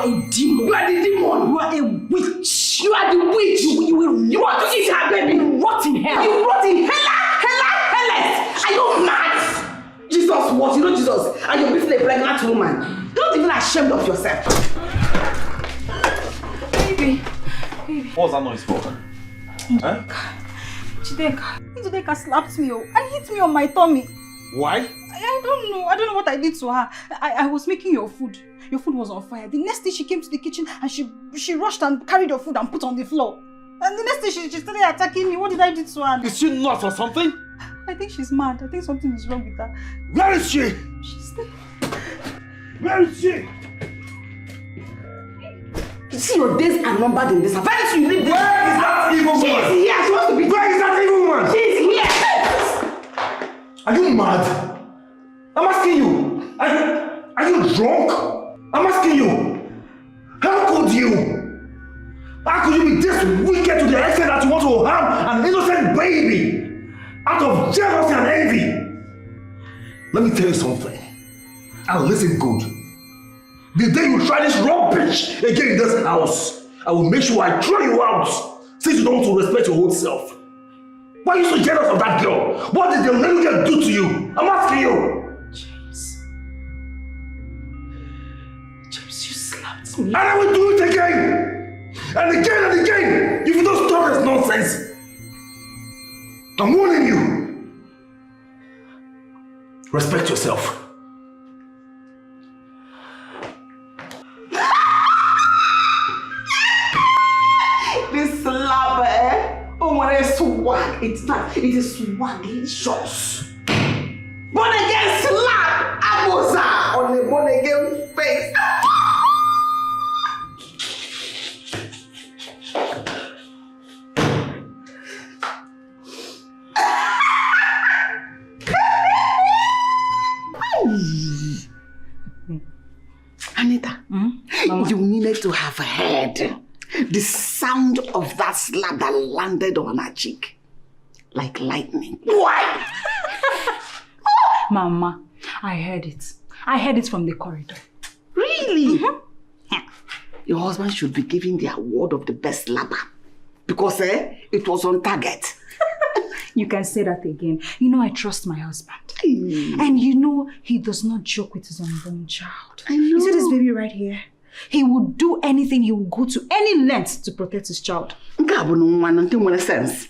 Speaker 3: a demon. You are the demon. You are a witch. You are the witch. You want to eat her baby. You rot in hell. You rot in hell. Are you mad? Jesus what? You know Jesus. And you're beating a pregnant woman. You're not even ashamed of yourself.
Speaker 14: Baby.
Speaker 2: What's that noise for? Huh?
Speaker 14: Chideka slapped me and hit me on my tummy.
Speaker 2: Why?
Speaker 14: I don't know. I don't know what I did to her. I was making your food. Your food was on fire. The next day she came to the kitchen and she rushed and carried your food and put on the floor. And the next day she started attacking me. What did I do to her?
Speaker 2: Is she nuts or something?
Speaker 14: I think she's mad. I think something is wrong with her.
Speaker 2: Where is she?
Speaker 14: She's there.
Speaker 2: Where is she?
Speaker 1: You see, your days are numbered in this house. Very soon you leave this.
Speaker 2: Where is that evil woman?
Speaker 1: She's here. She wants to be.
Speaker 2: Where is that evil woman?
Speaker 1: She's here.
Speaker 2: Are you mad? I'm asking you. Are you drunk? I'm asking you. How could you? How could you be this wicked to the extent that you want to harm an innocent baby out of jealousy and envy? Let me tell you something. And listen good. The day you try this rubbish again in this house, I will make sure I throw you out since you don't want to respect your own self. Why are you so jealous of that girl? What did the little girl do to you? I'm asking you.
Speaker 1: James, you slapped me.
Speaker 2: And I will do it again. And again and again. If you don't stop this nonsense. I'm warning you. Respect yourself.
Speaker 1: This slap, oh, when I swag, it's not, it is swaglicious. Born again slap, Abosa on the born again face. Anita, you needed to have heard the sound of that slap that landed on her cheek like lightning. Why?
Speaker 14: Mama, I heard it. I heard it from the corridor.
Speaker 1: Really? Your husband should be given the award of the best slapper because it was on target.
Speaker 14: You can say that again. You know I trust my husband. And you know he does not joke with his unborn child.
Speaker 1: I know.
Speaker 14: You see this baby right here? He would do anything, he would go to any length to protect his child.
Speaker 1: Sense.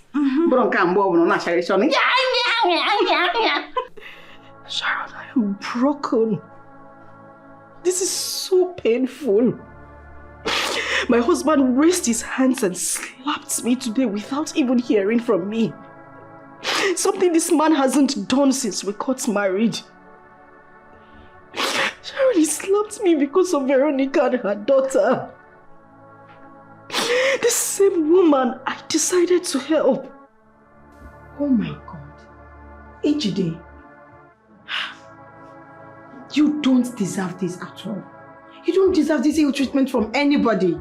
Speaker 3: Sharon, I am broken. This is so painful. My husband raised his hands and slapped me today without even hearing from me. Something this man hasn't done since we got married. Sharon, he slapped me because of Veronica and her daughter. The same woman I decided to help.
Speaker 5: Oh my God. Ejide, you don't deserve this at all. You don't deserve this ill treatment from anybody.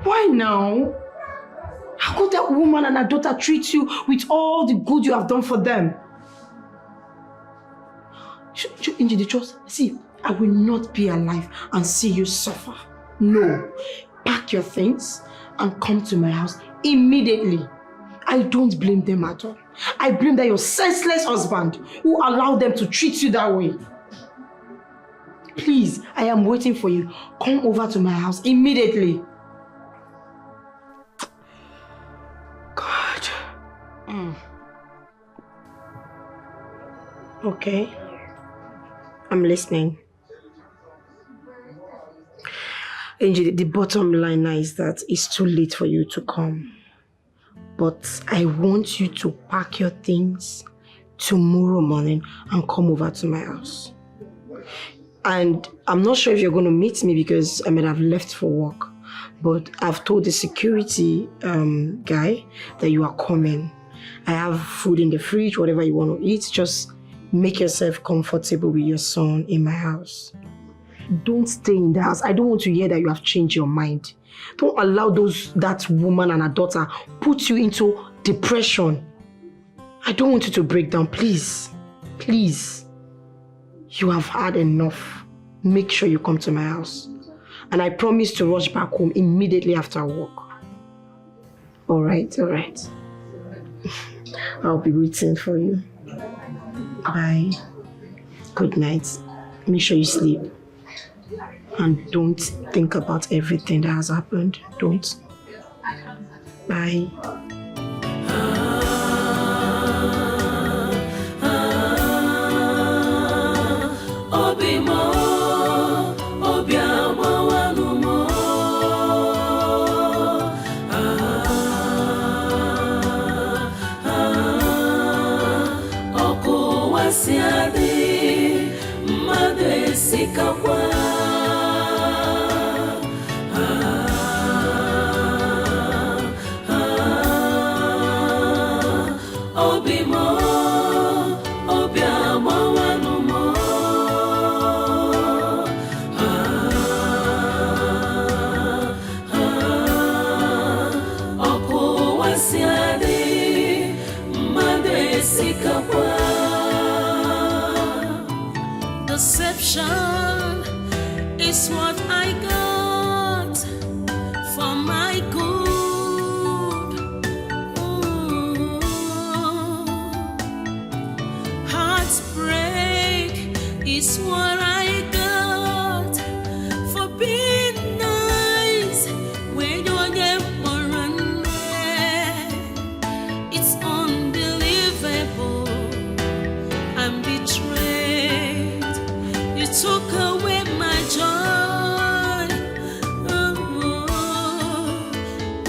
Speaker 5: Why now? How could that woman and her daughter treat you with all the good you have done for them? Ejide, just see, I will not be alive and see you suffer. No. Pack your things and come to my house immediately. I don't blame them at all. I blame that your senseless husband who allowed them to treat you that way. Please, I am waiting for you. Come over to my house immediately.
Speaker 3: God.
Speaker 5: Okay. I'm listening. Angie, the bottom line now is that it's too late for you to come. But I want you to pack your things tomorrow morning and come over to my house. And I'm not sure if you're going to meet me because I might have left for work. But I've told the security guy that you are coming. I have food in the fridge, whatever you want to eat. Just make yourself comfortable with your son in my house. Don't stay in the house. I don't want to hear that you have changed your mind. Don't allow that woman and her daughter put you into depression. I don't want you to break down. Please. Please. You have had enough. Make sure you come to my house. And I promise to rush back home immediately after work. All right. I'll be waiting for you. Bye. Good night. Make sure you sleep. And don't think about everything that has happened. Don't. Bye.
Speaker 16: Deception is what I got for my good. Ooh. Heartbreak is what I got for being nice when you're never there. It's unbelievable. I'm betrayed. You took away my joy.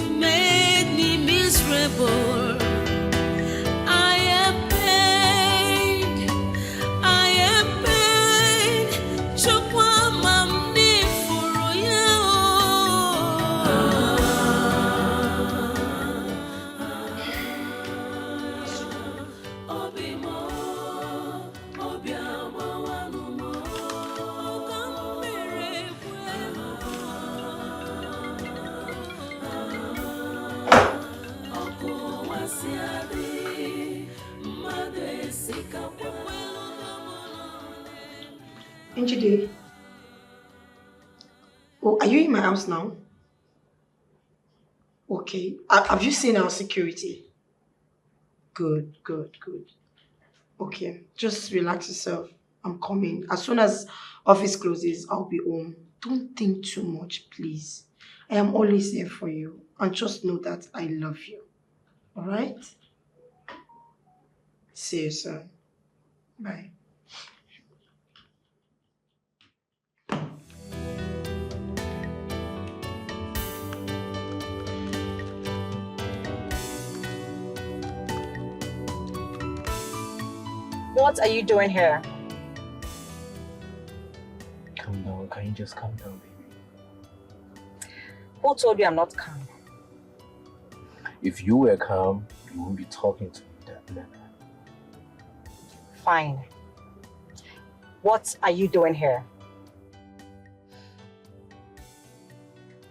Speaker 16: You made me miserable. I am pain. I am pain. Chukwamamni furoye.
Speaker 5: Njide. Oh, are you in my house now? Okay. Have you seen our security? Good. Okay. Just relax yourself. I'm coming. As soon as office closes, I'll be home. Don't think too much, please. I am always here for you. And just know that I love you. Alright? See you soon. Bye.
Speaker 6: What are you doing here?
Speaker 8: Calm down. Can you just calm down, baby?
Speaker 6: Who told you I'm not calm?
Speaker 8: If you were calm, you wouldn't be talking to me that manner.
Speaker 6: Fine. What are you doing here?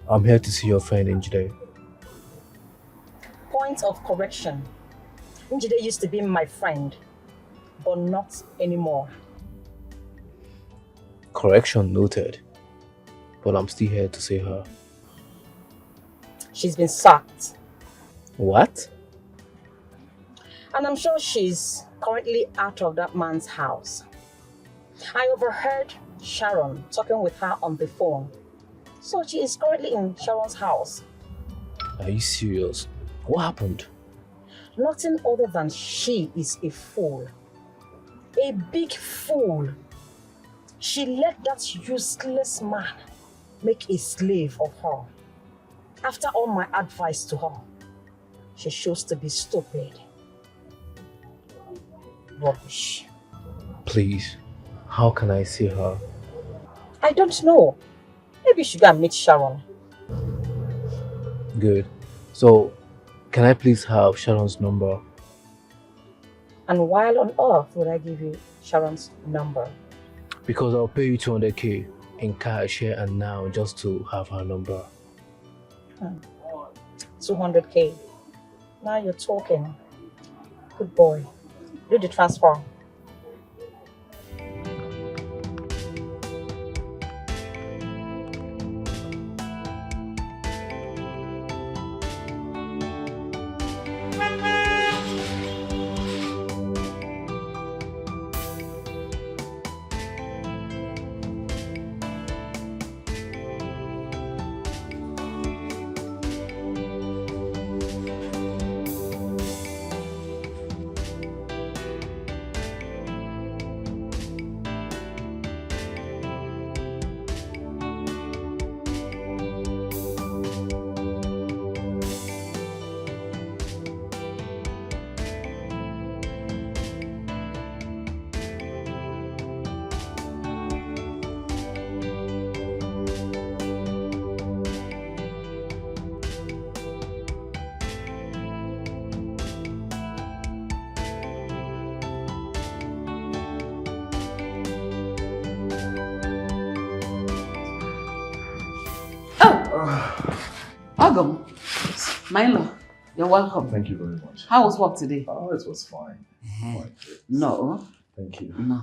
Speaker 8: I'm here to see your friend Njide.
Speaker 6: Point of correction. Njide used to be my friend, but not anymore.
Speaker 8: Correction noted. But I'm still here to see her.
Speaker 6: She's been sacked.
Speaker 8: What?
Speaker 6: And I'm sure she's currently out of that man's house. I overheard Sharon talking with her on the phone. So she is currently in Sharon's house.
Speaker 8: Are you serious? What happened?
Speaker 6: Nothing other than she is a fool. A big fool. She let that useless man make a slave of her. After all my advice to her, she chose to be stupid. Rubbish.
Speaker 8: Please, how can I see her?
Speaker 6: I don't know. Maybe you should go and meet Sharon.
Speaker 8: Good. So, can I please have Sharon's number?
Speaker 6: And while on earth would I give you Sharon's number?
Speaker 8: Because I'll pay you 200k in cash here and now just to have her number.
Speaker 6: 200k. Now you're talking. Good boy. Do the transfer.
Speaker 1: Welcome. My in-law, you're welcome.
Speaker 15: Thank you very much.
Speaker 1: How was work today?
Speaker 15: Oh, it was fine.
Speaker 1: No.
Speaker 15: Thank you.
Speaker 1: No.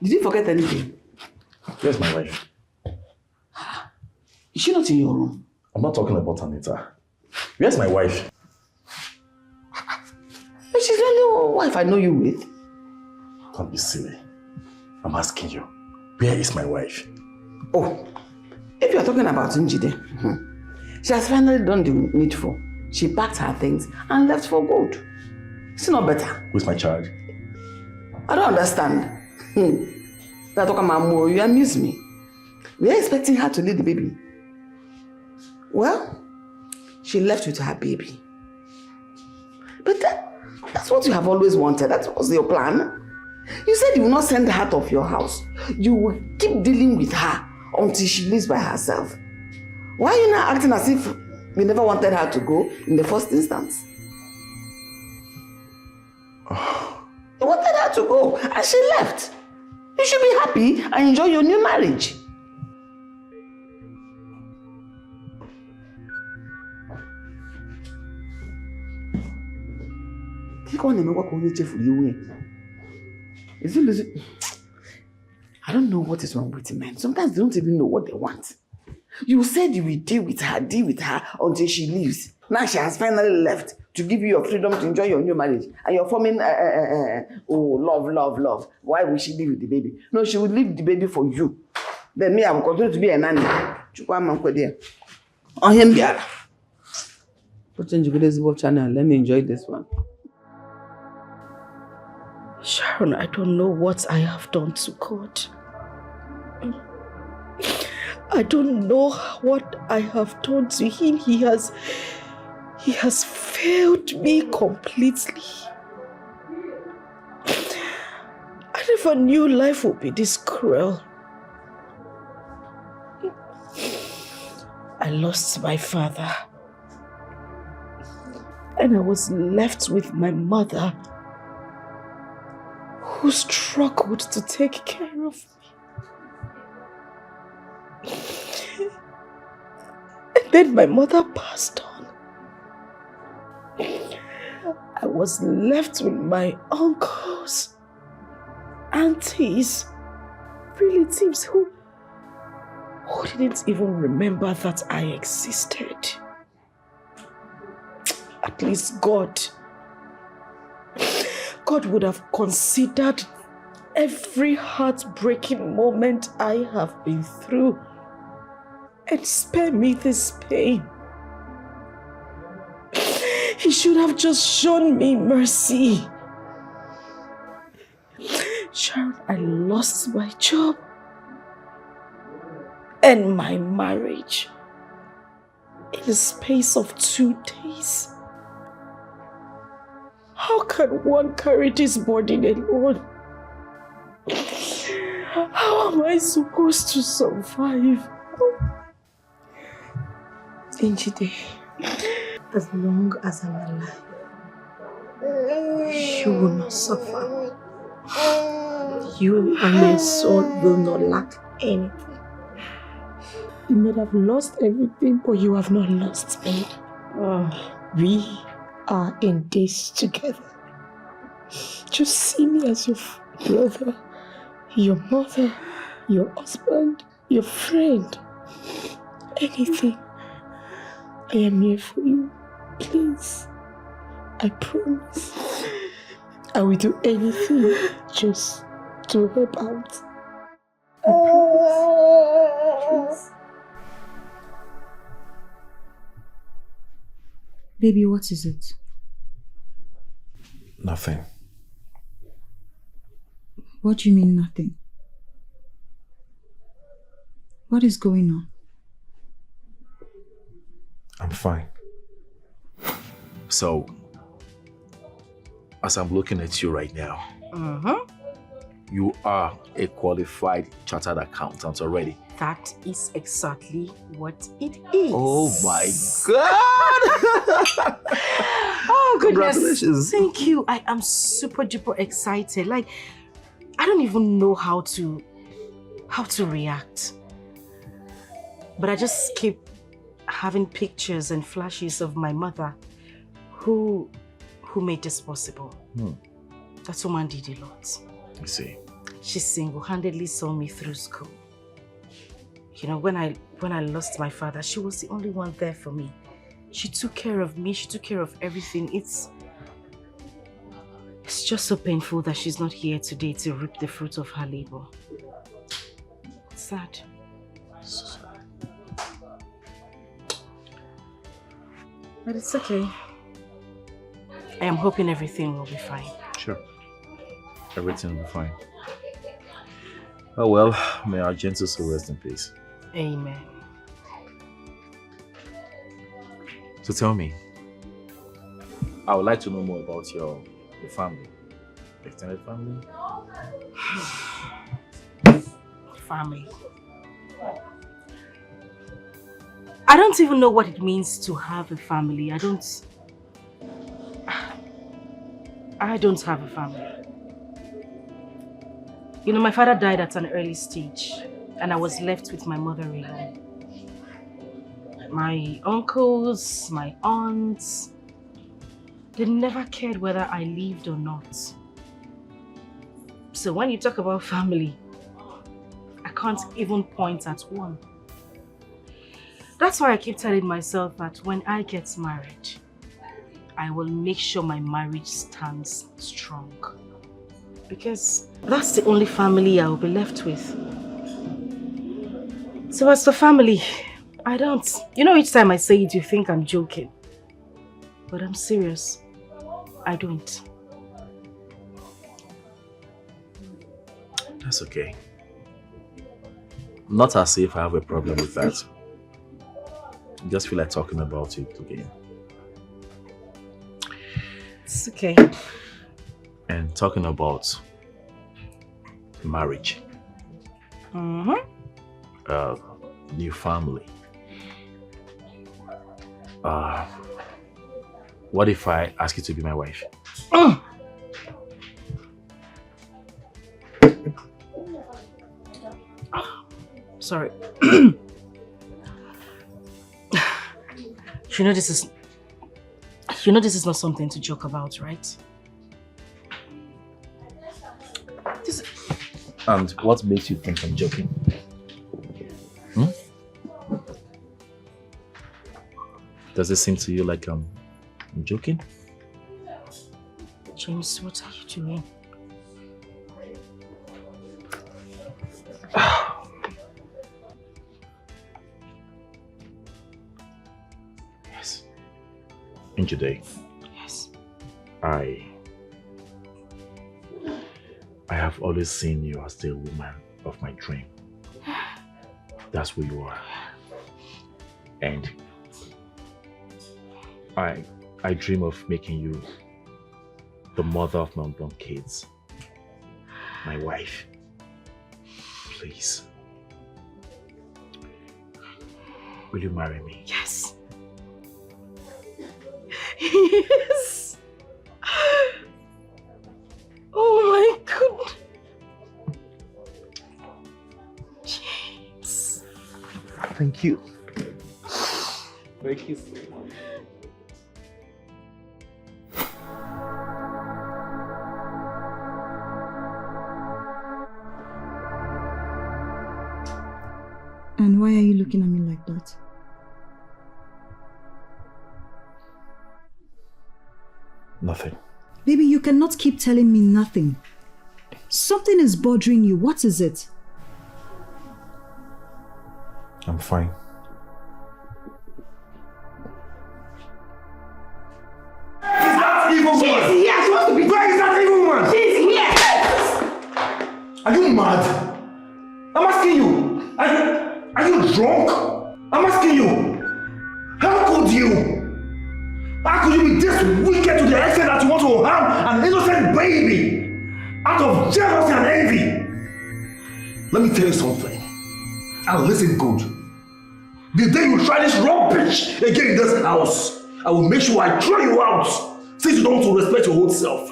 Speaker 1: Did you forget anything?
Speaker 15: Where's my wife?
Speaker 1: Is she not in your room?
Speaker 15: I'm not talking about Anita. Where's my wife?
Speaker 1: She's the only wife I know you with.
Speaker 15: Don't be silly. I'm asking you. Where is my wife?
Speaker 1: Oh, if you're talking about Njide, she has finally done the needful. She packed her things and left for good. It's not better.
Speaker 15: Who's my child?
Speaker 1: I don't understand. That you amuse me. We are expecting her to lead the baby. Well, she left with her baby. But that's what you have always wanted. That was your plan. You said you will not send her out of your house. You will keep dealing with her until she lives by herself. Why are you now acting as if we never wanted her to go in the first instance? You wanted her to go and she left. You should be happy and enjoy your new marriage. Is it losing? I don't know what is wrong with men. Sometimes they don't even know what they want. You said you will deal with her until she leaves. Now she has finally left to give you your freedom to enjoy your new marriage. And you're forming, love. Why will she leave with the baby? No, she will leave the baby for you. Then me, I will continue to be a nanny. On him, Biara. Put change the channel. Let me enjoy this one.
Speaker 3: Sharon, I don't know what I have done to God. I don't know what I have done to him. He has failed me completely. I never knew life would be this cruel. I lost my father. And I was left with my mother, who struggled to take care of me. And then my mother passed on. I was left with my uncles, aunties, relatives who didn't even remember that I existed. At least God would have considered every heartbreaking moment I have been through and spare me this pain. He should have just shown me mercy. Sharon, I lost my job and my marriage in the space of 2 days. How can one carry this burden alone? How am I supposed to survive?
Speaker 5: Njide, as long as I'm alive, you will not suffer. You and my son will not lack anything. You may have lost everything, but you have not lost me. We are in this together. Just see me as your brother, your mother, your husband, your friend. Anything. I am here for you. Please. I promise. I will do anything just to help out. I promise. Please.
Speaker 14: Baby, what is it?
Speaker 15: Nothing.
Speaker 14: What do you mean nothing? What is going on?
Speaker 15: I'm fine. So, as I'm looking at you right now, you are a qualified chartered accountant already.
Speaker 3: That is exactly what it is.
Speaker 15: Oh my God!
Speaker 3: Oh goodness.
Speaker 15: Congratulations.
Speaker 3: Thank you. I am super duper excited. Like, I don't even know how to react. But I just keep having pictures and flashes of my mother who made this possible. That woman did a lot.
Speaker 15: I see.
Speaker 3: She single-handedly saw me through school. You know, when I lost my father, she was the only one there for me. She took care of me, she took care of everything. It's just so painful that she's not here today to reap the fruit of her labor. It's sad. But it's okay. I am hoping everything will be fine.
Speaker 15: Sure. Everything will be fine. Oh well, may our gentle soul rest in peace.
Speaker 3: Amen.
Speaker 15: So tell me, I would like to know more about your family. Extended family?
Speaker 3: Family. I don't even know what it means to have a family. I don't have a family. You know, my father died at an early stage and I was left with my mother alone. My uncles, my aunts, they never cared whether I lived or not. So when you talk about family, I can't even point at one. That's why I keep telling myself that when I get married, I will make sure my marriage stands strong. Because that's the only family I will be left with. So as for family, I don't. You know, each time I say it, you think I'm joking. But I'm serious. I don't.
Speaker 15: That's okay. Not as if I have a problem with that. I just feel like talking about it again.
Speaker 3: It's okay.
Speaker 15: And talking about marriage. New family. What if I ask you to be my wife?
Speaker 3: Sorry. You know this is not something to joke about, right?
Speaker 15: And what makes you think I'm joking? Does it seem to you like I'm joking?
Speaker 3: James, what are you doing?
Speaker 15: Yes. Today.
Speaker 3: Yes.
Speaker 15: I have always seen you as the woman of my dream. That's who you are. And I dream of making you the mother of my unborn kids. My wife. Please. Will you marry me?
Speaker 3: Yes. Yes. Oh my God. James.
Speaker 15: Thank you. Thank you.
Speaker 14: And why are you looking at me like that?
Speaker 15: Nothing.
Speaker 14: Baby, you cannot keep telling me nothing. Something is bothering you. What is it?
Speaker 15: I'm fine.
Speaker 2: Is that evil woman?
Speaker 1: She's here. She wants to be.
Speaker 2: Where is that evil woman?
Speaker 1: She's here.
Speaker 2: Are you mad? I'm asking you. Are you drunk? I'm asking you. How could you? How could you be this wicked to the extent that you want to harm an innocent baby out of jealousy and envy? Let me tell you something. And listen good. The day you try this rubbish again in this house, I will make sure I throw you out since you don't want to respect your own self.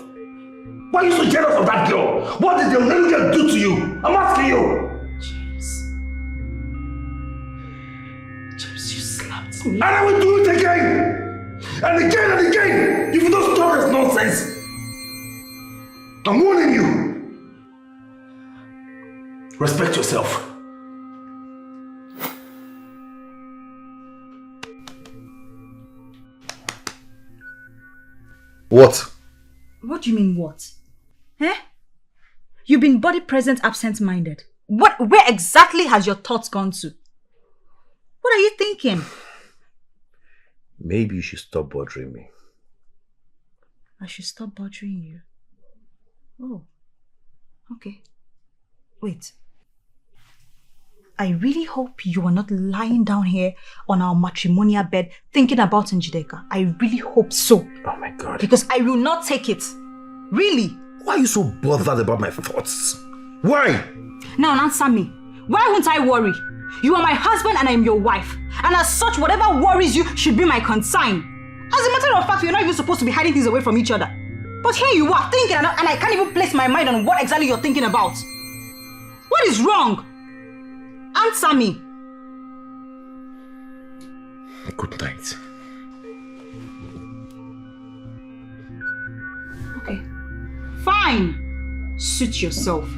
Speaker 2: Why are you so jealous of that girl? What did the little girl do to you? I'm asking you.
Speaker 1: James, you slapped me.
Speaker 2: And I will do it again! And again and again! If you don't stop this nonsense! I'm warning you! Respect yourself. What?
Speaker 14: What do you mean, what? Eh? You've been body present, absent-minded. Where exactly has your thoughts gone to? What are you thinking?
Speaker 2: Maybe you should stop bothering me.
Speaker 14: I should stop bothering you. Oh. Okay. Wait. I really hope you are not lying down here on our matrimonial bed thinking about Njideka. I really hope so.
Speaker 2: Oh my God.
Speaker 14: Because I will not take it. Really.
Speaker 2: Why are you so bothered about my thoughts? Why?
Speaker 14: Now answer me. Why won't I worry? You are my husband and I am your wife. And as such, whatever worries you should be my concern. As a matter of fact, we're not even supposed to be hiding things away from each other. But here you are thinking and I can't even place my mind on what exactly you're thinking about. What is wrong? Answer me.
Speaker 2: Good night.
Speaker 14: Okay. Fine. Suit yourself.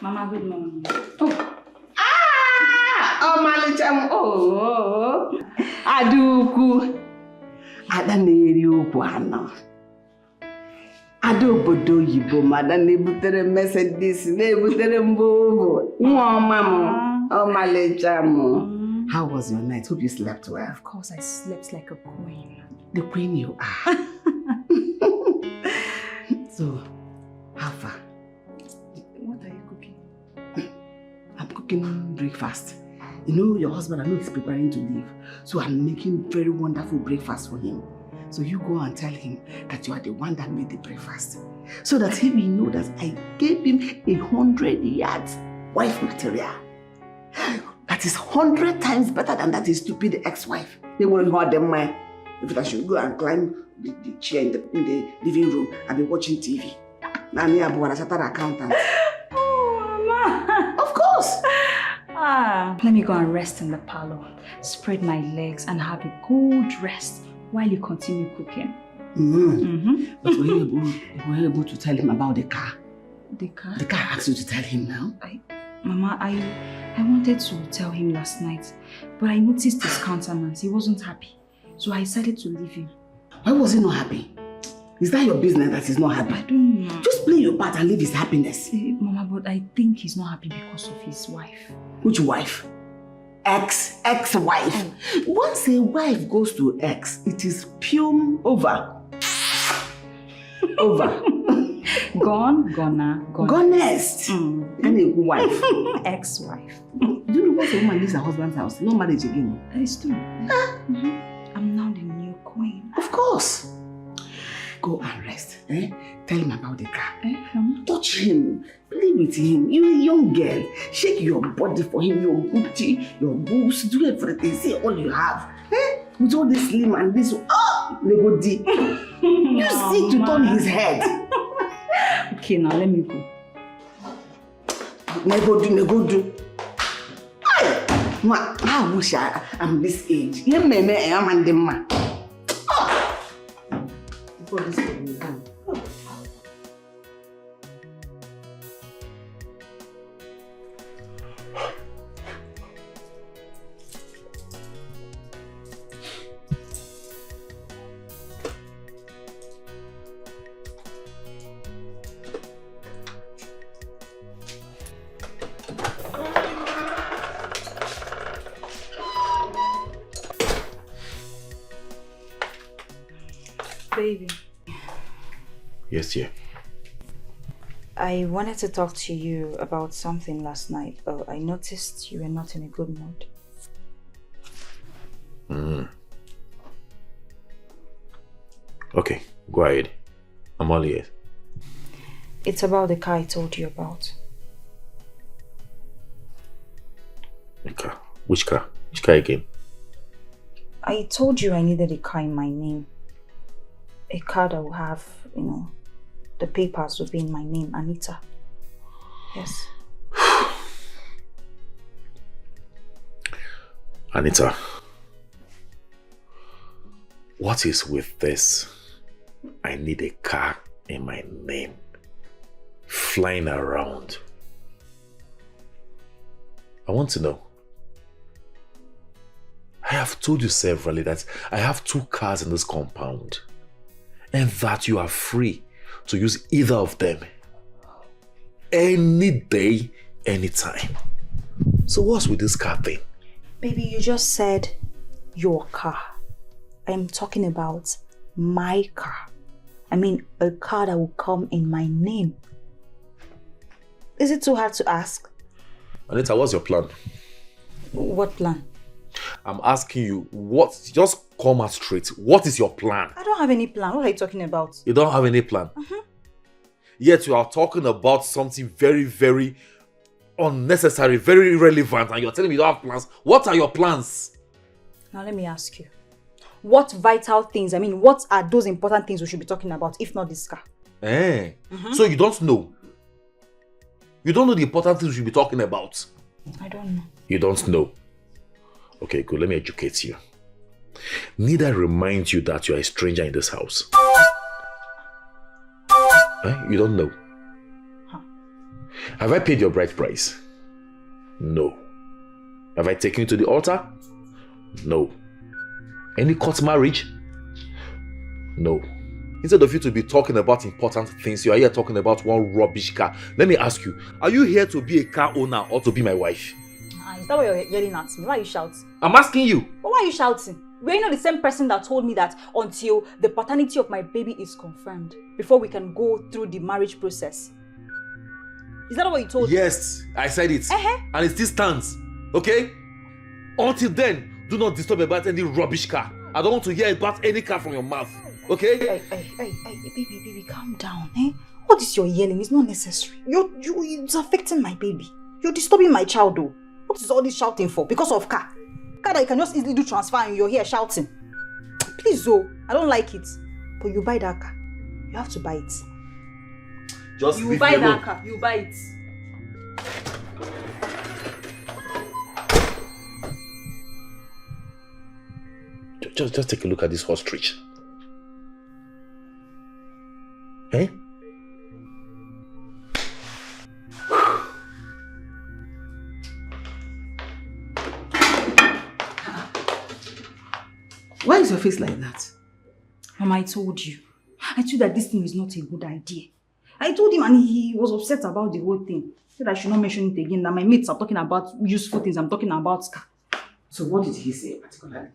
Speaker 14: Mama, good morning.
Speaker 1: Oh, Malicham. Oh, Aduku. Adaneri Ukwana. Adobodo Yibo, Madame Nebutere Mercedes, Nebutere Mbovo. Mama. Oh, Malicham. How was your night? Hope you slept well.
Speaker 14: Of course, I slept like a queen.
Speaker 1: The queen you are. So, how far?
Speaker 14: What are you cooking?
Speaker 1: I'm cooking breakfast. You know, your husband, I know he's preparing to leave. So I'm making very wonderful breakfast for him. So you go and tell him that you are the one that made the breakfast. So that he will know that I gave him 100 yards wife material. That is 100 times better than that his stupid ex-wife. They won't hurt them, man. If I should go and climb the chair in the living room and be watching TV. Nani Abu was a chartered accountant.
Speaker 14: Oh, Mama.
Speaker 1: Of course.
Speaker 14: Let me go and rest in the parlor, spread my legs and have a good rest while you continue cooking.
Speaker 1: But were you able to tell him about the car?
Speaker 14: The car?
Speaker 1: The car asked you to tell him now?
Speaker 14: Mama, I wanted to tell him last night, but I noticed his countenance. He wasn't happy. So I decided to leave him.
Speaker 1: Why was he not happy? Is that your business that he's not happy?
Speaker 14: I don't know.
Speaker 1: Just play your part and leave his happiness.
Speaker 14: Mama, but I think he's not happy because of his wife.
Speaker 1: Which wife? Ex-wife. Once a wife goes to ex, it is pure over. Over.
Speaker 14: Gone, gonna, gone.
Speaker 1: Gonest. And a wife.
Speaker 14: Ex-wife.
Speaker 1: Do you know once a woman leaves her husband's house, no marriage again?
Speaker 14: It's true. I'm now the new queen.
Speaker 1: Of course. Go and rest. Tell him about the car. Touch him. Play with him. You're a young girl. Shake your body for him. Your booty, your boobs. Do everything. See all you have. With all this slim and this. Oh! Lego D. You see to turn his head.
Speaker 14: Okay, now let me go.
Speaker 1: Nego do. I wish I'm this age. You may I'm and the man. Before this will be done.
Speaker 14: Baby.
Speaker 15: Yes, dear.
Speaker 14: I wanted to talk to you about something last night. I noticed you were not in a good mood.
Speaker 15: Okay, go ahead. I'm all ears.
Speaker 14: It's about the car I told you about.
Speaker 15: The car? Which car? Which car again?
Speaker 14: I told you I needed a car in my name. A car that will have, the papers will be in my name, Anita. Yes.
Speaker 15: Anita, what is with this? I need a car in my name. Flying around. I want to know. I have told you severally that I have 2 cars in this compound and that you are free to use either of them any day, anytime. So what's with this car thing?
Speaker 14: Baby, you just said your car. I'm talking about my car. I mean, a car that will come in my name. Is it too hard to ask?
Speaker 15: Anita, what's your plan?
Speaker 14: What plan?
Speaker 15: I'm asking you, just come out straight. What is your plan?
Speaker 14: I don't have any plan. What are you talking about?
Speaker 15: You don't have any plan? Yet you are talking about something very, very unnecessary, very irrelevant, and you're telling me you don't have plans. What are your plans?
Speaker 14: Now let me ask you. What vital things, what are those important things we should be talking about, if not this car?
Speaker 15: So you don't know? You don't know the important things we should be talking about?
Speaker 14: I don't know. You
Speaker 15: don't know? Okay, good. Let me educate you. Need I remind you that you are a stranger in this house? You don't know? Have I paid your bride price? No. Have I taken you to the altar? No. Any court marriage? No. Instead of you to be talking about important things, you are here talking about one rubbish car. Let me ask you, are you here to be a car owner or to be my wife?
Speaker 14: Is that why you're yelling at me? Why are you shouting?
Speaker 15: I'm asking you.
Speaker 14: But why are you shouting? We're not the same person that told me that until the paternity of my baby is confirmed, before we can go through the marriage process. Is that what you told me?
Speaker 15: Yes, I said it. And it still stands. Okay? Until then, do not disturb about any rubbish car. I don't want to hear about any car from your mouth. Okay?
Speaker 14: Baby, calm down. What is your yelling? It's not necessary. It's affecting my baby. You're disturbing my child though. What is all this shouting for? Because of car? Car that you can just easily do transfer and you're here shouting. Please, I don't like it. But you buy that car. You have to buy it.
Speaker 15: Just
Speaker 14: you buy that car. You buy it.
Speaker 15: Just take a look at this ostrich.
Speaker 1: Why is your face like that?
Speaker 14: Mama, I told you. I told you that this thing is not a good idea. I told him and he was upset about the whole thing. He said I should not mention it again, that my mates are talking about useful things. I'm talking about car.
Speaker 1: So what did he say particularly?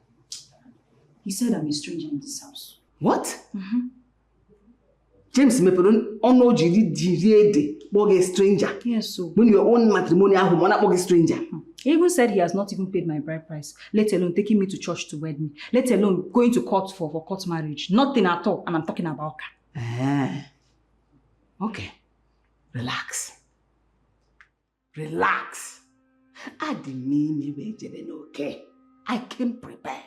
Speaker 14: He said I'm a stranger in this house.
Speaker 1: What? James Meperon ono jiri boge stranger.
Speaker 14: Yes, so.
Speaker 1: When your own matrimonial home, not boge stranger.
Speaker 14: He even said he has not even paid my bride price, let alone taking me to church to wed me, let alone going to court for court marriage. Nothing at all, and I'm talking about car.
Speaker 1: Okay. Relax. Okay. I came prepared.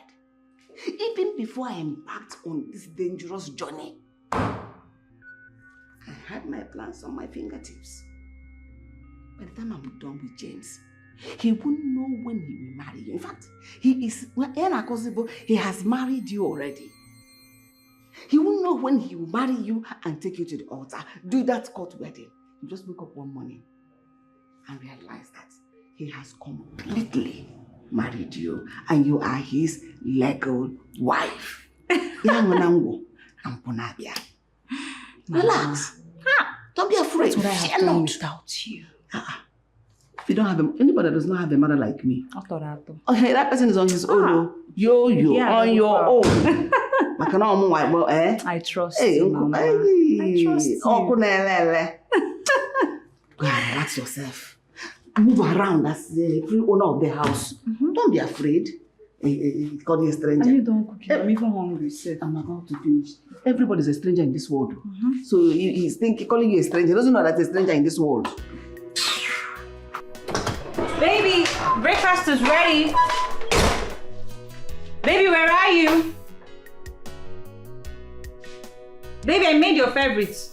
Speaker 1: Even before I embarked on this dangerous journey, I had my plans on my fingertips. By the time I'm done with James, he won't know when he will marry you. In fact, he has married you already. He won't know when he will marry you and take you to the altar, do that court wedding. You just wake up one morning and realize that he has completely married you and you are his legal wife. Relax. Don't be afraid.
Speaker 14: That's what I have done without you.
Speaker 1: If you don't have anybody that does not have a mother like me.
Speaker 14: Okay,
Speaker 1: that person is on his own. On your own.
Speaker 14: I trust you, Mama. I trust you.
Speaker 1: Go and relax yourself. Move around as the free owner of the house. Don't be afraid. Calling a stranger.
Speaker 14: Are you done cooking? I'm even hungry, sir.
Speaker 1: I'm about to finish. Everybody's a stranger in this world. So he's calling you a stranger. He doesn't know that a stranger in this world.
Speaker 18: Baby, breakfast is ready. Baby, where are you? Baby, I made your favorites.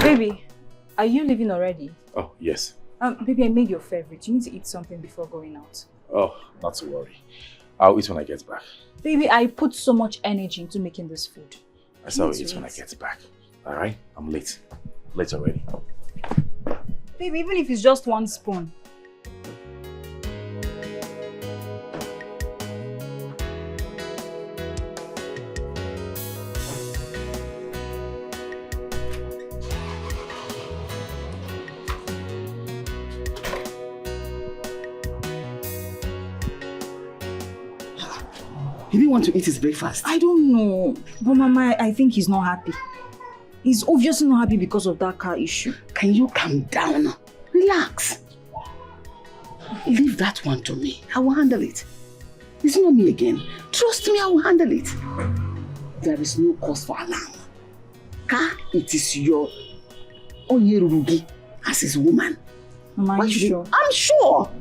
Speaker 14: Baby, are you leaving already?
Speaker 15: Oh, yes.
Speaker 14: Baby, I made your favorite. You need to eat something before going out.
Speaker 15: Oh, not to worry. I'll eat when I get back.
Speaker 14: Baby, I put so much energy into making this food.
Speaker 15: I shall eat when I get back. Alright? I'm late. Late already.
Speaker 14: Baby, even if it's just 1 spoon.
Speaker 1: He didn't want to eat his breakfast.
Speaker 14: I don't know. But Mama, I think he's not happy. He's obviously not happy because of that car issue.
Speaker 1: Can you calm down? Relax. Leave that one to me. I will handle it. It's not me again. Trust me, I will handle it. There is no cause for alarm. Ka, it is your Onyerurugi as his woman.
Speaker 14: Mama, are you sure?
Speaker 1: I'm sure.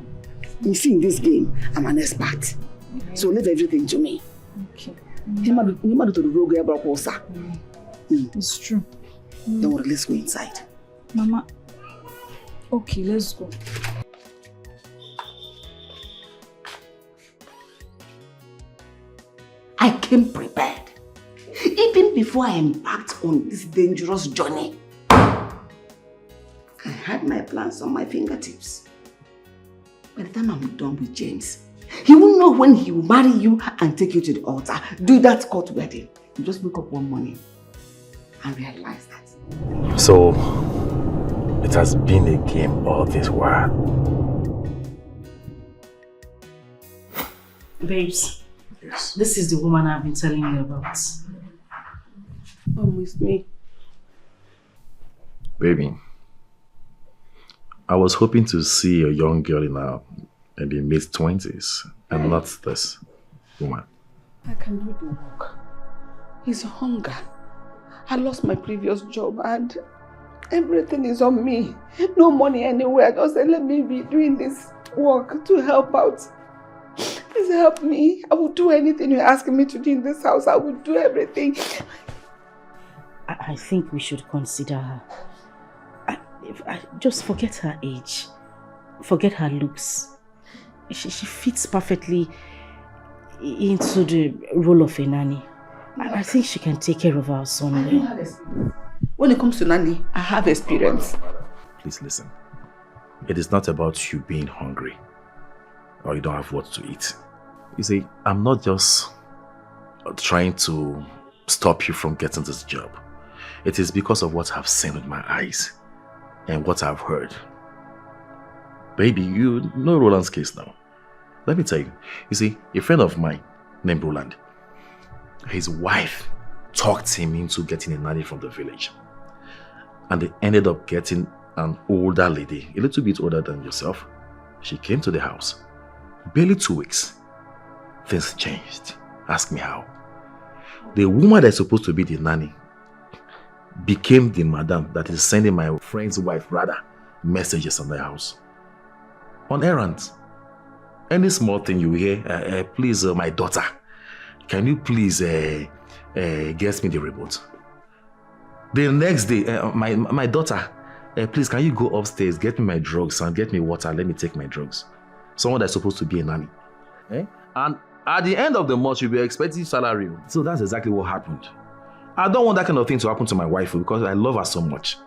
Speaker 1: You see, in this game, I'm an expert. So leave everything to me.
Speaker 14: Okay.
Speaker 1: It's true. Don't worry, let's go inside.
Speaker 14: Mama. Okay, let's go.
Speaker 1: I came prepared. Even before I embarked on this dangerous journey, I had my plans on my fingertips. By the time I'm done with James, he will know when he will marry you and take you to the altar. Do that court wedding. You just wake up one morning and realize that.
Speaker 15: So, it has been a game all this while.
Speaker 3: Babes,
Speaker 15: yes.
Speaker 3: This is the woman I've been telling you about.
Speaker 1: Come with me.
Speaker 15: Baby, I was hoping to see a young girl in her maybe mid-20s and not this woman.
Speaker 1: I can do the work. It's hunger. I lost my previous job and everything is on me. No money anywhere. Just say, let me be doing this work to help out. Please help me. I will do anything you're asking me to do in this house. I will do everything.
Speaker 3: I think we should consider her. Just forget her age. Forget her looks. She fits perfectly into the role of a nanny. I think she can take care of our son well.
Speaker 1: When it comes to nanny, I have experience.
Speaker 15: Please listen. It is not about you being hungry or you don't have what to eat. You see, I'm not just trying to stop you from getting this job. It is because of what I've seen with my eyes and what I've heard. Baby, you know Roland's case now. Let me tell you. You see, a friend of mine named Roland, his wife talked him into getting a nanny from the village. And they ended up getting an older lady, a little bit older than yourself. She came to the house. Barely 2 weeks. Things changed. Ask me how. The woman that's supposed to be the nanny became the madam that is sending my friend's wife, rather, messages on the house. On errands. Any small thing you hear, please, my daughter, can you please get me the remote? The next day, my daughter, please, can you go upstairs, get me my drugs and get me water, let me take my drugs. Someone that's supposed to be a nanny. And at the end of the month, you'll be expecting salary. So that's exactly what happened. I don't want that kind of thing to happen to my wife because I love her so much.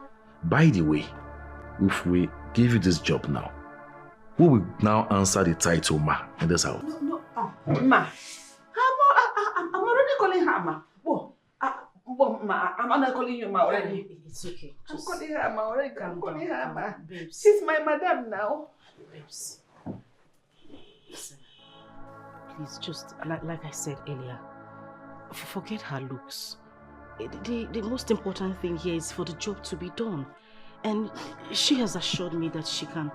Speaker 15: By the way, if we give you this job now, who will now answer the title Ma in this house?
Speaker 1: No, Ma. I'm already calling her Ma. Whoa. Ma, I'm not calling you Ma already.
Speaker 3: It's okay.
Speaker 1: I'm calling her Ma already. I'm calling her Ma.
Speaker 3: Babes.
Speaker 1: She's my madam now.
Speaker 3: Babes. Listen. Please, just like I said earlier, forget her looks. The most important thing here is for the job to be done. And she has assured me that she can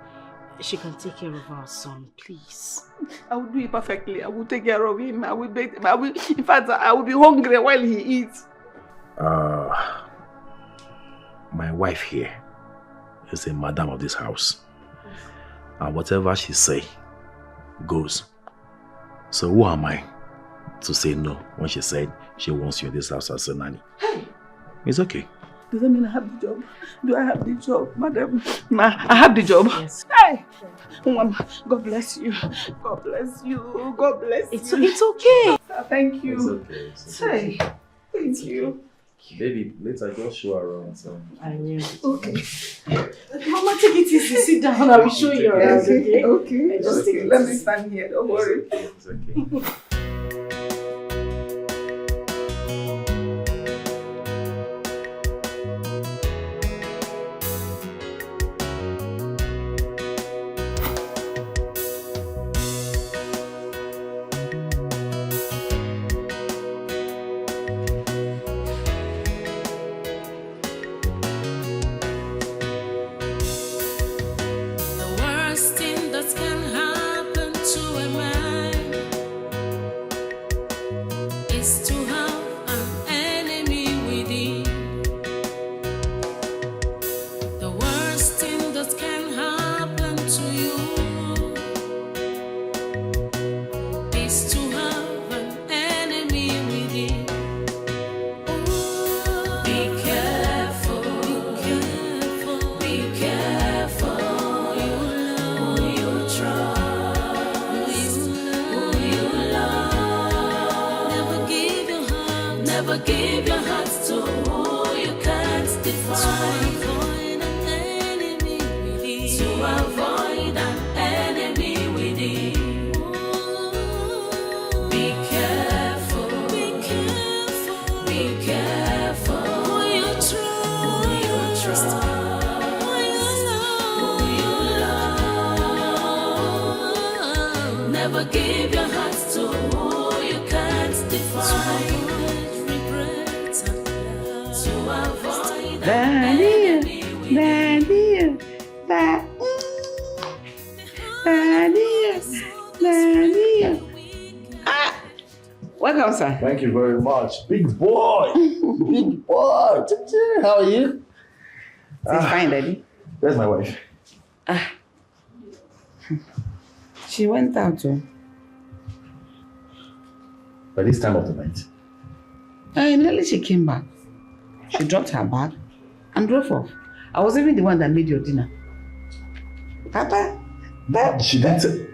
Speaker 3: take care of our son. Please.
Speaker 1: I will do it perfectly. I will take care of him. I will bathe him. In fact, I will be hungry while he eats.
Speaker 15: My wife here is a madam of this house. And whatever she say goes. So who am I to say no when she said she wants you in this house as a nanny?
Speaker 1: Hey.
Speaker 15: It's okay.
Speaker 1: Does that mean I have the job? Do I have the job, madam? Ma, I have the job.
Speaker 3: Yes.
Speaker 1: Hey! Mama, God bless you. God bless you. God bless you.
Speaker 3: It's okay.
Speaker 1: Thank you.
Speaker 15: It's okay. It's okay.
Speaker 1: Hey, thank you.
Speaker 15: Baby, later just show her around. So.
Speaker 3: I will.
Speaker 1: Okay.
Speaker 3: Mama, take it easy. Sit down. I will show you around. Okay.
Speaker 1: Okay.
Speaker 3: Just take it
Speaker 1: Let
Speaker 3: easy.
Speaker 1: me stand here. Don't worry.
Speaker 15: It's okay.
Speaker 16: The worst thing that can happen to a man is to have an enemy within. The worst thing that can happen to you is to have an enemy within. Be careful, be careful who you trust, who you love. Never give your heart to who you can't define. To avoid an enemy within. Be careful, be careful who you trust, who you love. Never give your heart to who you can't define. To avoid an enemy within.
Speaker 1: Welcome, sir.
Speaker 15: Thank you very much. Big boy. Big boy. How are you?
Speaker 1: It's fine, Daddy.
Speaker 15: Where's my wife?
Speaker 1: She went out, too.
Speaker 15: By this time of the night.
Speaker 1: Immediately she came back. She dropped her bag and drove off. I was even the one that made your dinner. Papa,
Speaker 15: She didn't say.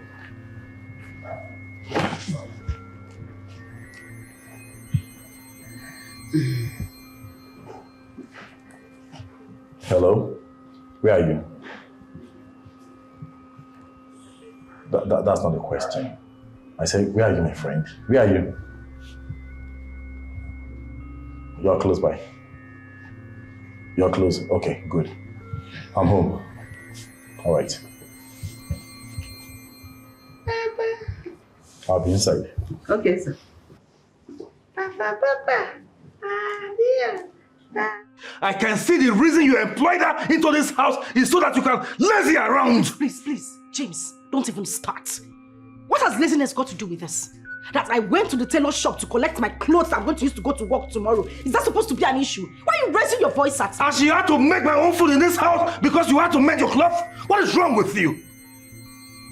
Speaker 15: Hello? Where are you? That's not a question. I said, where are you, my friend? Where are you? You're close by. You're close. Okay, good. I'm home. All right. I'll be inside.
Speaker 1: Okay, sir. Papa. Dear.
Speaker 2: I can see the reason you employed her into this house is so that you can lazy around.
Speaker 3: Please, James, don't even start. What has laziness got to do with this? That I went to the tailor shop to collect my clothes I'm going to use to go to work tomorrow. Is that supposed to be an issue? Why are you raising your voice at me?
Speaker 2: And she had to make my own food in this house because you had to mend your clothes? What is wrong with you?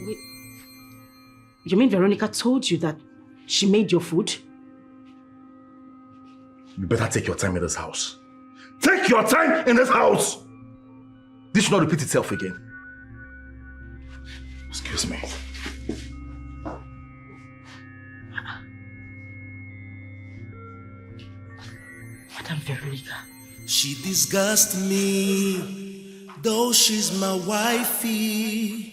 Speaker 3: Wait. You mean Veronica told you that she made your food?
Speaker 2: You better take your time in this house. Take your time in this house! This should not repeat itself again. Excuse me.
Speaker 3: Madam Veronica.
Speaker 4: She disgusts me, though she's my wifey.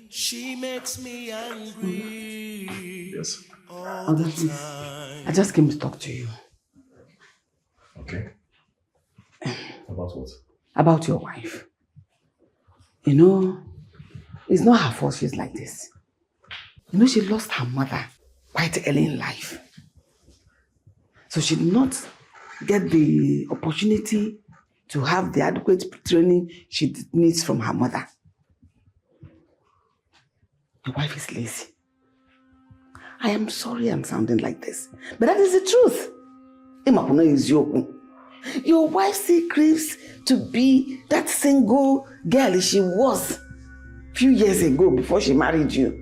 Speaker 4: She makes me angry.
Speaker 2: Yes.
Speaker 4: All the time.
Speaker 1: I just came to talk to you.
Speaker 15: Okay. About what?
Speaker 1: About your wife. You know, it's not her fault she's like this. You know, she lost her mother quite early in life. So she did not get the opportunity to have the adequate training she needs from her mother. Your wife is lazy. I am sorry I'm sounding like this, but that is the truth. Your wife still craves to be that single girl she was a few years ago before she married you.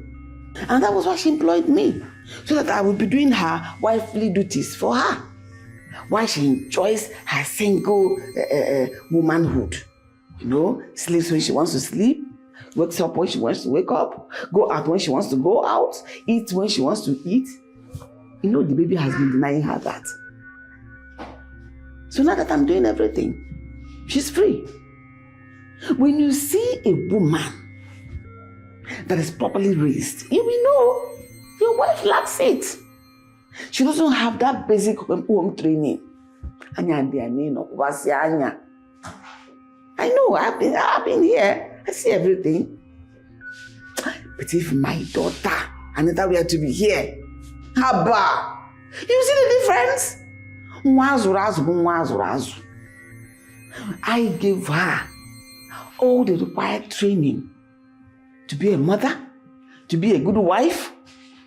Speaker 1: And that was why she employed me, so that I would be doing her wifely duties for her, while she enjoys her single womanhood. You know, sleeps when she wants to sleep, wakes up when she wants to wake up, go out when she wants to go out, eat when she wants to eat. You know, the baby has been denying her that. So now that I'm doing everything, she's free. When you see a woman that is properly raised, you will know your wife lacks it. She doesn't have that basic home training. I know, I've been here. I see everything. But if my daughter, Anita, were to be here, Haba, you see the difference? I gave her all the required training to be a mother, to be a good wife,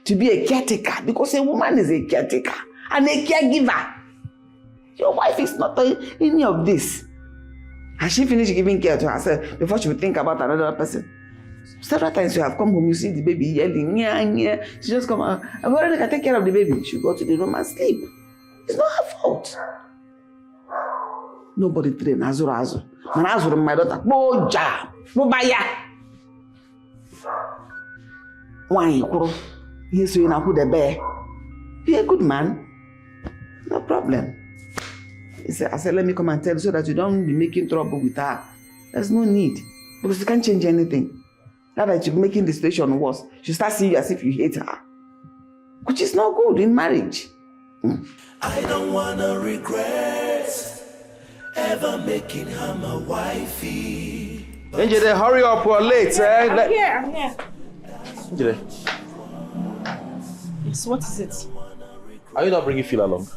Speaker 1: to be a caretaker, because a woman is a caretaker and a caregiver. Your wife is not any of this. Has she finished giving care to herself before she will think about another person? Several times you have come home, you see the baby yelling, yeah. She just come out, I've already got to take care of the baby. She go to the room and sleep. It's not her fault. Nobody trained Azur. Man, Azur, my daughter, Boja, Bobaya. Why, yes, you know who the bear. Be a good man. No problem. I said, let me come and tell you so that you don't be making trouble with her. There's no need. Because you can't change anything. Now that you're making the situation worse, she starts seeing you as if you hate her. Which is not good in marriage.
Speaker 4: I don't wanna regret ever making her my wifey.
Speaker 15: Angela, hurry up, we're late.
Speaker 18: I'm here.
Speaker 15: Angela.
Speaker 3: Yes, what is it?
Speaker 15: Are you not bringing Phil along?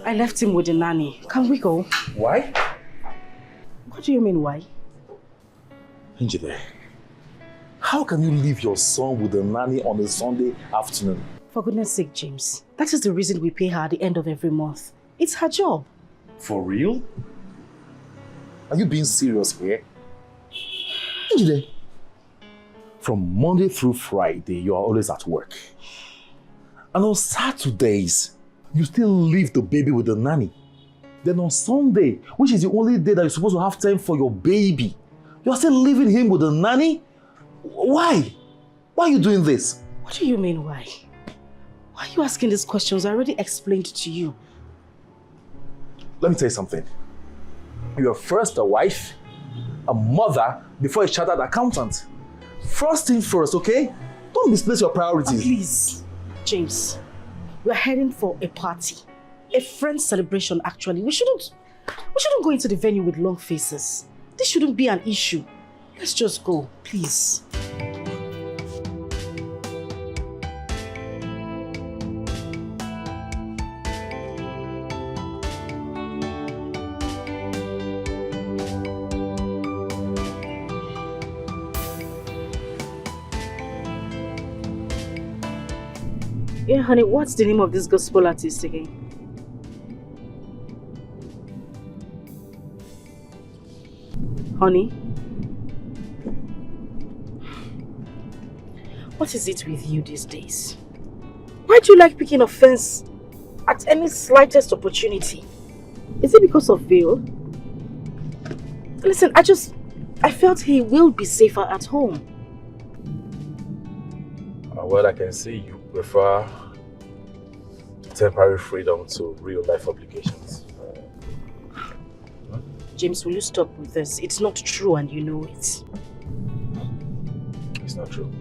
Speaker 3: I left him with the nanny. Can we go?
Speaker 15: Why?
Speaker 3: What do you mean, why?
Speaker 15: Angela, how can you leave your son with the nanny on a Sunday afternoon?
Speaker 3: For goodness sake, James. That is the reason we pay her at the end of every month. It's her job.
Speaker 15: For real? Are you being serious here? Angela, from Monday through Friday, you are always at work. And on Saturdays, you still leave the baby with the nanny. Then on Sunday, which is the only day that you're supposed to have time for your baby, you're still leaving him with the nanny? Why? Why are you doing this?
Speaker 3: What do you mean, why? Why are you asking these questions? I already explained to you.
Speaker 15: Let me tell you something. You're first a wife, a mother, before a chartered accountant. First thing first, okay? Don't misplace your priorities.
Speaker 3: Please, James. We're heading for a party. A friend celebration, actually. We shouldn't go into the venue with long faces. This shouldn't be an issue. Let's just go, please. Yeah, honey, what's the name of this gospel artist again? Honey? What is it with you these days? Why do you like picking offense at any slightest opportunity? Is it because of Bill? Listen, I felt he will be safer at home.
Speaker 15: Well, I can see you prefer temporary freedom to real life obligations.
Speaker 3: James, will you stop with this? It's not true and you know it.
Speaker 15: It's not true.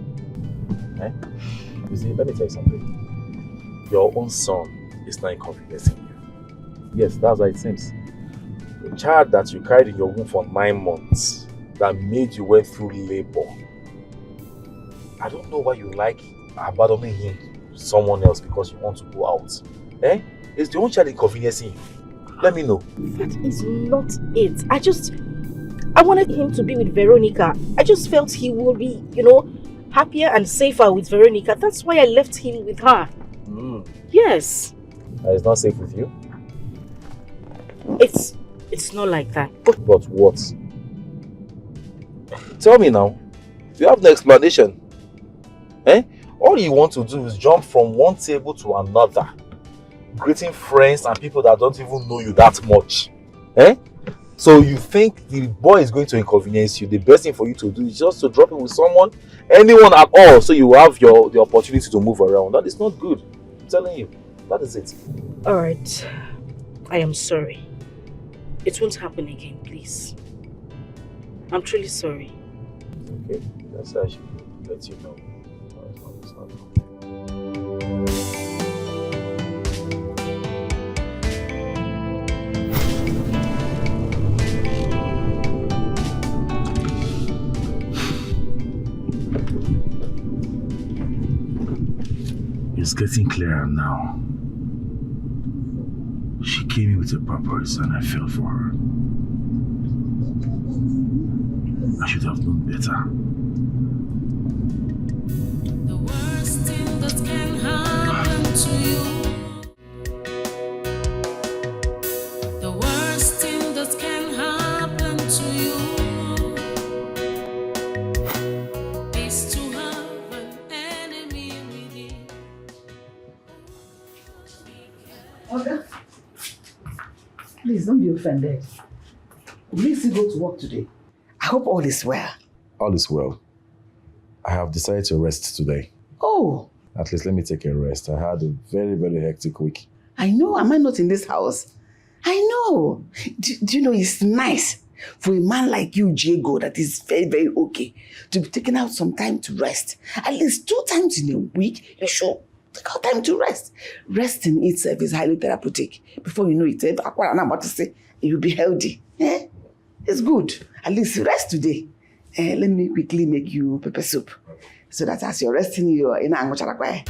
Speaker 15: Eh? You see, let me tell you something. Your own son is not inconveniencing you. Yes, that's how it seems. A child that you carried in your womb for 9 months that made you went through labor. I don't know why you like abandoning him to someone else because you want to go out. Eh? Is the only child inconveniencing you? Let me know.
Speaker 3: That is not it. I wanted him to be with Veronica. I just felt he will be, happier and safer with Veronica. That's why I left him with her. Yes.
Speaker 15: It's not safe with you?
Speaker 3: It's not like that.
Speaker 15: But what? Tell me now. You have no explanation. Eh? All you want to do is jump from one table to another, greeting friends and people that don't even know you that much. Eh? So you think the boy is going to inconvenience you. The best thing for you to do is just to drop it with someone, anyone at all, so you have the opportunity to move around. That is not good. I'm telling you. That is it.
Speaker 3: Alright. I am sorry. It won't happen again, please. I'm truly sorry.
Speaker 15: Okay, that's how I should let you know. It's not
Speaker 2: It's getting clearer now. She came in with a purpose and I fell for her. I should have known better.
Speaker 16: The worst thing that can happen to you. The worst thing that can happen to you is to have an enemy within.
Speaker 1: Oga, please don't be offended. Will you still go to work today? I hope all is well.
Speaker 15: All is well. I have decided to rest today.
Speaker 1: Oh,
Speaker 15: At least let me take a rest. I had a very, very hectic week.
Speaker 1: I know. Am I not in this house? I know. Do you know it's nice for a man like you, Jago, that is very, very okay, to be taking out some time to rest. At least 2 times in a week, you should take out time to rest. Resting itself is highly therapeutic. Before you know it, I'm about to say, you'll be healthy. Eh? It's good. At least rest today. Let me quickly make you pepper soup, so that as you're resting, you're in Angocharakwe.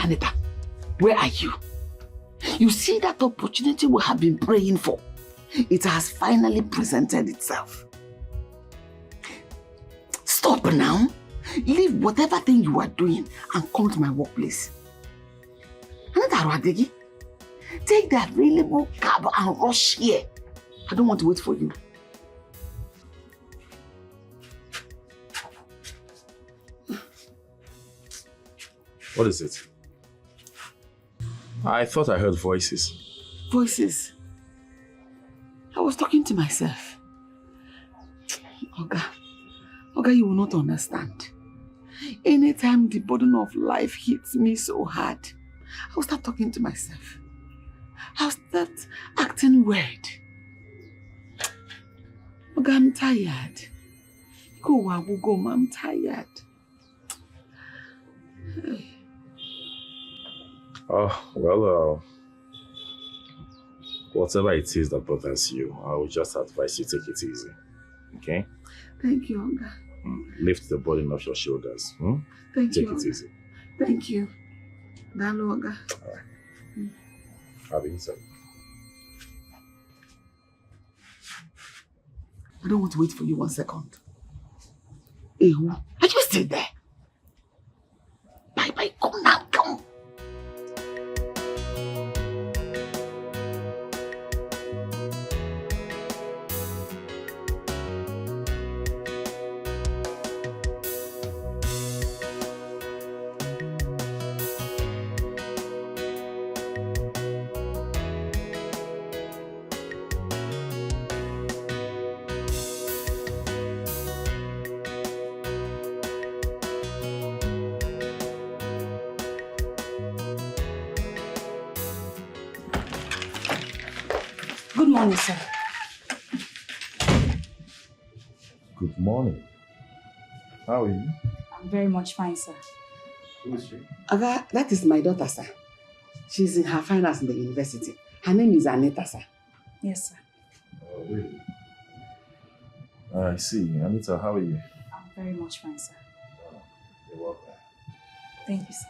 Speaker 1: Anita, where are you? You see that opportunity we have been praying for. It has finally presented itself. Stop now. Leave whatever thing you are doing and come to my workplace. Anita Radegi, take the available cab and rush here. I don't want to wait for you.
Speaker 15: What is it? I thought I heard voices.
Speaker 1: Voices? I was talking to myself. Oga, you will not understand. Anytime the burden of life hits me so hard, I will start talking to myself. I will start acting weird. Oga, I'm tired. Go, I'm tired.
Speaker 15: Oh, well, whatever it is that bothers you, I would just advise you take it easy. Okay?
Speaker 1: Thank you, Oga.
Speaker 15: Lift the burden off your shoulders.
Speaker 1: Thank
Speaker 15: Take
Speaker 1: you.
Speaker 15: it easy.
Speaker 1: Thank you. Dalo, Oga.
Speaker 15: Alright. Have it inside.
Speaker 1: I don't want to wait for you 1 second. Ehu, are you still there? Bye, come now, come.
Speaker 3: Good morning, sir.
Speaker 15: Good morning. How are you?
Speaker 14: I'm very much fine, sir.
Speaker 15: Who is she?
Speaker 13: Aga, that is my daughter, sir. She's in her finals in the university. Her name is Anita, sir.
Speaker 14: Yes, sir.
Speaker 15: Oh, really? I see. Anita, how are you?
Speaker 14: I'm very much fine, sir.
Speaker 15: You're welcome.
Speaker 14: Thank you, sir.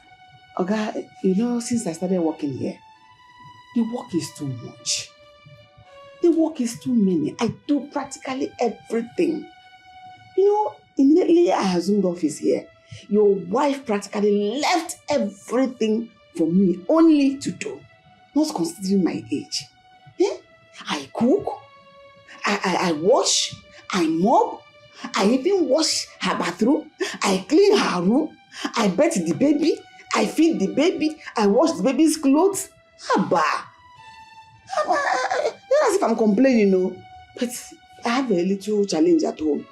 Speaker 13: Aga, you know, since I started working here, the work is too much. The work is too many. I do practically everything. You know, immediately I assumed office here, your wife practically left everything for me only to do, not considering my age. Eh? I cook, I wash, I mop, I even wash her bathroom, I clean her room, I bathe the baby, I feed the baby, I wash the baby's clothes. Haba. Not as if I'm complaining, no. But I have a little challenge at home.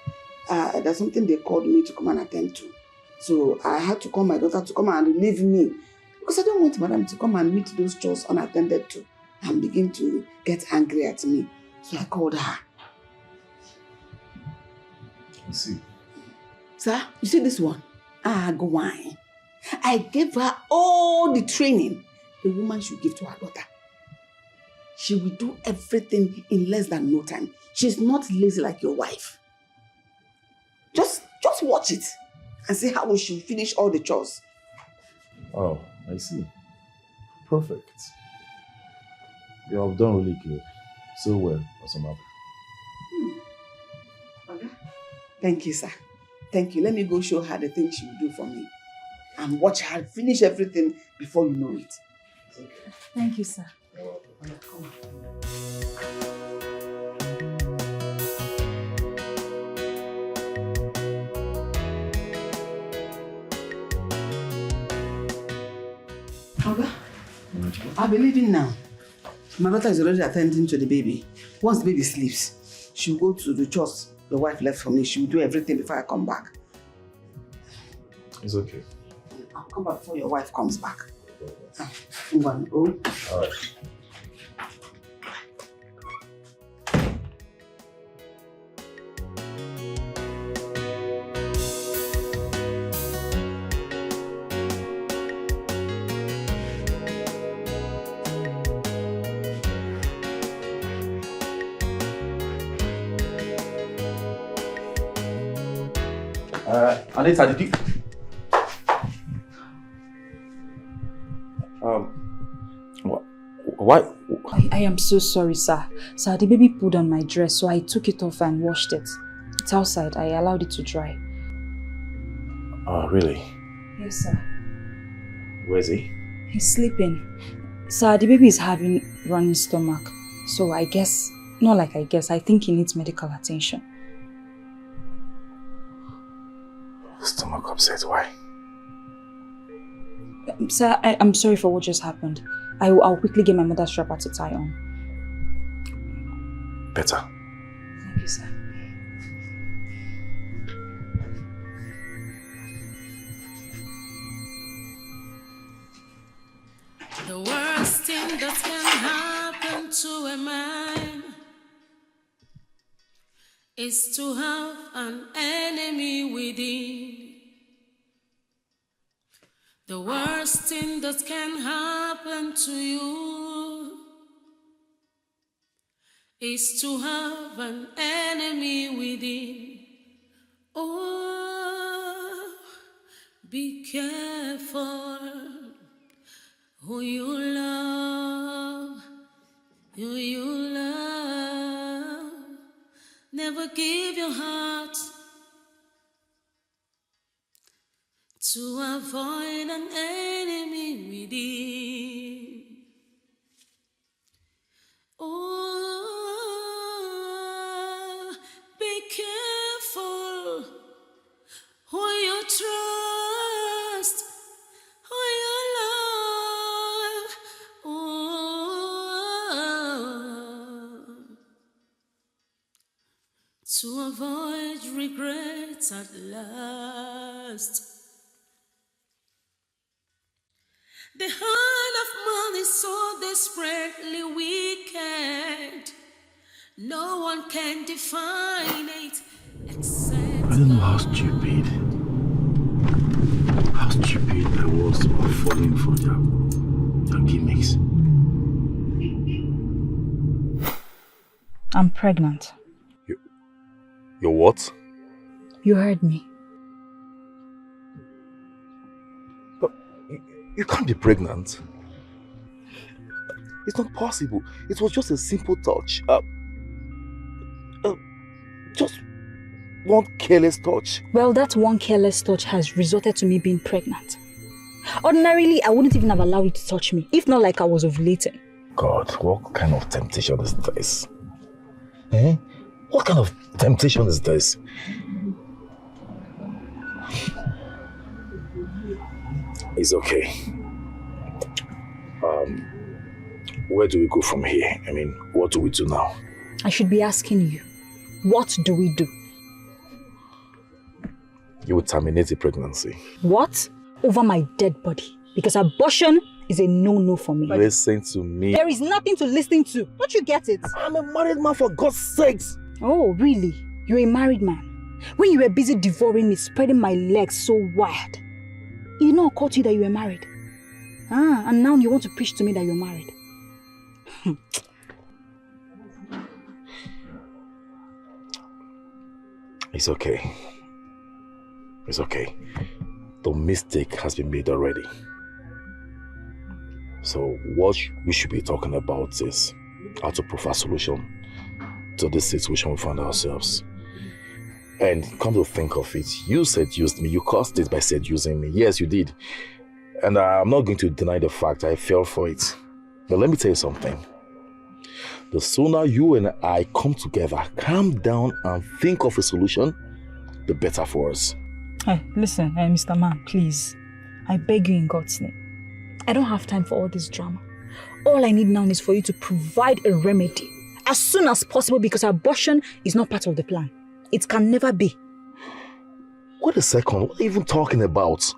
Speaker 13: There's something they called me to come and attend to. So I had to call my daughter to come and relieve me. Because I don't want madam to come and meet those chores unattended to and begin to get angry at me. So I called her.
Speaker 15: I see.
Speaker 13: Sir, you see this one? Go on. I gave her all the training a woman should give to her daughter. She will do everything in less than no time. She's not lazy like your wife. Just watch it and see how we should finish all the chores.
Speaker 15: Oh, I see. Perfect. You have done really good. So well, Osama.
Speaker 13: Okay. Thank you, sir. Thank you. Let me go show her the things she will do for me. And watch her finish everything before you know it.
Speaker 14: Okay. Thank you, sir.
Speaker 13: Come on. Oga, I'll be leaving now. My daughter is already attending to the baby. Once the baby sleeps, she'll go to the chores the wife left for me. She will do everything before I come back.
Speaker 15: It's okay.
Speaker 13: I'll come back before your wife comes back. All
Speaker 15: right. Anita, did you... Why?
Speaker 14: I am so sorry, sir. Sir, the baby pulled on my dress, so I took it off and washed it. It's outside. I allowed it to dry.
Speaker 15: Oh, really?
Speaker 14: Yes, sir.
Speaker 15: Where is he?
Speaker 14: He's sleeping. Sir, the baby is having running stomach. So I guess, not like I guess, I think he needs medical attention.
Speaker 15: Stomach upset, why?
Speaker 14: Sir, I'm sorry for what just happened. I'll quickly get my mother's wrapper to tie on.
Speaker 15: Better.
Speaker 14: Thank you, sir.
Speaker 16: The worst thing that can happen to a man is to have an enemy within. The worst thing that can happen to you is to have an enemy within. Oh, be careful who you love, who you love. Never give your heart to avoid an enemy within. Oh, be careful who you trust, who you love. Oh, to avoid regrets at last. The heart of man is so desperately wicked. No one can define it except
Speaker 2: I don't know how stupid
Speaker 15: how stupid I was for falling for their gimmicks.
Speaker 14: I'm pregnant.
Speaker 15: You're what?
Speaker 14: You heard me.
Speaker 15: But you can't be pregnant. It's not possible. It was just a simple touch. Just one careless touch.
Speaker 14: Well, that one careless touch has resulted to me being pregnant. Ordinarily, I wouldn't even have allowed you to touch me, if not like I was ovulating.
Speaker 15: God, what kind of temptation is this? Eh? What kind of temptation is this? It's okay. Where do we go from here? I mean, what do we do now?
Speaker 14: I should be asking you, what do we do?
Speaker 15: You would terminate the pregnancy.
Speaker 14: What? Over my dead body. Because abortion is a no-no for me.
Speaker 15: Listen to me.
Speaker 14: There is nothing to listen to. Don't you get it?
Speaker 15: I'm a married man, for God's sakes.
Speaker 14: Oh, really? You're a married man? When you were busy devouring me, spreading my legs so wide, it did not occur to you that you were married. And now you want to preach to me that you're married.
Speaker 15: It's okay. It's okay. The mistake has been made already. So what we should be talking about is how to provide a solution to this situation we found ourselves. And come to think of it, you seduced me. You caused it by seducing me. Yes, you did. And I'm not going to deny the fact I fell for it. But let me tell you something. The sooner you and I come together, calm down and think of a solution, the better for us.
Speaker 14: Hey, listen, Mr. Man, please. I beg you in God's name. I don't have time for all this drama. All I need now is for you to provide a remedy as soon as possible, because abortion is not part of the plan. It can never be.
Speaker 15: Wait a second, what are you even talking about?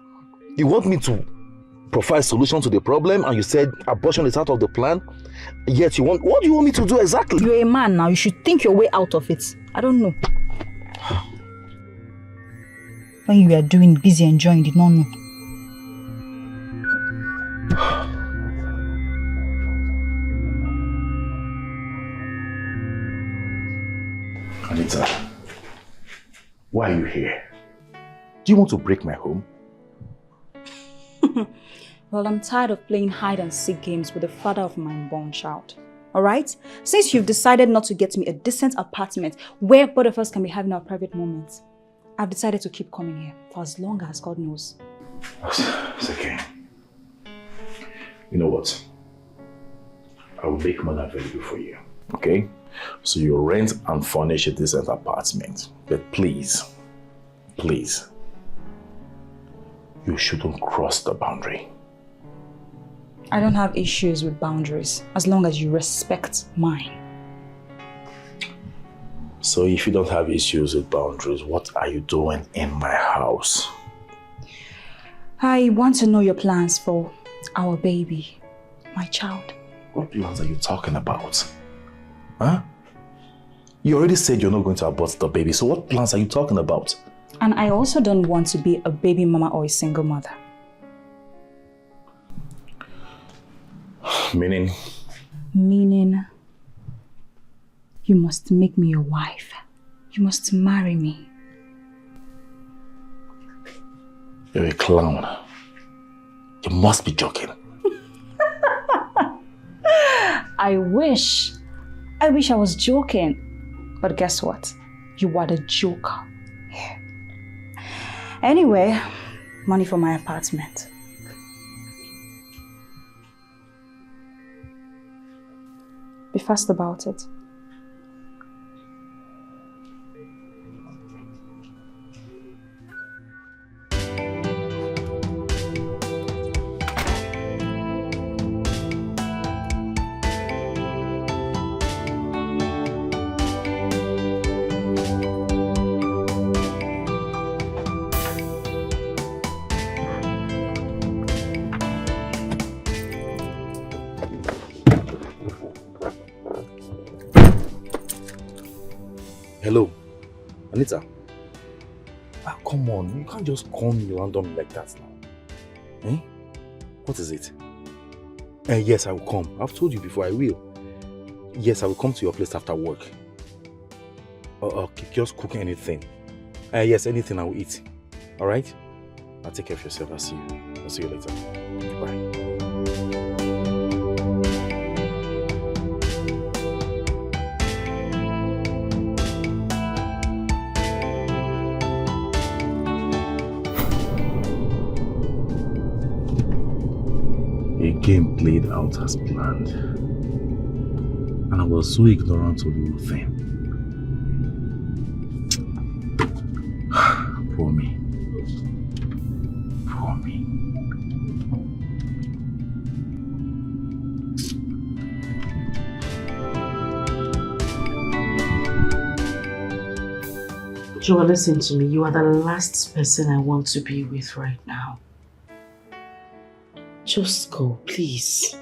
Speaker 15: You want me to provide a solution to the problem and you said abortion is out of the plan? Yet what do you want me to do exactly?
Speaker 14: You're a man now, you should think your way out of it. I don't know. When you were doing busy enjoying, did not know.
Speaker 15: Anita, why are you here? Do you want to break my home?
Speaker 14: Well, I'm tired of playing hide and seek games with the father of my unborn child. Alright? Since you've decided not to get me a decent apartment where both of us can be having our private moments, I've decided to keep coming here for as long as God knows.
Speaker 15: It's okay. You know what? I will make money available for you. Okay? So you rent and furnish a decent apartment. But please, you shouldn't cross the boundary.
Speaker 14: I don't have issues with boundaries as long as you respect mine.
Speaker 15: So if you don't have issues with boundaries, what are you doing in my house?
Speaker 14: I want to know your plans for our baby, my child.
Speaker 15: What plans are you talking about? Huh? You already said you're not going to abort the baby, so what plans are you talking about?
Speaker 14: And I also don't want to be a baby mama or a single mother.
Speaker 15: Meaning?
Speaker 14: Meaning, you must make me your wife. You must marry me.
Speaker 15: You're a clown. You must be joking.
Speaker 14: I wish I was joking. But guess what? You are the joker. Yeah. Anyway, money for my apartment. Be fast about it.
Speaker 15: Hello, Anita. Come on, you can't just call me randomly like that now.
Speaker 2: Eh? What is it? Yes, I will come. I've told you before, I will. Yes, I will come to your place after work. Okay, just cook anything. Yes, anything I will eat. Alright? Now take care of yourself. I'll see you later. Bye. A game played out as planned. And I was so ignorant of the whole thing. Poor me. Poor me.
Speaker 3: Joel, listen to me. You are the last person I want to be with right now. Just go, please.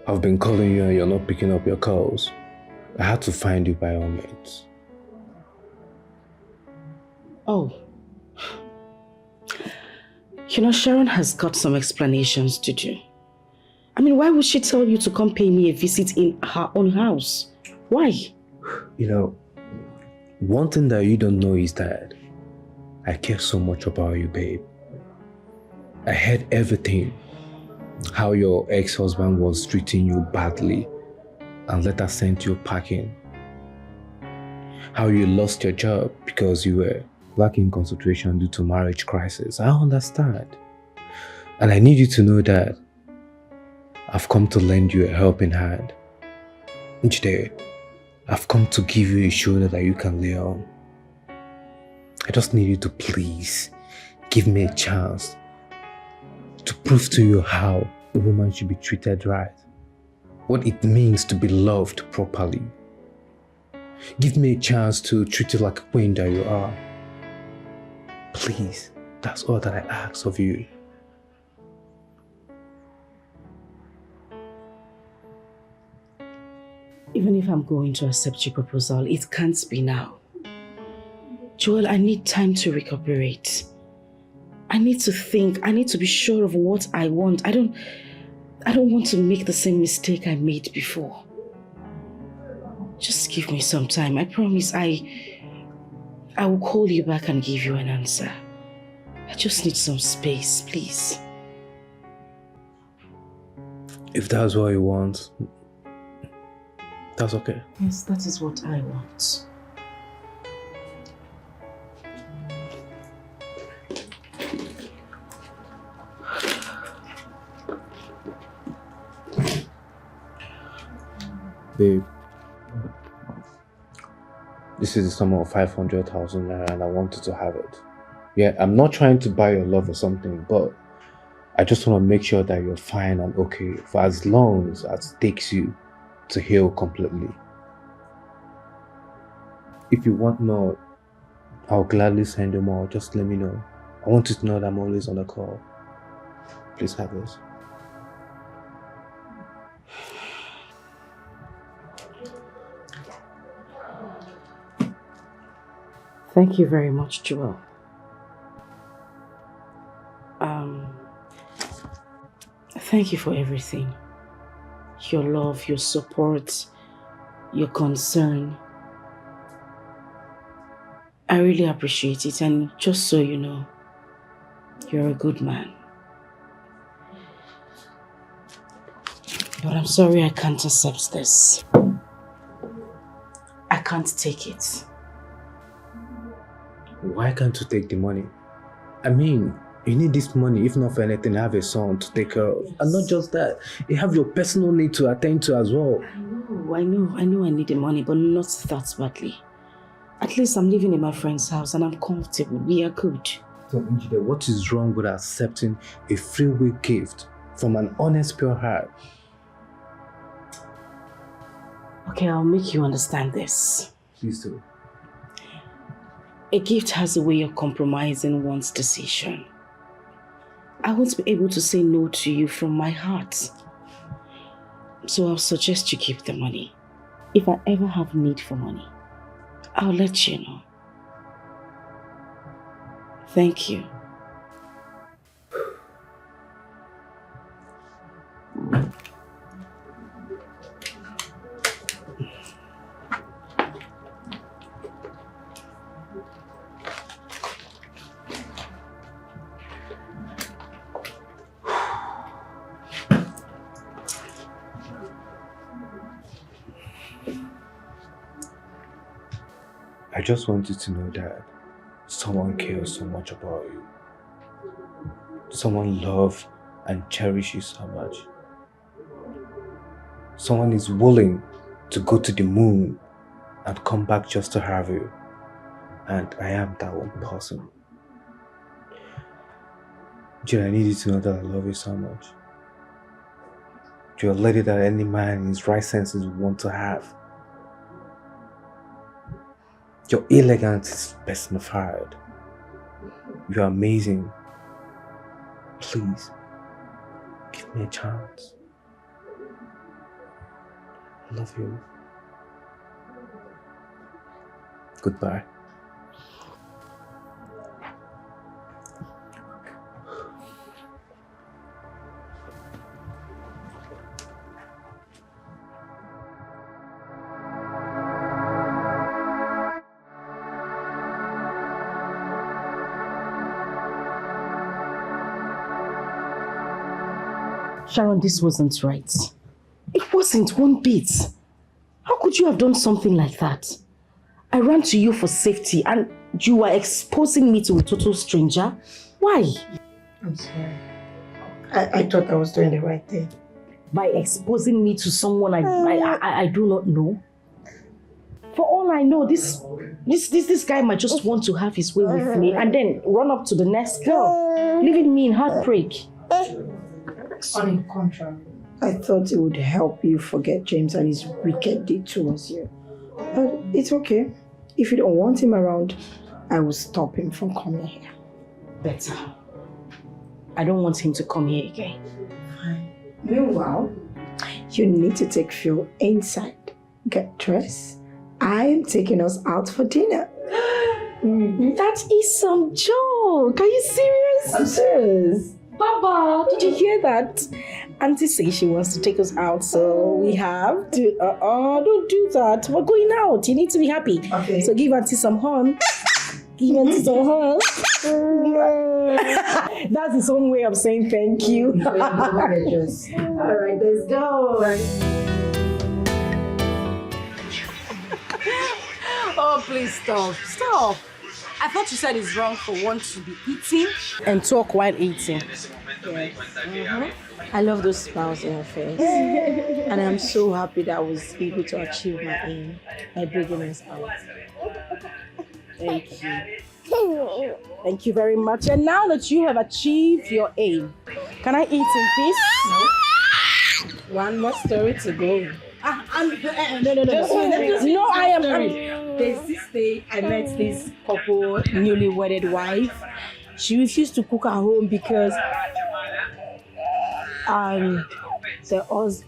Speaker 10: I've been calling you and you're not picking up your calls. I had to find you by all means.
Speaker 3: Oh. You know, Sharon has got some explanations to do. I mean, why would she tell you to come pay me a visit in her own house? Why?
Speaker 10: You know, one thing that you don't know is that I care so much about you, babe. I heard everything. How your ex-husband was treating you badly and later sent you packing. How you lost your job because you were lacking concentration due to marriage crisis. I understand. And I need you to know that I've come to lend you a helping hand. Each day, I've come to give you a shoulder that you can lay on. I just need you to please give me a chance to prove to you how a woman should be treated right. What it means to be loved properly. Give me a chance to treat you like a queen that you are. Please, that's all that I ask of you.
Speaker 3: Even if I'm going to accept your proposal, it can't be now. Joel, I need time to recuperate. I need to think. I need to be sure of what I want. I don't want to make the same mistake I made before. Just give me some time. I promise I will call you back and give you an answer. I just need some space, please.
Speaker 10: If that's what you want, that's okay.
Speaker 3: Yes, that is what I want.
Speaker 10: Babe, this is the sum of 500,000 naira and I wanted to have it. Yeah, I'm not trying to buy your love or something, but I just want to make sure that you're fine and okay for as long as it takes you to heal completely. If you want more, I'll gladly send you more. Just let me know. I want you to know that I'm always on the call. Please have this.
Speaker 3: Thank you very much, Joel. Thank you for everything. Your love, your support, your concern. I really appreciate it, and just so you know, you're a good man. But I'm sorry I can't accept this. I can't take it.
Speaker 10: Why can't you take the money? I mean, you need this money, if not for anything, have a son to take care of. Yes. And not just that, you have your personal need to attend to as well.
Speaker 3: I know I need the money, but not that badly. At least I'm living in my friend's house and I'm comfortable. We are good.
Speaker 10: So, Njide, what is wrong with accepting a freeway gift from an honest, pure heart?
Speaker 3: Okay, I'll make you understand this.
Speaker 10: Please do.
Speaker 3: A gift has a way of compromising one's decision. I won't be able to say no to you from my heart. So I'll suggest you keep the money. If I ever have need for money, I'll let you know. Thank you.
Speaker 10: I just want you to know that someone cares so much about you. Someone loves and cherishes you so much. Someone is willing to go to the moon and come back just to have you. And I am that one person. Jill, I need you to know that I love you so much. You're a lady that any man in his right senses would want to have. Your elegance is personified. You're amazing. Please, give me a chance. I love you. Goodbye.
Speaker 3: Sharon, this wasn't right. It wasn't one bit. How could you have done something like that? I ran to you for safety and you were exposing me to a total stranger. Why?
Speaker 5: I'm sorry. I thought I was doing the right thing.
Speaker 3: By exposing me to someone I do not know? For all I know, this guy might just want to have his way with me and then run up to the next girl, leaving me in heartbreak.
Speaker 5: On the contrary, I thought it would help you forget James and his wicked deed towards you. But it's okay. If you don't want him around, I will stop him from coming here.
Speaker 3: Better. I don't want him to come here again.
Speaker 5: Meanwhile, you need to take Phil inside. Get dressed. I am taking us out for dinner.
Speaker 3: That is some joke. Are you serious?
Speaker 5: I'm serious.
Speaker 3: Baba, did you hear that? Auntie says she wants to take us out, so we have to. Don't do that. We're going out. You need to be happy.
Speaker 5: Okay.
Speaker 3: So give Auntie some horn. Give Auntie some horn. That's his own way of saying thank you.
Speaker 5: Alright, let's go.
Speaker 18: Oh, please stop. Stop. I thought you said it's wrong for one to be eating
Speaker 3: and talk while eating.
Speaker 5: Yes. I love those smiles in her face. And I'm so happy that I was able to achieve my aim by bringing us out.
Speaker 3: Thank you. Thank you very much. And now that you have achieved your aim, can I eat in peace?
Speaker 5: No. One more story to go.
Speaker 3: No, I am.
Speaker 5: There's this day I met this couple, newly wedded wife. She refused to cook at home because the husband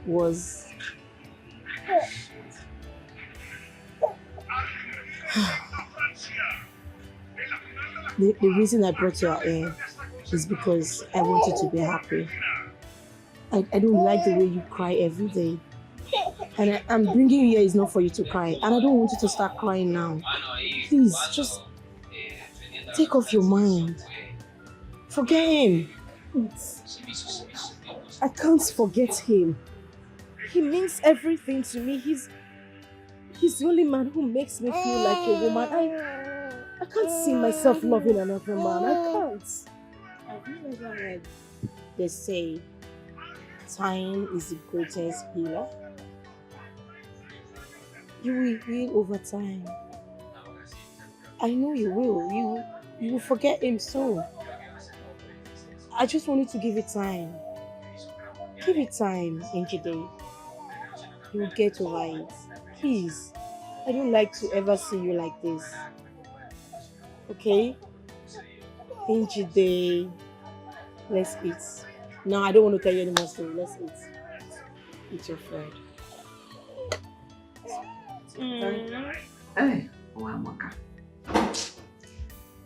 Speaker 5: was the reason I brought you out here is because I want you to be happy. I don't like the way you cry every day. And I'm bringing you here is not for you to cry. And I don't want you to start crying now. Please, just take off your mind. Forget him.
Speaker 3: I can't forget him. He means everything to me. He's the only man who makes me feel like a woman. I can't see myself loving another man. I can't.
Speaker 5: Have you ever heard they say time is the greatest healer? You will heal over time. I know you will. You will forget him soon. I just want you to give it time. Give it time, Njide. You will get over it. Please. I don't like to ever see you like this. Okay? Njide. Let's eat. No, I don't want to tell you any more story. Let's eat. Eat your food.
Speaker 13: Hey, Wamaka.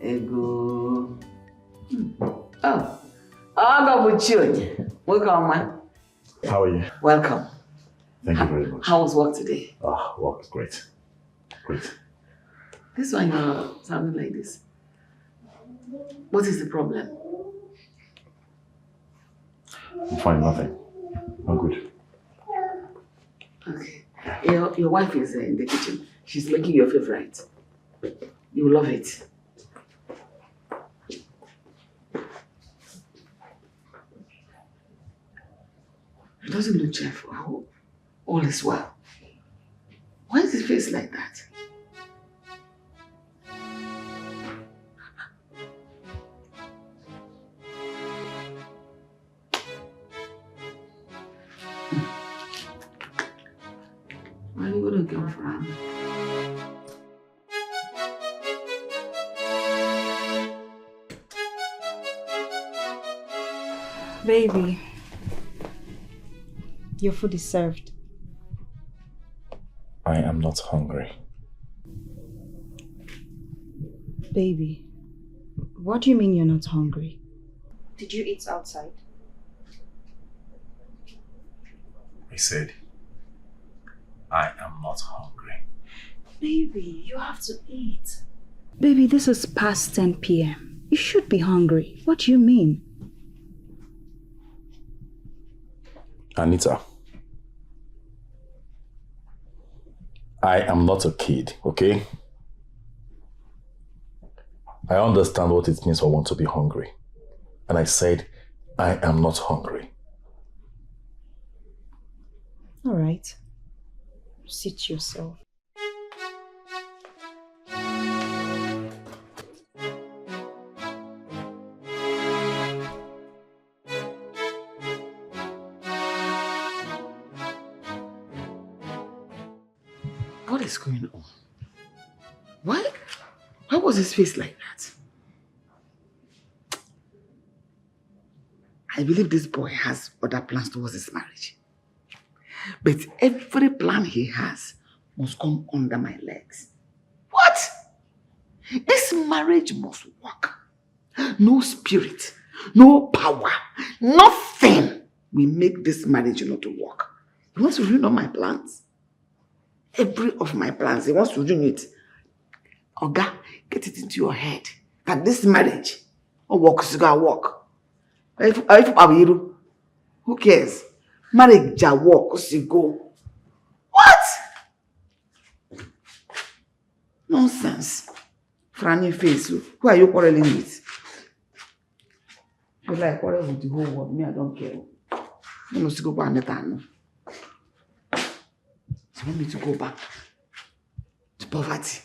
Speaker 13: Ego. Oh, Welcome, man.
Speaker 15: How are you?
Speaker 13: Welcome.
Speaker 15: Thank you very much.
Speaker 13: How was work today?
Speaker 15: Work is great. Great.
Speaker 13: This one you're sounding like this. What is the problem?
Speaker 15: I'm fine, nothing. I'm good.
Speaker 13: Okay. Your wife is in the kitchen. She's making your favorite. You love it. It doesn't look cheerful. I hope all is well. Why is his face like that? Why are you gonna come from?
Speaker 14: Baby, your food is served.
Speaker 15: I am not hungry.
Speaker 14: Baby, what do you mean you're not hungry? Did you eat outside?
Speaker 15: I said, I am not hungry.
Speaker 14: Baby, you have to eat. Baby, this is past 10 p.m. You should be hungry. What do you mean?
Speaker 15: Anita, I am not a kid, okay? I understand what it means for one to be hungry. And I said, I am not hungry.
Speaker 14: All right. Sit yourself.
Speaker 13: What is going on? Why was his face like that? I believe this boy has other plans towards his marriage. But every plan he has must come under my legs. What? This marriage must work. No spirit, no power, nothing will make this marriage not to work. He wants to ruin all my plans. Every of my plans, he wants to ruin it. Oga, get it into your head that this marriage or work is gonna work. Who cares? Marriage ja work, go. What? Nonsense. Franny face. Who are you quarreling with? You like quarrel with the whole world. Me, I don't care. You must go back and so you want me to go back to poverty?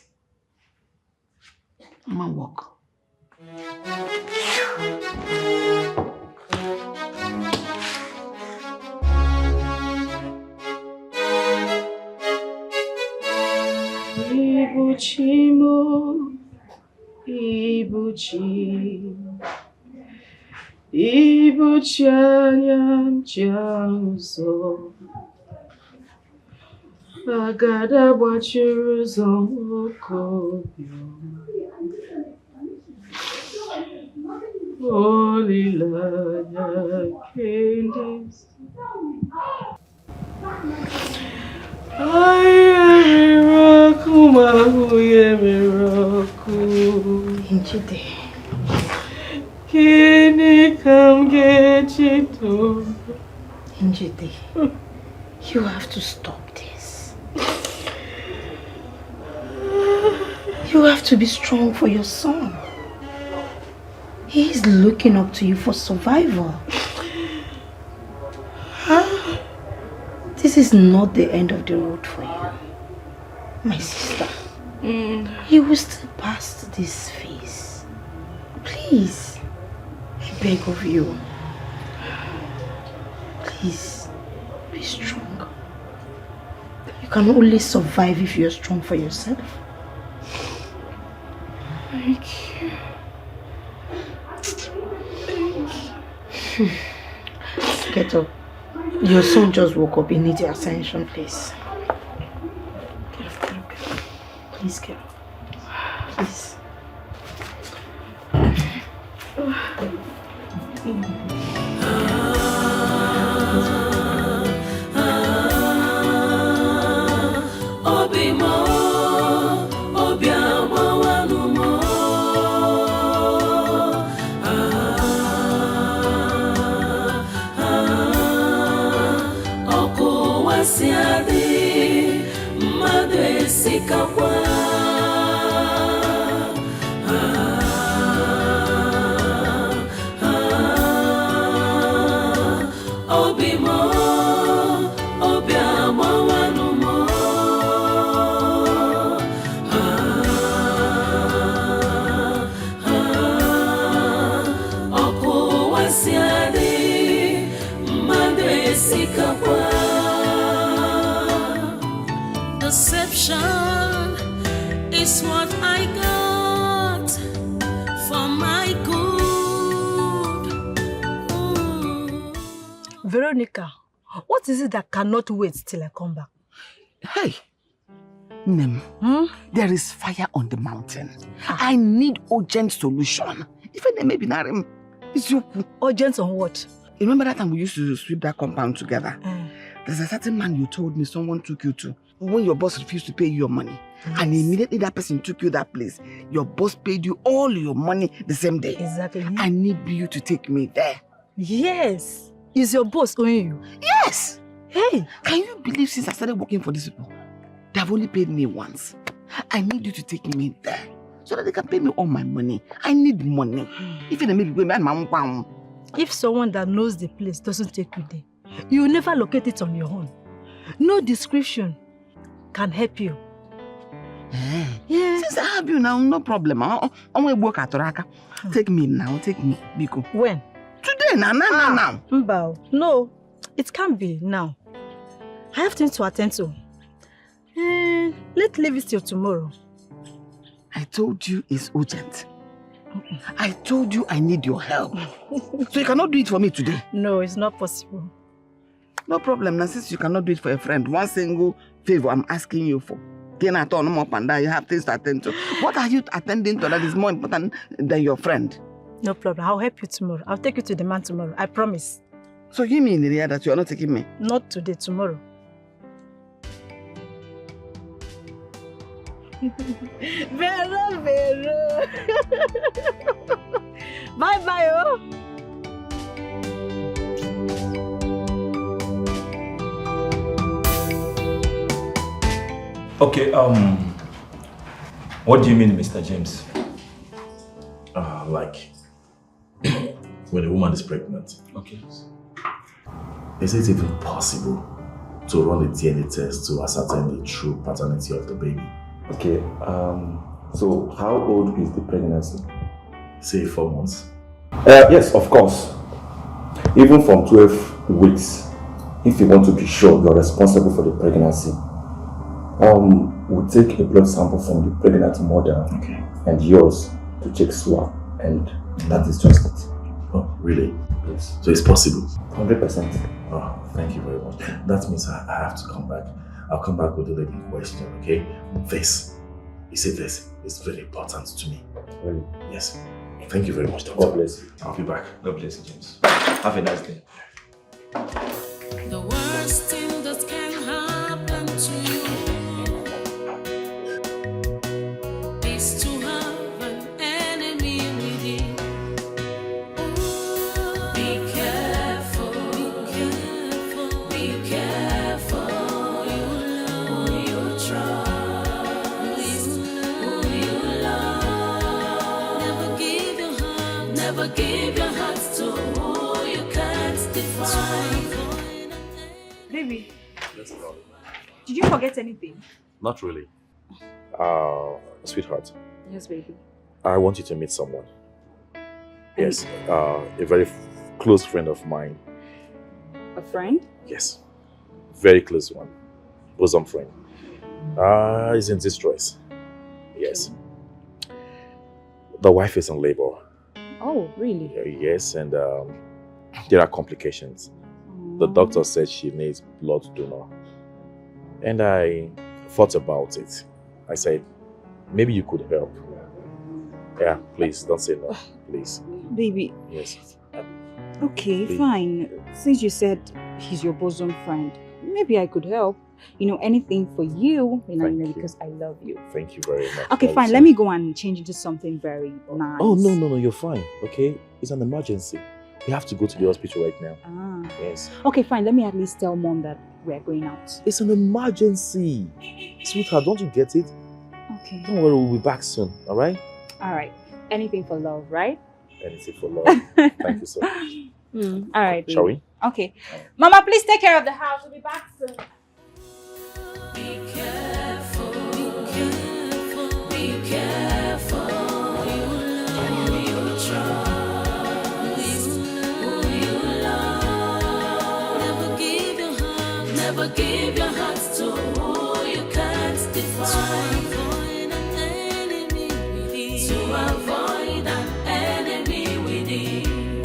Speaker 13: I'm gonna walk.
Speaker 3: Ibuchimo, Ibuchi, Ibuchanyam Janso, Agada Wachiruzon Okobio, Holy Lanya Candies. I am miracle,
Speaker 5: Injide.
Speaker 3: Can you come get it?
Speaker 5: Injide, you have to stop this. You have to be strong for your son. He is looking up to you for survival. This is not the end of the road for you, my sister. You will still pass this phase. Please, I beg of you. Please, be strong. You can only survive if you're strong for yourself.
Speaker 3: Thank you.
Speaker 5: Get up. Your son just woke up. He needs your attention, please. Get up, get up, get up. Please get up. Please.
Speaker 16: esikakwa obimo obiamawanumo okuwasiadi mmadụ esikakwa. Deception is what I got for my good.
Speaker 18: Veronica, what is it that cannot wait till I come back?
Speaker 13: Hey, Nem, there is fire on the mountain. I need urgent solution. Even maybe not
Speaker 18: urgent on what?
Speaker 13: You remember that time we used to sweep that compound together? There's a certain man you told me someone took you to when your boss refused to pay you your money. Yes. And immediately that person took you that place. Your boss paid you all your money the same day.
Speaker 18: Exactly.
Speaker 13: I need you to take me there.
Speaker 18: Yes. Is your boss owing you?
Speaker 13: Yes.
Speaker 18: Hey.
Speaker 13: Can you believe since I started working for these people, they have only paid me once? I need you to take me there so that they can pay me all my money. I need money.
Speaker 18: If someone that knows the place doesn't take you there, you will never locate it on your own. No description can help you.
Speaker 13: Yeah. Since I have you now, no problem. I want to work at Toraka. Take me now, take me, Biko.
Speaker 18: When?
Speaker 13: Today, now.
Speaker 18: Mbao, no, it can't be now. I have things to attend to. Let's leave it till tomorrow.
Speaker 13: I told you it's urgent. I told you I need your help. So you cannot do it for me today?
Speaker 18: No, it's not possible.
Speaker 13: No problem. Now, since you cannot do it for a friend, one single favor I'm asking you for. You have things to attend to. What are you attending to that is more important than your friend?
Speaker 18: No problem. I'll help you tomorrow. I'll take you to the man tomorrow. I promise.
Speaker 13: So you mean, Ria, that you are not taking me?
Speaker 18: Not today, tomorrow. Vero. Bye, oh.
Speaker 2: Okay, what do you mean, Mr. James?
Speaker 15: Like, when a woman is pregnant.
Speaker 2: Okay.
Speaker 15: Is it even possible to run a DNA test to ascertain the true paternity of the baby?
Speaker 19: Okay, so how old is the pregnancy?
Speaker 15: Say 4 months.
Speaker 19: Yes, of course. Even from 12 weeks, if you want to be sure you're responsible for the pregnancy, we'll take a blood sample from the pregnant mother and yours to check swab, and that is just it.
Speaker 15: Oh, really?
Speaker 19: Yes.
Speaker 15: So it's possible?
Speaker 19: 100%.
Speaker 15: Oh, thank you very much. That means I have to come back. I'll come back with the lady in question, okay? This, you see this, is very important to me.
Speaker 19: Really?
Speaker 15: Yes. Thank you very much, Doctor.
Speaker 19: God bless you.
Speaker 15: I'll be back.
Speaker 2: God bless you, James. Have a nice day.
Speaker 16: The worst thing that can happen to you is to have an enemy within. Be careful, be careful. Who you trust, who you love. Never give your heart to who you can't define.
Speaker 14: Baby, did you forget anything?
Speaker 15: Not really. Sweetheart,
Speaker 14: Yes, baby.
Speaker 15: I want you to meet someone. Yes, a very close friend of mine.
Speaker 14: A friend?
Speaker 15: Yes, very close one. Bosom friend. He's in distress. Yes. The wife is in labor.
Speaker 14: Oh, really?
Speaker 15: Yes, and there are complications. The doctor said she needs blood donor. And I thought about it. I said, maybe you could help. Yeah, please, don't say no, please.
Speaker 14: Baby.
Speaker 15: Yes.
Speaker 14: Okay,
Speaker 15: Please.
Speaker 14: fine. Since you said he's your bosom friend, maybe I could help. You know, anything for you, because I love you.
Speaker 15: Thank you very much.
Speaker 14: Okay, fine. Let me go and change into something very nice.
Speaker 15: Oh, no, you're fine, okay? It's an emergency. We have to go to the hospital right now.
Speaker 14: Ah.
Speaker 15: Yes.
Speaker 14: Okay, fine. Let me at least tell Mom that we're going out.
Speaker 15: It's an emergency. Sweetheart, don't you get it?
Speaker 14: Okay.
Speaker 15: Don't worry, we'll be back soon, alright?
Speaker 14: Alright. Anything for love, right?
Speaker 15: Anything for love. Thank you so much.
Speaker 14: Alright.
Speaker 15: Shall we?
Speaker 14: Okay. Mama, please take care of the house. We'll be back soon.
Speaker 16: Be careful, be careful. Who you trust, who you love. Never give your heart to who you can't define. To avoid an enemy within.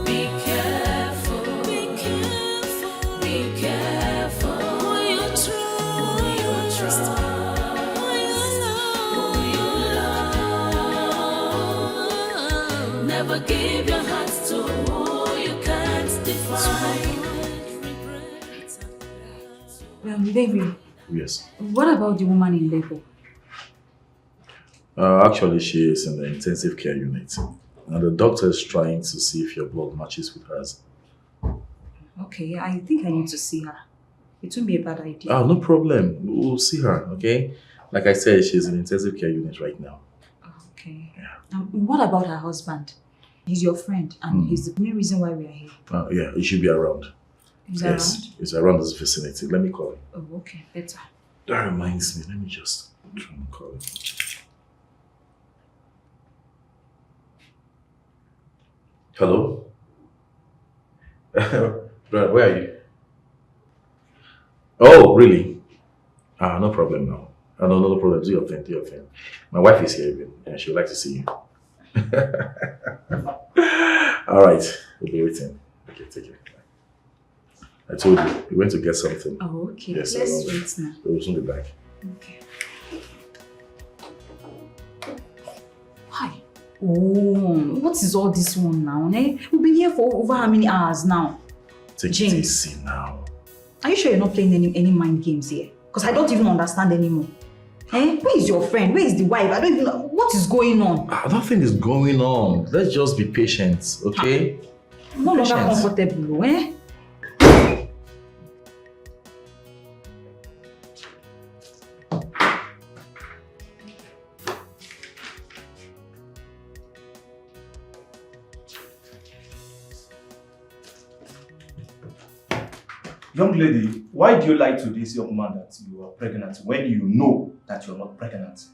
Speaker 16: Be careful, be careful, be careful. Who you trust, who you love. Never give your heart to who you can't define.
Speaker 14: Baby,
Speaker 15: Yes.
Speaker 14: what about the woman in labor?
Speaker 15: Actually, she is in the intensive care unit. And the doctor is trying to see if your blood matches with hers.
Speaker 14: Okay, I think I need to see her. It won't be a bad idea.
Speaker 15: Oh, no problem. We'll see her, okay? Like I said, she's in the intensive care unit right now.
Speaker 14: Okay. What about her husband? He's your friend, and he's the main reason why we are here.
Speaker 15: Yeah, he should be around.
Speaker 14: He's
Speaker 15: He's around this vicinity. Let me call him.
Speaker 14: Oh, okay, better.
Speaker 15: That reminds me. Let me just try and call him. Hello? Brad, where are you? Oh, really? No problem now. No problem. Do your thing. My wife is here even, and she would like to see you. All right, we'll be waiting. Okay, take care. I told you, we went to get something.
Speaker 14: Oh, okay.
Speaker 15: Yes,
Speaker 14: Let's wait now.
Speaker 15: We'll soon be back.
Speaker 14: Okay. Hi. Oh, what is all this one now? Eh? We've been here for over how many hours now?
Speaker 15: Take
Speaker 14: James.
Speaker 15: it easy now.
Speaker 14: Are you sure you're not playing any mind games here? Because I don't even understand anymore. Eh? Where is your friend? Where is the wife? I don't even know. What is going on?
Speaker 15: Nothing is going on. Let's just be patient, okay?
Speaker 14: I'm no longer comfortable, eh?
Speaker 2: Young lady, why do you lie to this young man that you are pregnant when you know that you are not pregnant?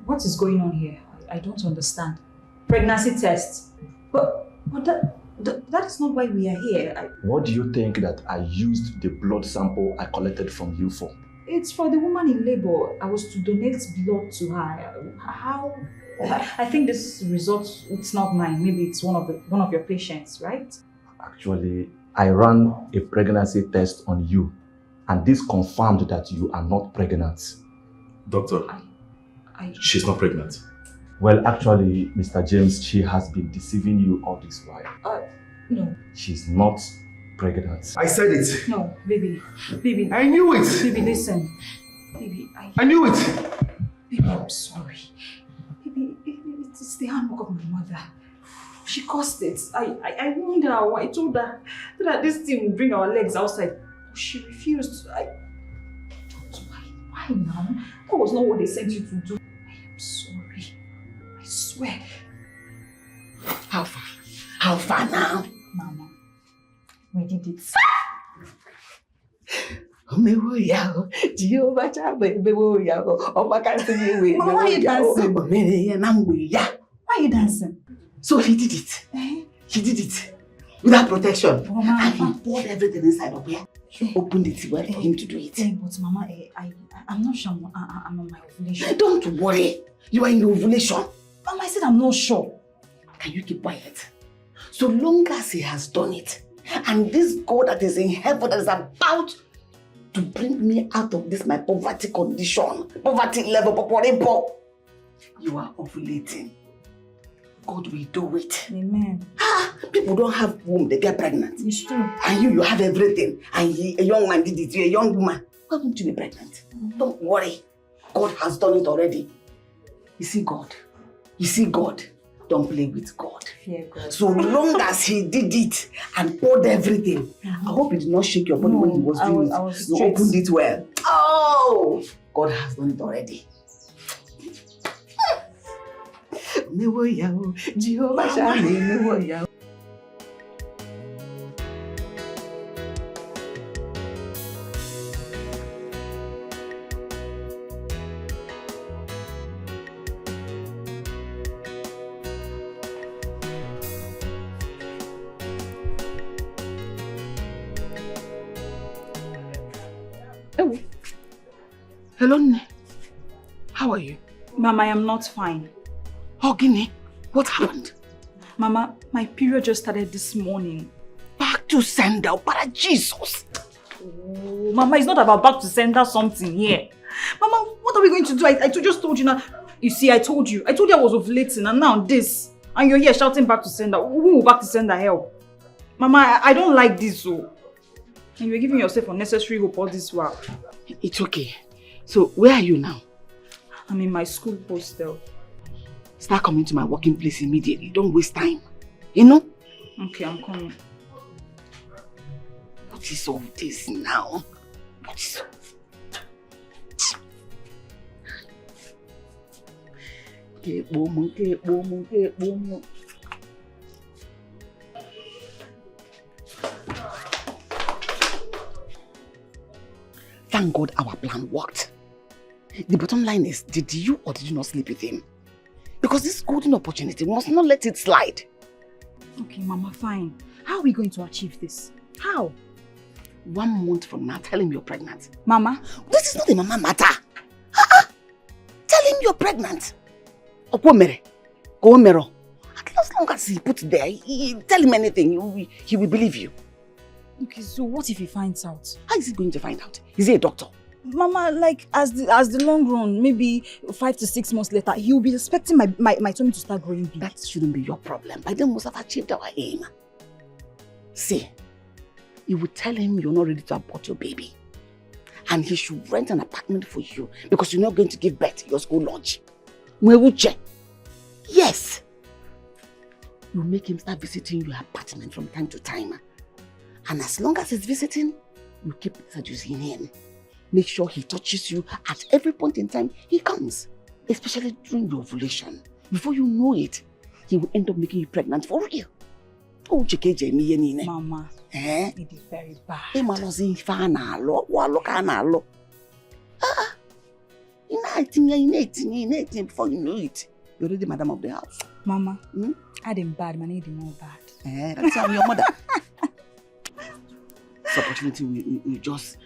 Speaker 14: What is going on here? I don't understand. Pregnancy test. But that is not why we are here.
Speaker 19: What do you think that I used the blood sample I collected from you for?
Speaker 14: It's for the woman in labor. I was to donate blood to her. How? I think this result, it's not mine. Maybe it's one of your patients, right?
Speaker 19: Actually, I ran a pregnancy test on you, and this confirmed that you are not pregnant.
Speaker 15: Doctor, she's not pregnant.
Speaker 19: Well, actually, Mr. James, she has been deceiving you all this while.
Speaker 14: No.
Speaker 19: She's not pregnant.
Speaker 2: I said it.
Speaker 14: No, baby. Baby.
Speaker 2: I knew it.
Speaker 14: Baby, listen. Baby,
Speaker 2: I knew it.
Speaker 14: Baby, I'm sorry. Baby, it's the handwork of my mother. She caused it. I warned her. I told her that this thing will bring our legs outside. She refused. Why now? That was not what they sent you to do. I am sorry. I swear.
Speaker 13: How far? How far now?
Speaker 14: Mama, we did it.
Speaker 13: Mama, why are you dancing?
Speaker 14: Why are you dancing?
Speaker 13: So he did it. He did it. Without protection.
Speaker 14: Mama,
Speaker 13: and he poured everything inside of here. She opened it well for him to do it.
Speaker 14: But Mama, I'm not sure I'm on my ovulation.
Speaker 13: Don't worry. You are in your ovulation.
Speaker 14: Mama, I said I'm not sure.
Speaker 13: Can you keep quiet? So long as he has done it, and this God that is in heaven that is about to bring me out of this my poverty condition, poverty level, you are ovulating. God will do it.
Speaker 14: Amen.
Speaker 13: People don't have womb, they get pregnant.
Speaker 14: It's true.
Speaker 13: And you have everything. And a young man did it, you're a young woman. Why won't you be pregnant? Don't worry. God has done it already. You see God. Don't play with God.
Speaker 14: fear God.
Speaker 1: So long as he did it and poured everything, I hope he did not shake your body when he was doing it.
Speaker 14: I was
Speaker 1: You
Speaker 14: straight.
Speaker 1: opened it well. Oh! God has done it already. Jehovah Shani. Hello, Nne. How are you?
Speaker 14: Mama, I am not fine.
Speaker 1: Oh, Guinea, what happened?
Speaker 14: Mama, my period just started this morning.
Speaker 1: Back to sender, para Jesus.
Speaker 14: Oh, Mama, it's not about back to sender something here. Mama, what are we going to do? I just told you now. You see, I told you I was ovulating and now this. And you're here shouting back to sender. Who will back to sender help? Mama, I don't like this, so. And you're giving yourself unnecessary hope all this while.
Speaker 1: It's okay. So, where are you now?
Speaker 14: I'm in my school hostel.
Speaker 1: Start coming to my working place immediately. Don't waste time. You know?
Speaker 14: Okay, I'm coming.
Speaker 1: What is all this now? What is all this? Thank God our plan worked. The bottom line is, did you or did you not sleep with him? Because this golden opportunity, we must not let it slide.
Speaker 14: Okay, Mama, fine. How are we going to achieve this? How?
Speaker 1: 1 month from now, tell him you're pregnant.
Speaker 14: Mama?
Speaker 1: This is not a mama matter. Tell him you're pregnant. Okwomere. Kowomero. As long as he puts there, tell him anything, he will believe you.
Speaker 14: Okay, so what if he finds out?
Speaker 1: How is he going to find out? Is he a doctor?
Speaker 14: Mama, like as the long run, maybe 5 to 6 months later, he'll be expecting my tummy to start growing big.
Speaker 1: That shouldn't be your problem. By then we must have achieved our aim. See, you would tell him you're not ready to abort your baby. And he should rent an apartment for you because you're not going to give birth to your school lunch. Mwewuche. Yes. You make him start visiting your apartment from time to time. And as long as he's visiting, you keep seducing him. Make sure he touches you at every point in time he comes. Especially during your ovulation. Before you know it, he will end up making you pregnant for real. Oh,
Speaker 14: Mama, it is very bad.
Speaker 1: Before you know it, you're already madam of the house.
Speaker 14: Mama, I didn't bad, man, I didn't know bad.
Speaker 1: That's how I'm your mother. This opportunity we just...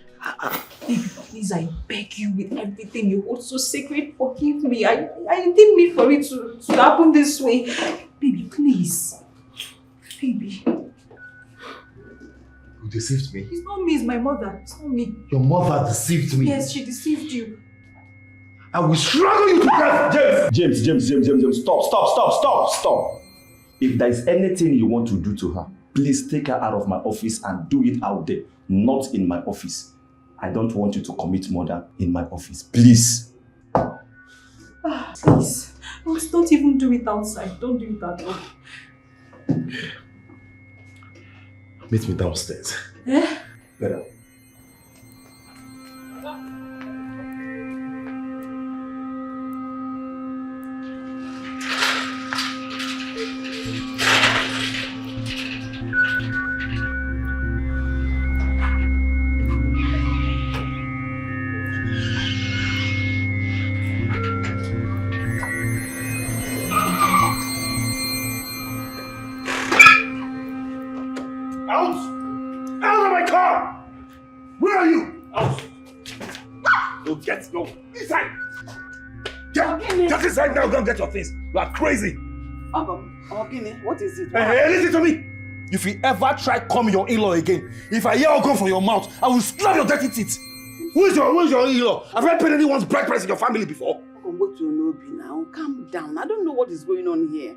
Speaker 14: Baby, please, I beg you with everything you hold so sacred, forgive me. I didn't mean for it to happen this way. Baby, please. Baby.
Speaker 2: You deceived me.
Speaker 14: It's not me, it's my mother. It's not me.
Speaker 2: Your mother deceived me.
Speaker 14: Yes, she deceived you.
Speaker 2: I will struggle you to death. James, stop. If there is anything you want to do to her, please take her out of my office and do it out there, not in my office. I don't want you to commit murder in my office. Please.
Speaker 14: Please. Don't even do it outside. Don't do it at all.
Speaker 2: Meet me downstairs. Better.
Speaker 15: Go inside. Get inside now. Go and get your things. You are crazy.
Speaker 1: What is it?
Speaker 15: Hey, listen to me. If you ever try call me your in-law again, if I hear or come from your mouth, I will slap your dirty teeth. Who is your in-law? Have I paid anyone's bride price in your family before?
Speaker 1: What you know now? Calm down. I don't know what is going on here.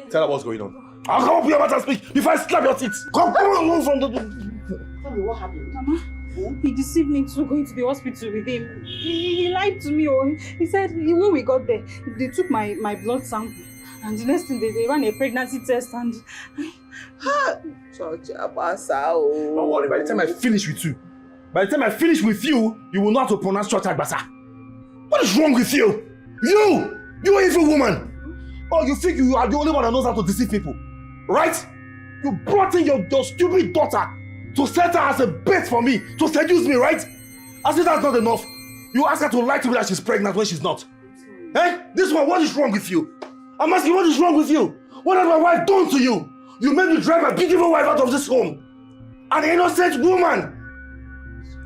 Speaker 15: Tell her what's going on. I'll come up here and speak before I slap your teeth. Come on from the...
Speaker 1: Tell me what happened.
Speaker 14: Mama, he deceived me into going to the hospital with him. He lied to me. He said when we got there, they took my blood sample
Speaker 18: And the next thing, they ran a pregnancy test and...
Speaker 13: Church, Abasa, oh.
Speaker 2: Don't worry, by the time I finish with you, you will know how to pronounce Church Abasa. What is wrong with you? You evil woman. Oh, you think you are the only one that knows how to deceive people, right? You brought in your stupid daughter to set her as a bait for me, to seduce me, right? As if that's not enough, you ask her to lie to me that she's pregnant when she's not. Eh? This one, what is wrong with you? I'm asking, what is wrong with you? What has my wife done to you? You made me drive my beautiful wife out of this home. An innocent woman.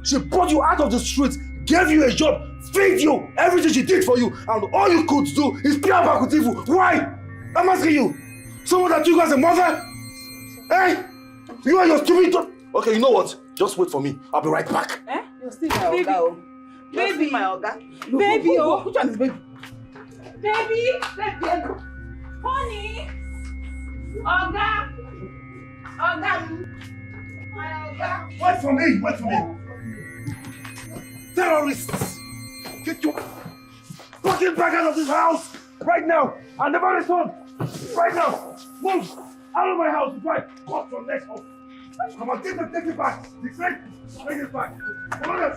Speaker 2: She brought you out of the streets, gave you a job, fed you, everything she did for you, and all you could do is play back with evil. Why? I'm asking you. Someone that took you as a mother? Eh? You and your stupid daughter. Okay, you know what? Just wait for me. I'll be right back.
Speaker 1: Eh? You're still my Oga.
Speaker 18: Baby.
Speaker 1: My Oga.
Speaker 18: Baby, oh.
Speaker 1: Which one is baby?
Speaker 18: Baby.
Speaker 1: Honey. Oga. Oga. My Oga.
Speaker 2: Wait for me. Terrorists. Get your fucking back out of this house. Right now. I'll never return. Right now. Move. Out of my house before I cut your neck off. Come on, take it back. Take it back. Come on.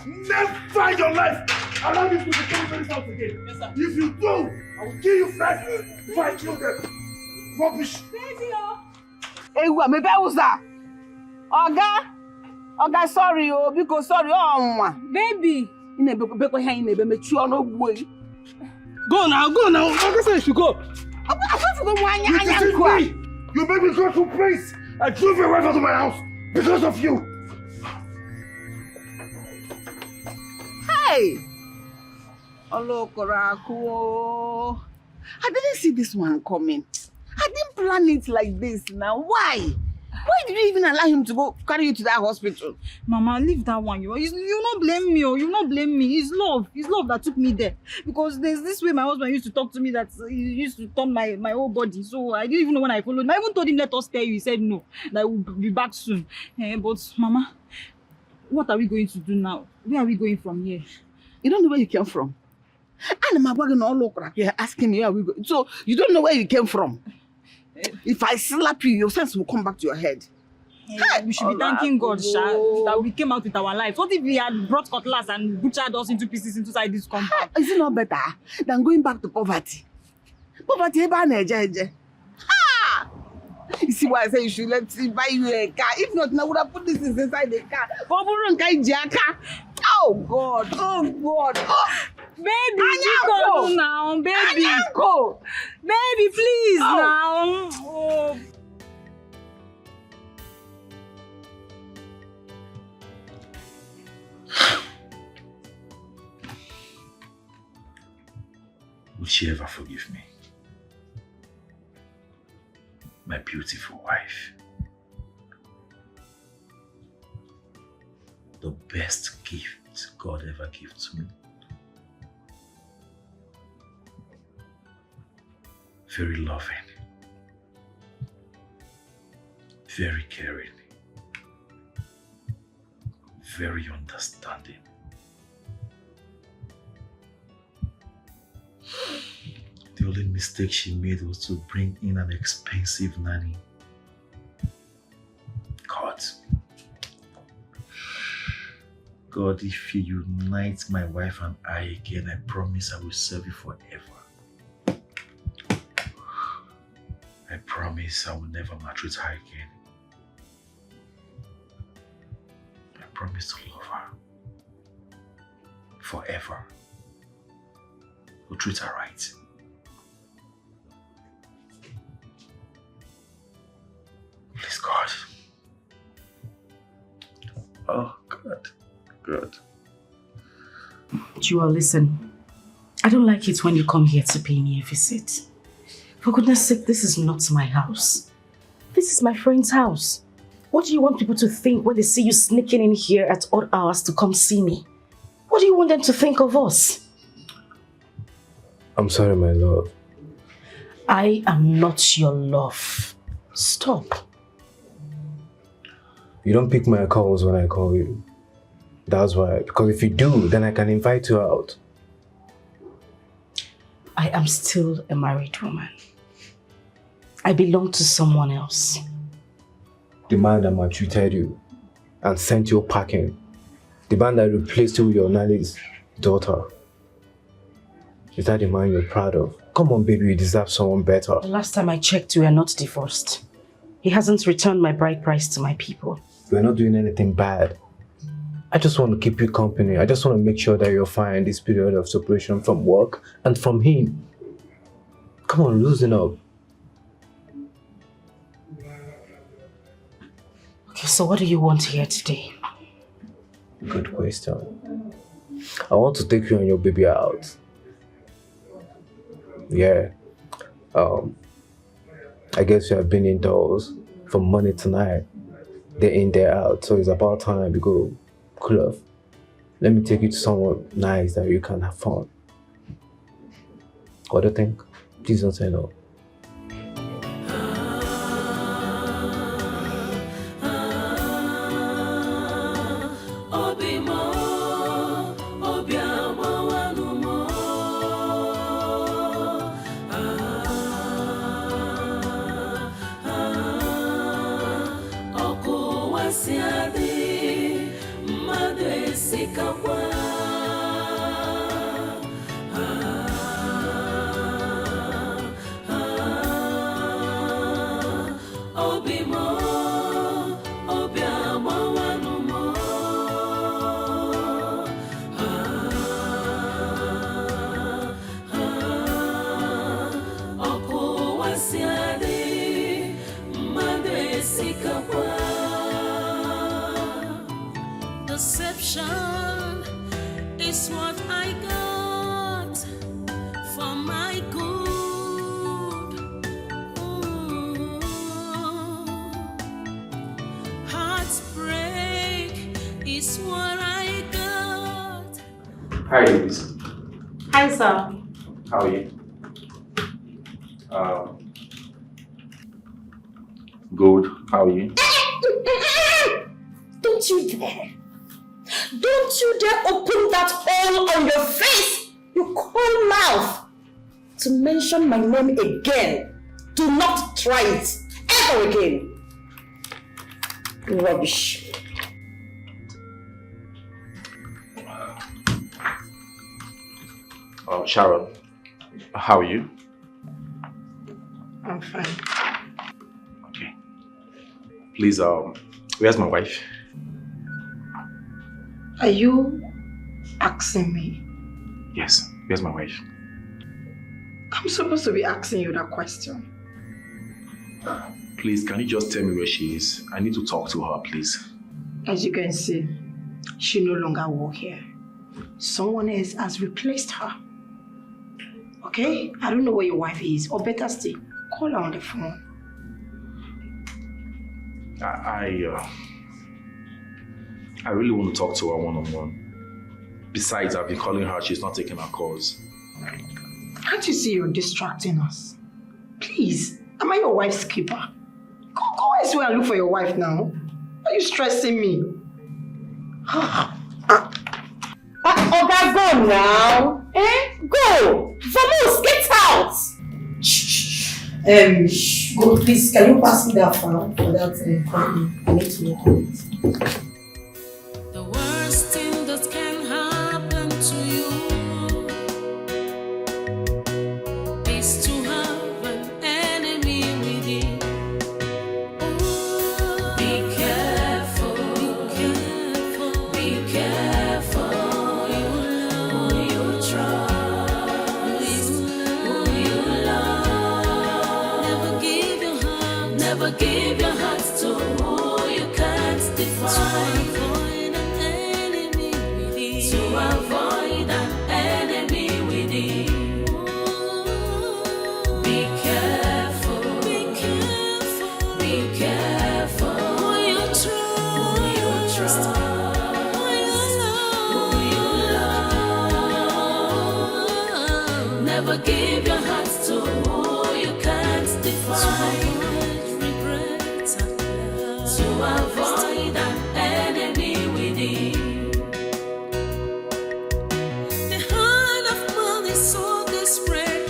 Speaker 2: Never in your life allow me to come to this house again. Yes, sir. If you do, I will kill you first before I kill them. Rubbish.
Speaker 1: Baby, oh. Hey, what? Me Uza. Oga, sorry, oh, because sorry, oh, baby.
Speaker 2: Go now. Oga said you should go. You made me go to a place. I drove your wife out of my house because of you.
Speaker 13: Hey! Hello, Koraku. I didn't see this one coming. I didn't plan it like this now. Why? Why did you even allow him to go carry you to that hospital?
Speaker 18: Mama, leave that one. You not blame me. You not blame me. It's love that took me there. Because there's this way my husband used to talk to me that he used to turn my whole body. So I didn't even know when I followed him. I even told him, let us tell you. He said no, that we'll be back soon. But Mama, what are we going to do now? Where are we going from here?
Speaker 13: You don't know where you came from. And my wagon all over. You're asking me where we go. So you don't know where you came from. If I slap you, your sense will come back to your head.
Speaker 18: We should be thanking God, that we came out with our lives. What if we had brought cutlass and butchered us into pieces inside this compound?
Speaker 13: Is it not better than going back to poverty? Poverty, Naija. You see why I say you should let me buy you a car. If not, I would have put this inside the car. Oh God!
Speaker 18: Baby, go now, baby.
Speaker 13: Go.
Speaker 18: Baby, please now. Oh.
Speaker 15: Would she ever forgive me? My beautiful wife. The best gift God ever gave to me. Very loving. Very caring. Very understanding. The only mistake she made was to bring in an expensive nanny. God, if you unite my wife and I again, I promise I will serve you forever. I promise I will never maltreat her again. I promise to love her forever. We'll treat her right. Please, God. Oh, God. God.
Speaker 3: Jewel, listen. I don't like it when you come here to pay me a visit. For goodness sake, this is not my house. This is my friend's house. What do you want people to think when they see you sneaking in here at odd hours to come see me? What do you want them to think of us?
Speaker 12: I'm sorry, my love.
Speaker 3: I am not your love. Stop.
Speaker 12: You don't pick my calls when I call you. That's why. Because if you do, then I can invite you out.
Speaker 3: I am still a married woman. I belong to someone else.
Speaker 10: The man that maltreated you and sent you packing. The man that replaced you with your nanny's daughter. Is that the man you're proud of? Come on, baby, you deserve someone better.
Speaker 3: The last time I checked, we are not divorced. He hasn't returned my bride price to my people.
Speaker 10: We're not doing anything bad. I just want to keep you company. I just want to make sure that you're fine in this period of separation from work and from him. Come on, loosen up.
Speaker 3: Okay, so what do you want here today?
Speaker 10: Good question. I want to take you and your baby out. Yeah. I guess you have been indoors for money tonight. They're in, they're out. So it's about time we go cool off. Let me take you to somewhere nice that you can have fun. What do you think? Please don't say no.
Speaker 16: Deception is what I got for my good. Ooh. Heartbreak is what I got.
Speaker 19: Hi, ladies.
Speaker 5: Hi, sir.
Speaker 19: How are you? Good. How are you?
Speaker 6: Don't you dare! Don't you dare open that hole on your face, you cold mouth, to mention my name again. Do not try it ever again. Rubbish.
Speaker 19: Sharon, how are you?
Speaker 5: I'm fine.
Speaker 19: Okay. Please, where's my wife?
Speaker 5: Are you asking me?
Speaker 19: Yes, where's my wife?
Speaker 5: I'm supposed to be asking you that question.
Speaker 19: Please, can you just tell me where she is? I need to talk to her, please.
Speaker 5: As you can see, she no longer works here. Someone else has replaced her. Okay? I don't know where your wife is, or better still, call her on the phone.
Speaker 19: I really want to talk to her one-on-one. Besides, I've been calling her, she's not taking our calls.
Speaker 5: Can't you see you're distracting us? Please, am I your wife's keeper? Go elsewhere and look for your wife now. Are you stressing me?
Speaker 6: Oga, go now. Go. Vamos, get out.
Speaker 5: Go, please, can you pass me that phone for that company? I need to work on it.
Speaker 16: The worst thing that can happen to you is to have an enemy within. Be careful, be careful who you trust, who you love. Never give your heart to who you can't define. To avoid an enemy within. Be careful, be careful who you trust, who you love. Never give your heart to who you can't define. To avoid an enemy within. The heart of man is so desperate,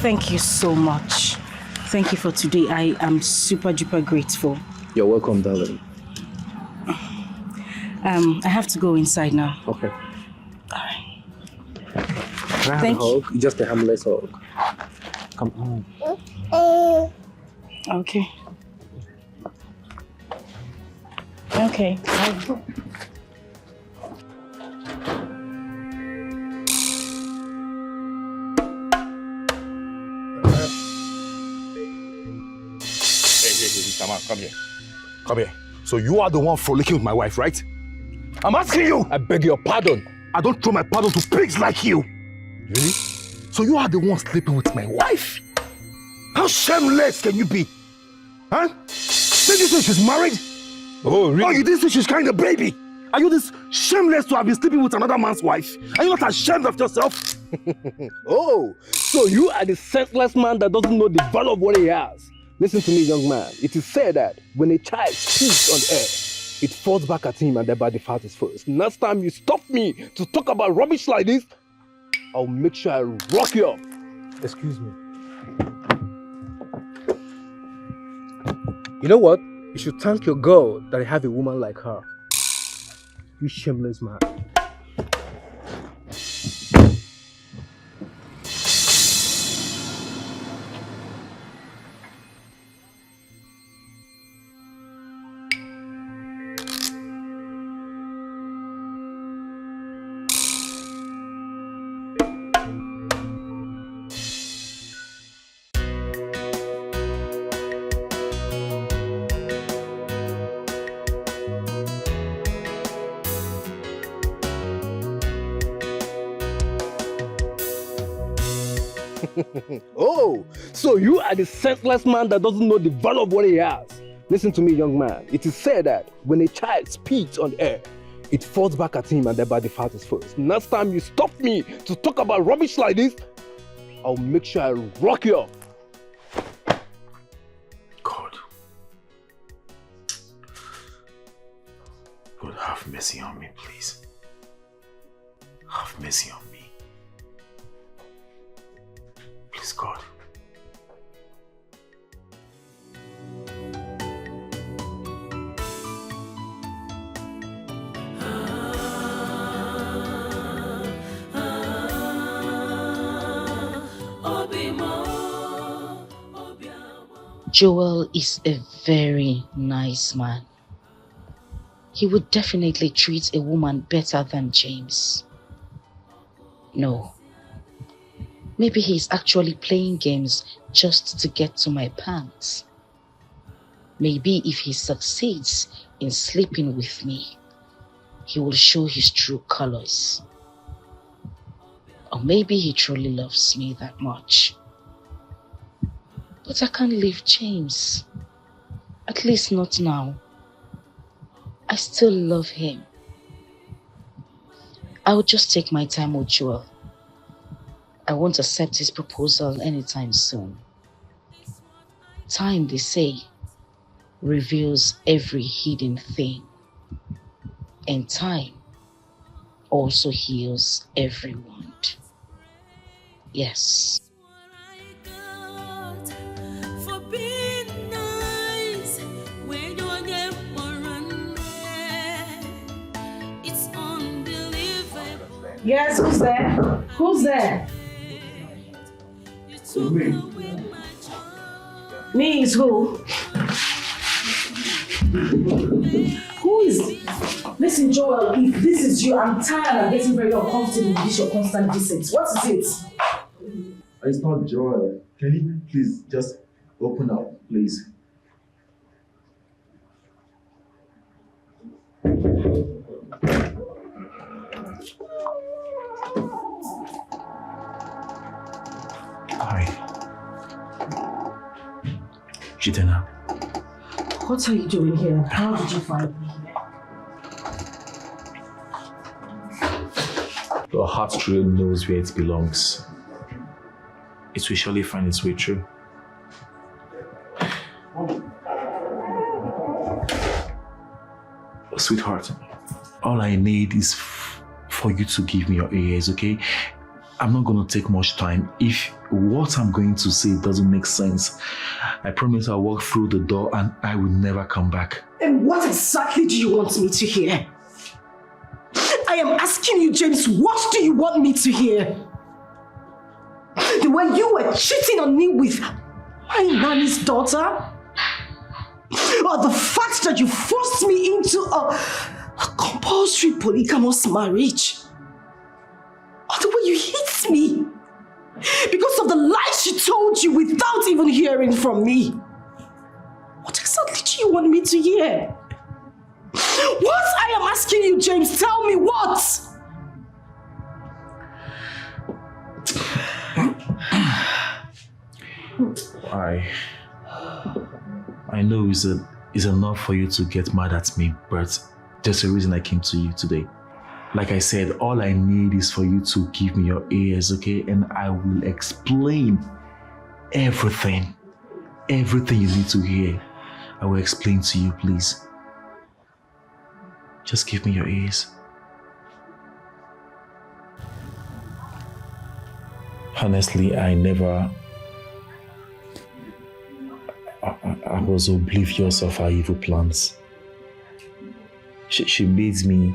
Speaker 3: Thank you so much. Thank you for today. I am super duper grateful.
Speaker 10: You're welcome, darling.
Speaker 3: I have to go inside now.
Speaker 10: Okay.
Speaker 3: Alright.
Speaker 10: Can I have a hug? Just a harmless hug. Come on.
Speaker 3: Okay. Okay.
Speaker 2: Hey, come here. Come here. So you are the one frolicking with my wife, right? I'm asking you!
Speaker 10: I beg your pardon.
Speaker 2: I don't throw my pardon to pigs like you. Really? So you are the one sleeping with my wife? How shameless can you be? Huh? Did you say she's married?
Speaker 10: Oh, really?
Speaker 2: Oh, you didn't say she's carrying a baby? Are you this shameless to have been sleeping with another man's wife? Are you not ashamed of yourself?
Speaker 10: Oh, so you are the senseless man that doesn't know the value of what he has. Listen to me, young man. It is said that when a child speaks on air, it falls back at him and thereby the fat is first. Next time you stop me to talk about rubbish like this, I'll make sure I rock you up. Excuse me. You know what? You should thank your God that I have a woman like her. You shameless man. Oh, so you are the senseless man that doesn't know the value of what he has. Listen to me, young man. It is said that when a child speaks on air, it falls back at him and thereby the fat is first. Next time you stop me to talk about rubbish like this, I'll make sure I rock you up.
Speaker 15: God, have mercy on me, please. Have mercy on me. Please, God.
Speaker 11: Joel is a very nice man. He would definitely treat a woman better than James. No. Maybe he's actually playing games just to get to my pants. Maybe if he succeeds in sleeping with me, he will show his true colors. Or maybe he truly loves me that much. But I can't leave James. At least not now. I still love him. I will just take my time with Joel. I won't accept his proposal anytime soon. Time, they say, reveals every hidden thing. And time also heals every wound. Yes.
Speaker 3: Yes, who's there? Who's there? Me is who? Who is? Listen, Joel, if this is you, I'm tired. I'm getting very uncomfortable with this your constant visits. What is it?
Speaker 19: It's not Joel. Can you please just open up, please?
Speaker 15: Hi. Jitena.
Speaker 3: What are you doing here? How did you find me here?
Speaker 15: Your heart truly knows where it belongs. It will surely find its way through. Sweetheart, all I need is for you to give me your ears, okay? I'm not going to take much time. If what I'm going to say doesn't make sense, I promise I'll walk through the door and I will never come back.
Speaker 3: And what exactly do you want me to hear? I am asking you, James, what do you want me to hear? The way you were cheating on me with my nanny's daughter? Or the fact that you forced me into a compulsory polygamous marriage? Or the way you hit me because of the lies she told you without even hearing from me? What exactly do you want me to hear? What I am asking you, James, tell me what?
Speaker 15: I know it's enough for you to get mad at me, but there's a reason I came to you today. Like I said, all I need is for you to give me your ears, okay? And I will explain everything you need to hear. I will explain to you, please. Just give me your ears. Honestly, I was oblivious of her evil plans. She made me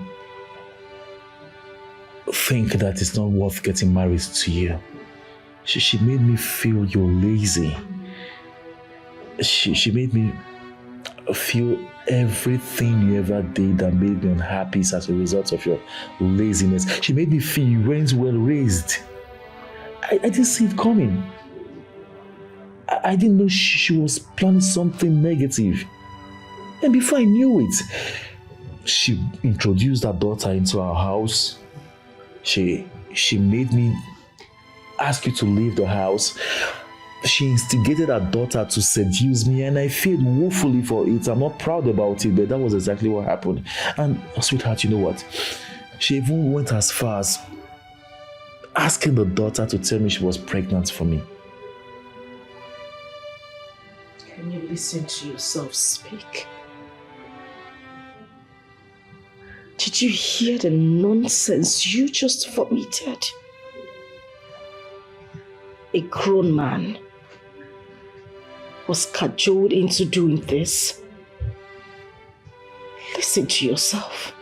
Speaker 15: think that it's not worth getting married to you. She made me feel you're lazy. She made me feel everything you ever did that made me unhappy as a result of your laziness. She made me feel you weren't well raised. I didn't see it coming. I didn't know she was planning something negative. And before I knew it, she introduced her daughter into our house. She made me ask you to leave the house. She instigated her daughter to seduce me, and I failed woefully for it. I'm not proud about it, but that was exactly what happened. And sweetheart, you know what? She even went as far as asking the daughter to tell me she was pregnant for me.
Speaker 3: Can you listen to yourself speak? Did you hear the nonsense you just vomited? A grown man was cajoled into doing this. Listen to yourself.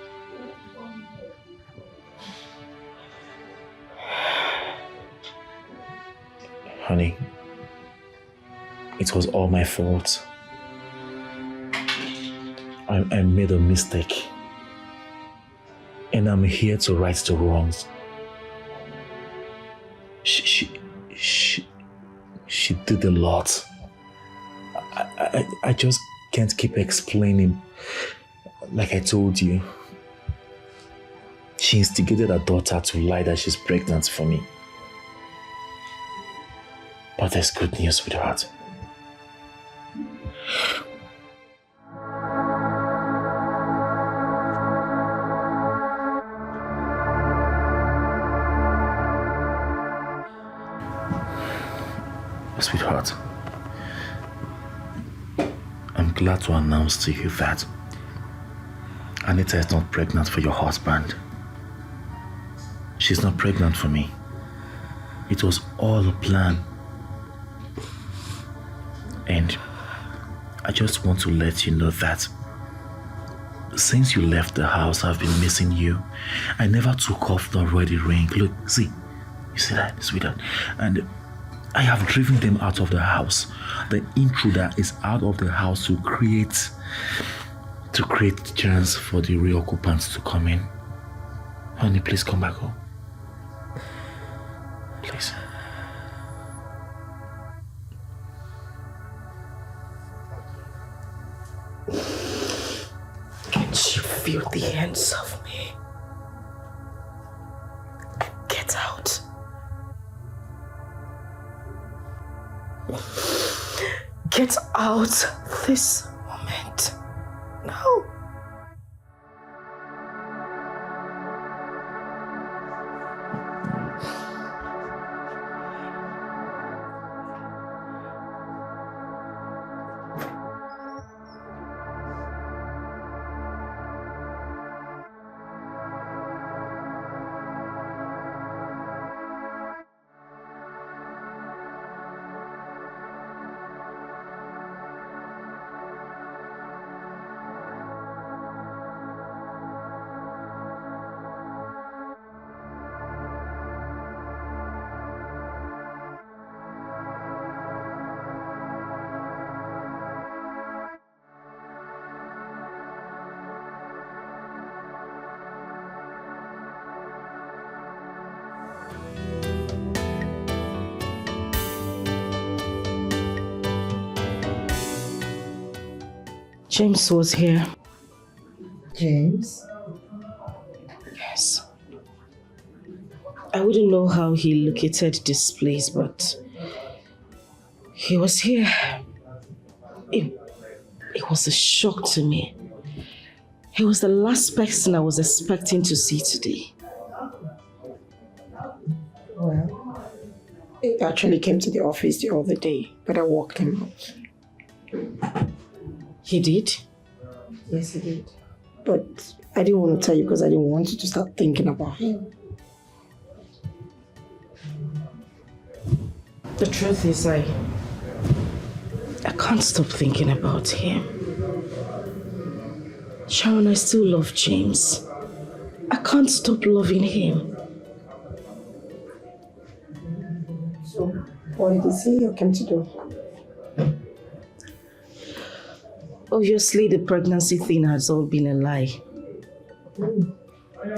Speaker 15: Honey, it was all my fault. I made a mistake. And I'm here to right the wrongs. She did a lot. I just can't keep explaining. Like I told you, she instigated her daughter to lie that she's pregnant for me. But there's good news with her. Sweetheart, I'm glad to announce to you that Anita is not pregnant for your husband. She's not pregnant for me. It was all a plan. And I just want to let you know that since you left the house, I've been missing you. I never took off the wedding ring. Look, see, you see that, sweetheart? And I have driven them out of the house. The intruder is out of the house to create chance for the real occupants to come in. Honey, please come back home. Please.
Speaker 3: Can't you feel the hands of me? Get out. Get out this moment. No. James was here.
Speaker 5: James?
Speaker 3: Yes. I wouldn't know how he located this place, but he was here. It was a shock to me. He was the last person I was expecting to see today.
Speaker 5: Well, he actually came to the office the other day, but I walked him out.
Speaker 3: He did?
Speaker 5: Yes, he did. But I didn't want to tell you because I didn't want you to start thinking about him.
Speaker 3: The truth is, I can't stop thinking about him. Sharon, I still love James. I can't stop loving him.
Speaker 5: So, what did he say or came to do?
Speaker 3: Obviously, the pregnancy thing has all been a lie.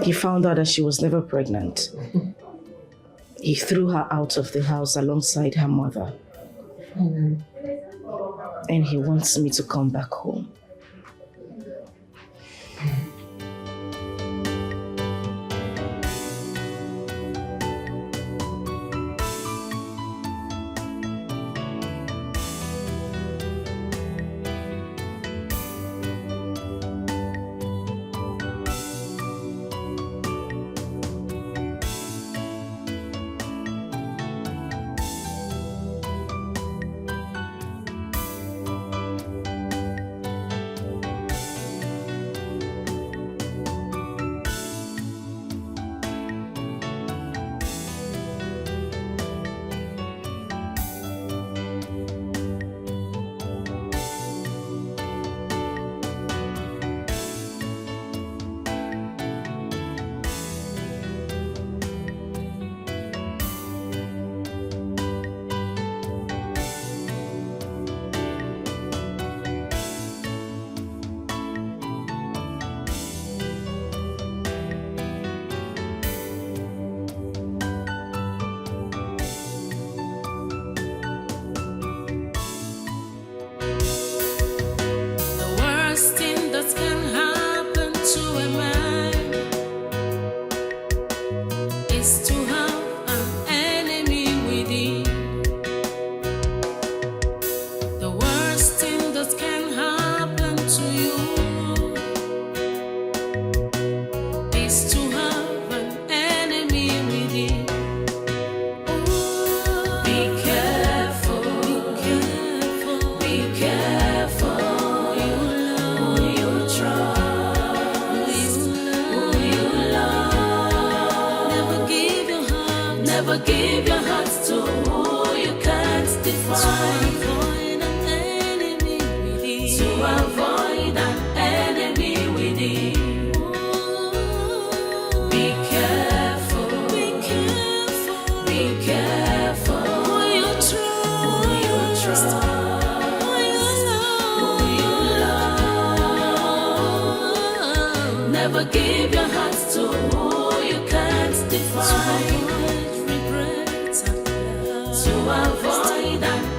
Speaker 3: He found out that she was never pregnant. He threw her out of the house alongside her mother. And he wants me to come back home.
Speaker 16: Never give your heart to who you can't define. To avoid an enemy within. Be careful. Be careful. Be careful. Who you trust. Who you love. Never give your heart to who you can't define. To avoid an